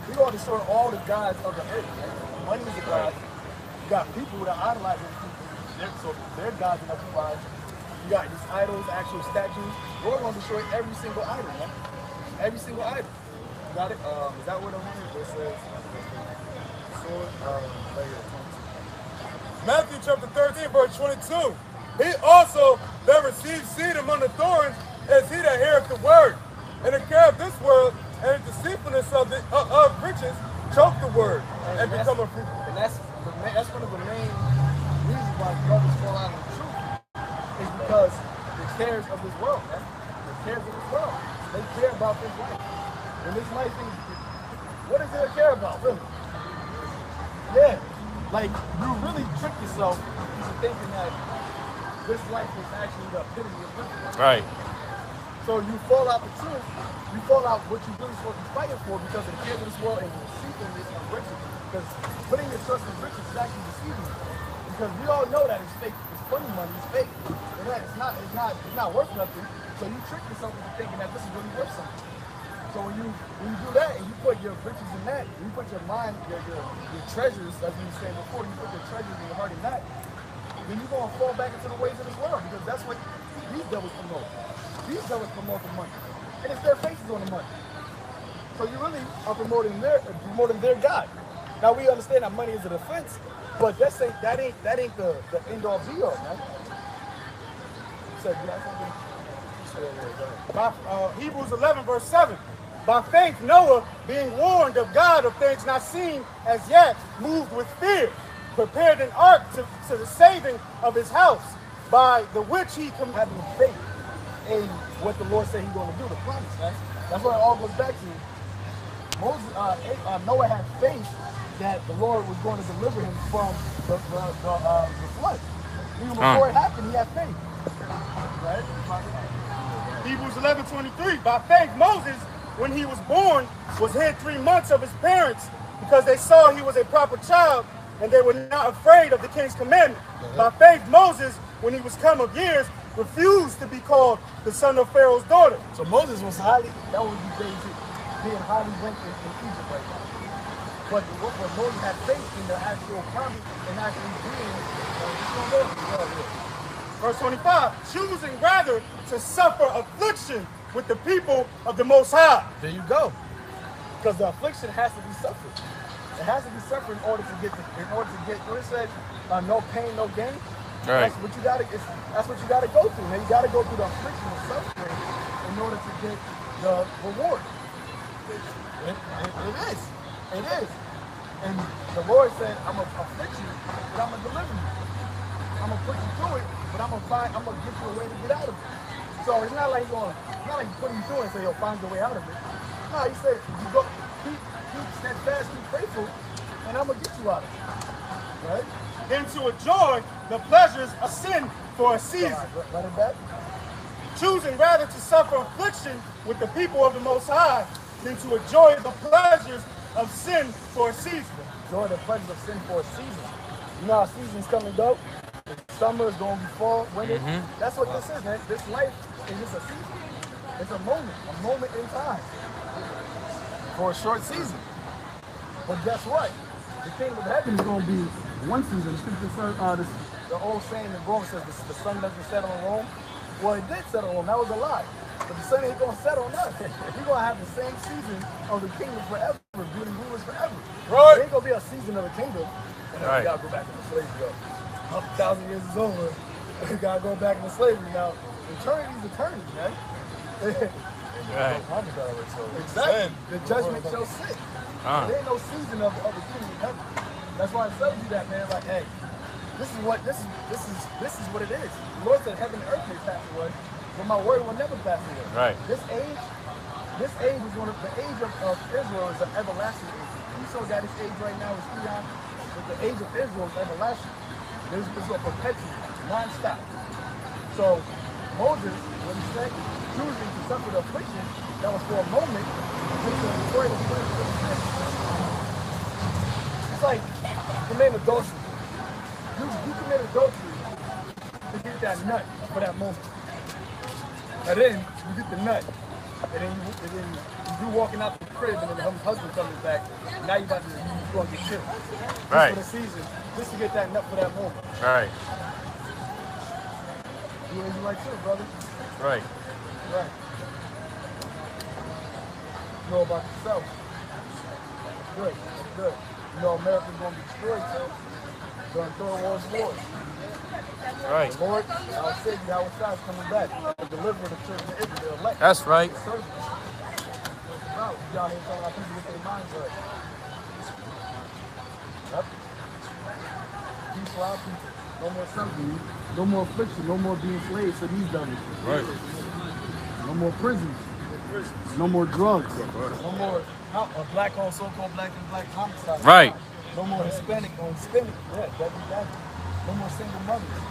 He's going to destroy all the gods of the earth. Right? Money is a God. You got people that idolize those people. So they're gods in their lives. You got these idols, actual statues. We're going to destroy every single idol, man. Every single idol. You got it? Is that what the one says? Right here. Matthew chapter 13, verse 22. He also that receives seed among the thorns is he that heareth the word. And the care of this world and the deceitfulness of riches choke the word and become a fruit. And that's one of the main reasons why brothers fall out of the truth. Is because the cares of this world, man. The cares of this world. They care about this life. And this life is, what is there to care about, really? Yeah. Like, you really trick yourself into thinking that this life is actually the epitome of living. Right. So you fall out the truth, you fall out what you're really supposed to be fighting for because of the cares of this world and the deceitfulness of riches. Because putting your trust in riches is actually deceiving you. Because we all know that it's fake, it's funny money, it's fake. And that it's not worth nothing. So you trick yourself into thinking that this is really worth something. So when you do that and you put your riches in that, you put your mind, your treasures, as we were saying before, you put your treasures in your heart in that, then you're going to fall back into the ways of this world because that's what these devils promote. These devils promote the money. And it's their faces on the money. So you really are promoting their God. Now we understand that money is an offense, but that ain't the end all be all, man. So, you got something? Hebrews 11, verse 7. By faith, Noah, being warned of God of things not seen as yet, moved with fear, prepared an ark to the saving of his house, by the which he having faith in what the Lord said he's going to do, the promise, right? That's what it all goes back to. Noah had faith that the Lord was going to deliver him from the flood. Even before it happened, he had faith. Right? Hebrews 11:23. By faith, Moses, when he was born, was hid 3 months of his parents because they saw he was a proper child and they were not afraid of the king's commandment. By faith, Moses, when he was come of years, refused to be called the son of Pharaoh's daughter. So Moses was that would be crazy, being highly ranked in Egypt right now. But Moses had faith in the actual promise and actually being, Verse 25, choosing rather to suffer affliction with the people of the Most High. There you go. Because the affliction has to be suffered. It has to be suffered in order to get what it said, no pain, no gain. Right. That's what you gotta go through. Now you gotta go through the affliction of suffering in order to get the reward. It is. It is. And the Lord said, I'm gonna afflict you, but I'm gonna deliver you. I'm gonna put you through it, but I'm gonna give you a way to get out of it. So it's not like he's putting you through it and say, you'll find your way out of it. No, he said, you go, keep steadfast, keep faithful, and I'm gonna get you out of it. Right? Then to enjoy the pleasures of sin for a season. Run it back. Choosing rather to suffer affliction with the people of the Most High than to enjoy the pleasures of sin for a season. Enjoy the pleasures of sin for a season. You know how seasons come and go? Summer is going to be fall, winter. That's what this is, man. This life is just a season. It's a moment in time for a short season. But guess what? The kingdom of heaven is going to be one season. The old saying in Rome says the sun doesn't set on Rome. Well, it did set on Rome. That was a lie. But the sun ain't going to set on us. We're going to have the same season of the kingdom forever, being rulers forever. Right. There ain't going to be a season of the kingdom. And then we got to go back into slavery. 1,000 years is over. We got to go back into slavery now. Eternity is eternity, man. Right. Exactly. The judgment shall sit. There ain't no season of the kingdom of heaven. That's why I tell you that, man. Like, hey, this is what it is. The Lord said, heaven and earth may pass away, but my word will never pass away. Right. This age is the age of Israel is an everlasting age. You saw that this age right now is eon, but the age of Israel is everlasting. This is a perpetual, non-stop. So Moses, when he said, choosing to suffer the affliction, that was for a moment. It's like commit adultery. You commit adultery to get that nut for that moment. And then you get the nut. And then you walking out the crib and then the husband comes back. Now you're going to get killed. Right. Just for the season. Just to get that nut for that moment. Right. You like too, brother. Right. Right. You know about yourself. Good. That's good. You know America's going to be destroyed too. During Third World War. Right. The Lord, I'll say you how it's coming back. To deliver the children of Israel. Elect. That's right. Y'all ain't talking about people with their minds right. Yep. Peace for our people. No more suffering. No more affliction. No more being slaves to these devils. Right. No more prisons. No more drugs. No more black-owned, so-called black and black homicide. Right. No more Hispanic on Hispanic. Yeah, that. No more single mothers.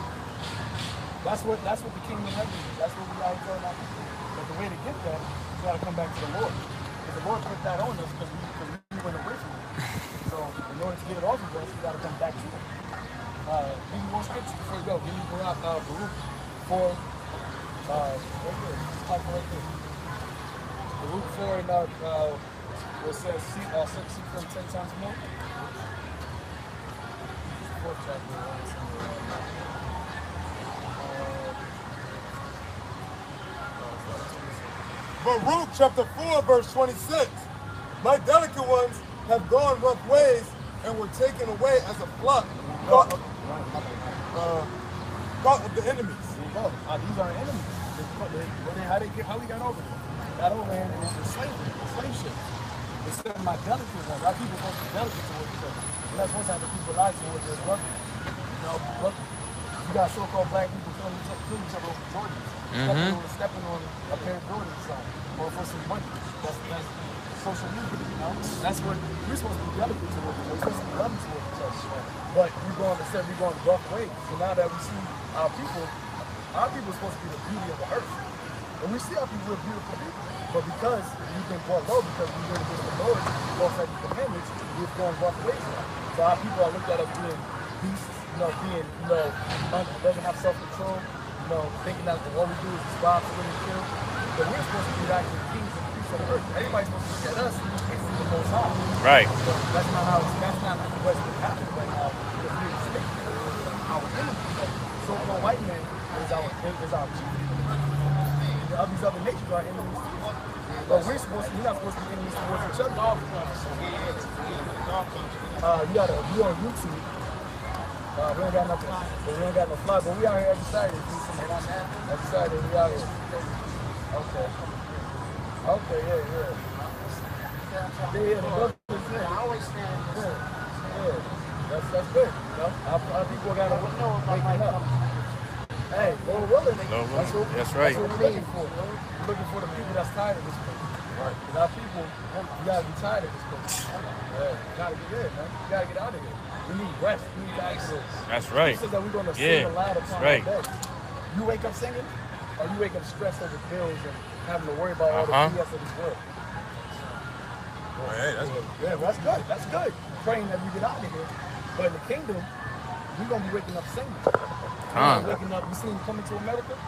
That's what the kingdom of heaven is. That's what we are telling our people. But the way to get that, you got to come back to the Lord. Because the Lord put that on us because we went away from it. So in order to get it off of us, we got to come back to it. Give me more scriptures before we go. Give me Baruch 4. Right here. Just type it right there. Baruch 4 and it says seek them 10 times more. 4th chapter. Baruch chapter 4, verse 26. My delicate ones have gone rough ways and were taken away as a flock. Caught of the enemies. These are enemies. How we got over here? Got over here and it's slavery, slave ship. It's still my delicate ones. Our people supposed to be delicate towards each other. We're not supposed to have the people lie towards their brother. You know, look, you got so-called black people killing each other over Jordans. Stepping on a pair of Jordans or for some money. That's social media, you know? That's what we're supposed to be delicate towards each other. We're supposed to be loving towards each other. But we're going rough ways. So now that we see our people are supposed to be the beauty of the earth. And we see our people are beautiful people. But because we've been brought low, because we went against the Lord, both at the commandments, we've gone rough ways now. So our people are looked at as being beasts, doesn't have self-control, thinking that all we do is rob, steal, and kill. But we're supposed to be actually kings and priests of the earth. Everybody's supposed to look at us as the Most High. Right. So that's not what's happening right now. Because we're mistaken. Our enemy, so-called white man, is our chief. of these other nations are enemies. But we're not supposed to be enemies towards each other. You on YouTube. We don't got nothing. We don't got no fly, but we out here every Saturday. Every Saturday we out here. Okay. Okay, yeah. Yeah, the brother is there. I always stand. Yeah. That's good. You know? Our people gotta wake up. Hey, Lord willing. That's right. That's what we're looking for. We're looking for the people that's tired of this place. Right. Because our people, you gotta be tired of this place. Yeah. You gotta get in, man. You gotta get out of here. We need rest. We need access. That's right. He says that we're gonna sing aloud upon our right. bed. You wake up singing, or you wake up stressed over bills and having to worry about all the BS of this world. Oh, hey, that's good. Yeah, that's good. That's good. Praying that we get out of here. But in the kingdom, we're gonna be waking up singing. Waking up, you see him coming to America?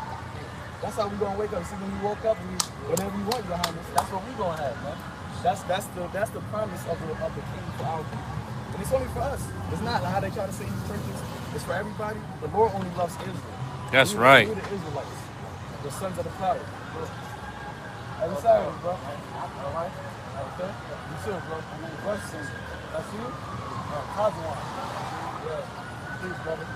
That's how we're gonna wake up. You see when you woke up, whatever you want, your highness, that's what we're gonna have, man. That's the promise of the king for our people. And it's only for us. It's not how they try to say these churches. It's for everybody. The Lord only loves Israel. That's right. We're the Israelites, the sons of the cloud. Every Saturday, bro. All right? Okay? You too, bro. Questions? That's you? Kazawan. Yeah. Please, brother.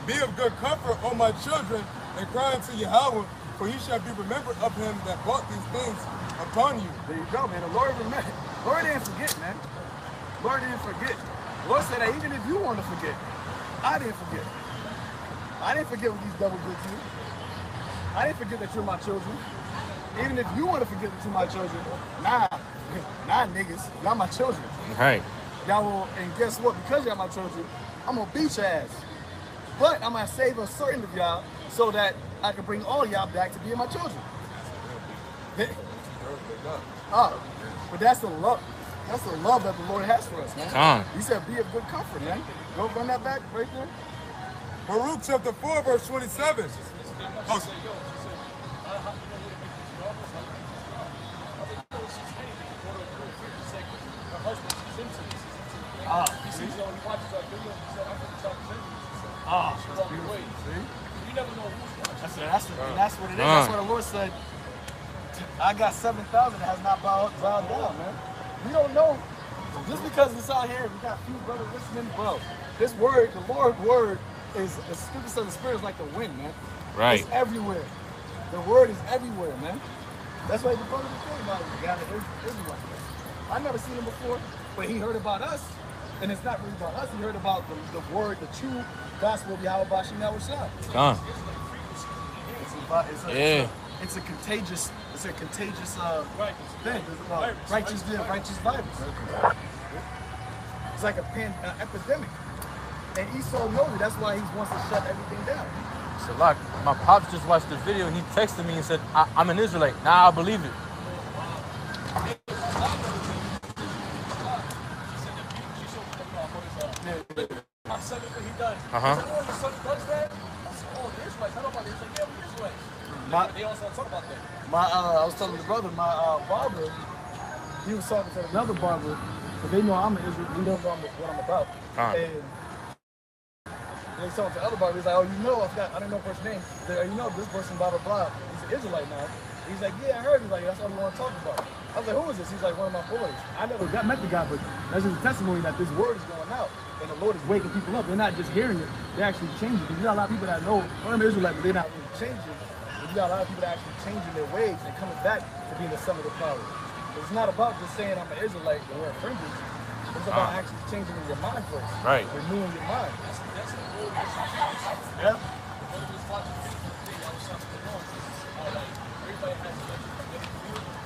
Be of good comfort, O my children, and cry unto Yahweh, for he shall be remembered of him that brought these things upon you. There you go, man. The Lord remembered. Lord didn't forget, man. Lord didn't forget. Lord said that even if you want to forget, I didn't forget. I didn't forget what these devils did to you. I didn't forget that you're my children. Even if you want to forget that you're my children, nah, niggas, y'all my children. Right. Y'all will, and guess what? Because y'all my children, I'm gonna beat your ass. But I'm gonna save a certain of y'all so that I can bring all y'all back to being my children. But that's the love. That's the love that the Lord has for us, man. He said, be of good comfort, man. Go run that back right there. Baruch chapter 4, verse 27. Oh. You never know who's watching. That's what it is. That's what the Lord said. I got 7,000 that has not bowed down, man. We don't know. Just because it's out here, we got a few brothers listening, bro. This word, the Lord's word, is the scripture says the spirit is like the wind, man. Right. It's everywhere. The word is everywhere, man. That's why the brother was saying about it. God, Israel. I never seen him before, but he heard about us. And it's not really about us. He heard about the word, the true gospel of Yahweh Bashim Yahushua. It's a contagious thing. Righteous virus. It's like an epidemic. And Esau knows it. That's why he wants to shut everything down. Shalak, my pops just watched the video and he texted me and said, I'm an Israelite. Now I believe it. I was telling the brother, my barber, he was talking to another barber, but they know I'm an Israelite. We don't know what I'm about. And they was talking to other barber. He's like, oh, you know, I don't know the person's name. He's like, oh, you know, this person, blah, blah, blah. He's an Israelite now. He's like, yeah, I heard. He's like, that's all we want to talk about. I was like, who is this? He's like, one of my boys. I never met the guy, but that's just a testimony that this word is going out. And the Lord is waking people up. They're not just hearing it, they're actually changing. Because you got a lot of people that know, I'm Israelite, but they're not really changing. But you got a lot of people that are actually changing their ways and coming back to being the son of the power. It's not about just saying I'm an Israelite and we're friends. It's about actually changing in your mind first. Right. Renewing your mind. Yeah.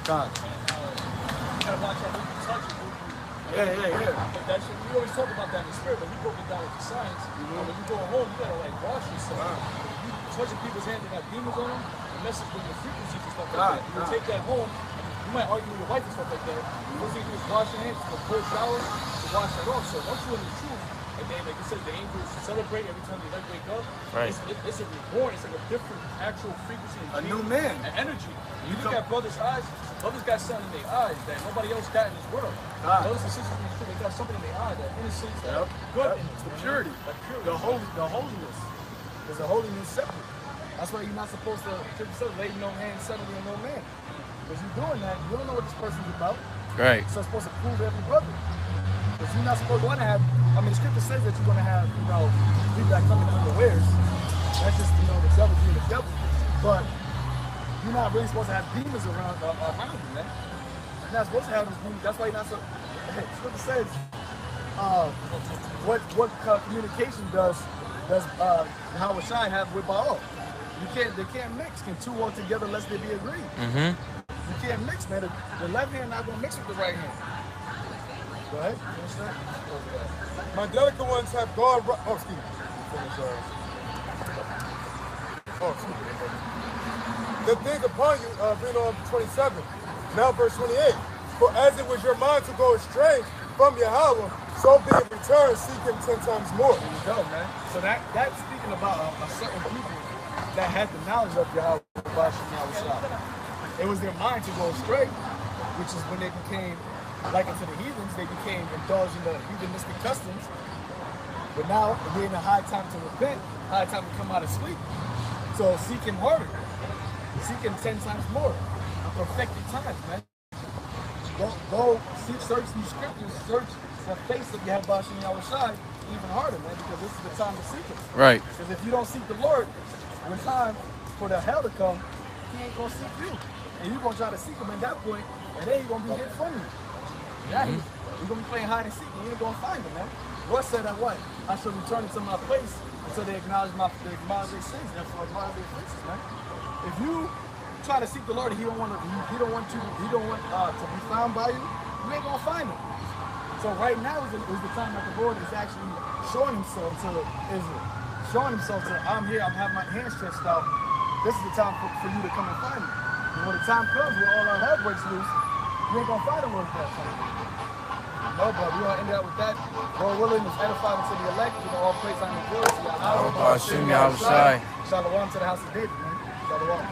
God. Yeah. But that shit, we always talk about that in the spirit, but we broke it down with the science. When you go home, you gotta like wash yourself. If you touching people's hands that got demons on them, the message with your frequencies and stuff like that. You would take that home. You might argue with your wife and stuff like that. The first thing you do is wash your hands, take a cold shower to wash that off. So once you're in the truth, and then like you said, the angels celebrate every time they wake up. Right. It's a reborn. It's like a different actual frequency. A new man. And energy. You look at brothers' eyes. Brothers got something in their eyes that nobody else got in this world. Brothers and sisters in this world, they got something in their eyes, that innocence, that good innocence. The purity. The holiness. There's a holiness separate. That's why you're not supposed to, lay no hand suddenly on no man. Because you're doing that, you don't know what this person's about. Right. So it's supposed to prove every brother. Because you're not supposed to want to have, I mean, the scripture says that you're going to have, people that come in unawares. That's just, the devil being the devil. But you're not really supposed to have demons around you, man. You're not supposed to have those demons. That's why you're not so, the scripture says, what communication does Howard Shine have with Baal? They can't mix. Can two walk together unless they be agreed? Mm-hmm. You can't mix, man. The left hand not gonna mix with the right hand. Go ahead. My delicate ones have God. Oh, excuse me. The things upon you, read on 27. Now verse 28. For as it was your mind to go astray from Yahweh, so be it returned, seek him 10 times more. There you go, man. So that's speaking about a certain people that had the knowledge of Yahweh. It was their mind to go astray, which is when they became, like unto the heathens, they became indulged in the heathenistic customs. But now, we're in a high time to repent, high time to come out of sleep. So seek him harder. Seek him 10 times more. A perfected time, man. Go search these scriptures, search the face of Yahweh Shem Yahushai even harder, man, because this is the time to seek him. Right. Because if you don't seek the Lord, when time for the hell to come, he ain't gonna seek you. And you're gonna try to seek him at that point, and then he's gonna be hid from you. Yeah, you're gonna be playing hide and seek, and you ain't gonna find him, man. Lord said that what? I shall return to my place until they acknowledge their sins, therefore acknowledge their places, man. If you try to seek the Lord and he don't want to be found by you, you ain't gonna find him. So right now is the time that the Lord is actually showing himself to Israel. Showing himself to, I'm here, I'm having my hands stretched out. This is the time for you to come and find me. And when the time comes where all our hell breaks loose, you ain't gonna find the Lord at that time. No, but we're gonna end up with that. Lord willing, is edified unto the elect. All praise on the glory to Yahweh. Shem Yahushai. Shalom to the house of David, man. Shalom.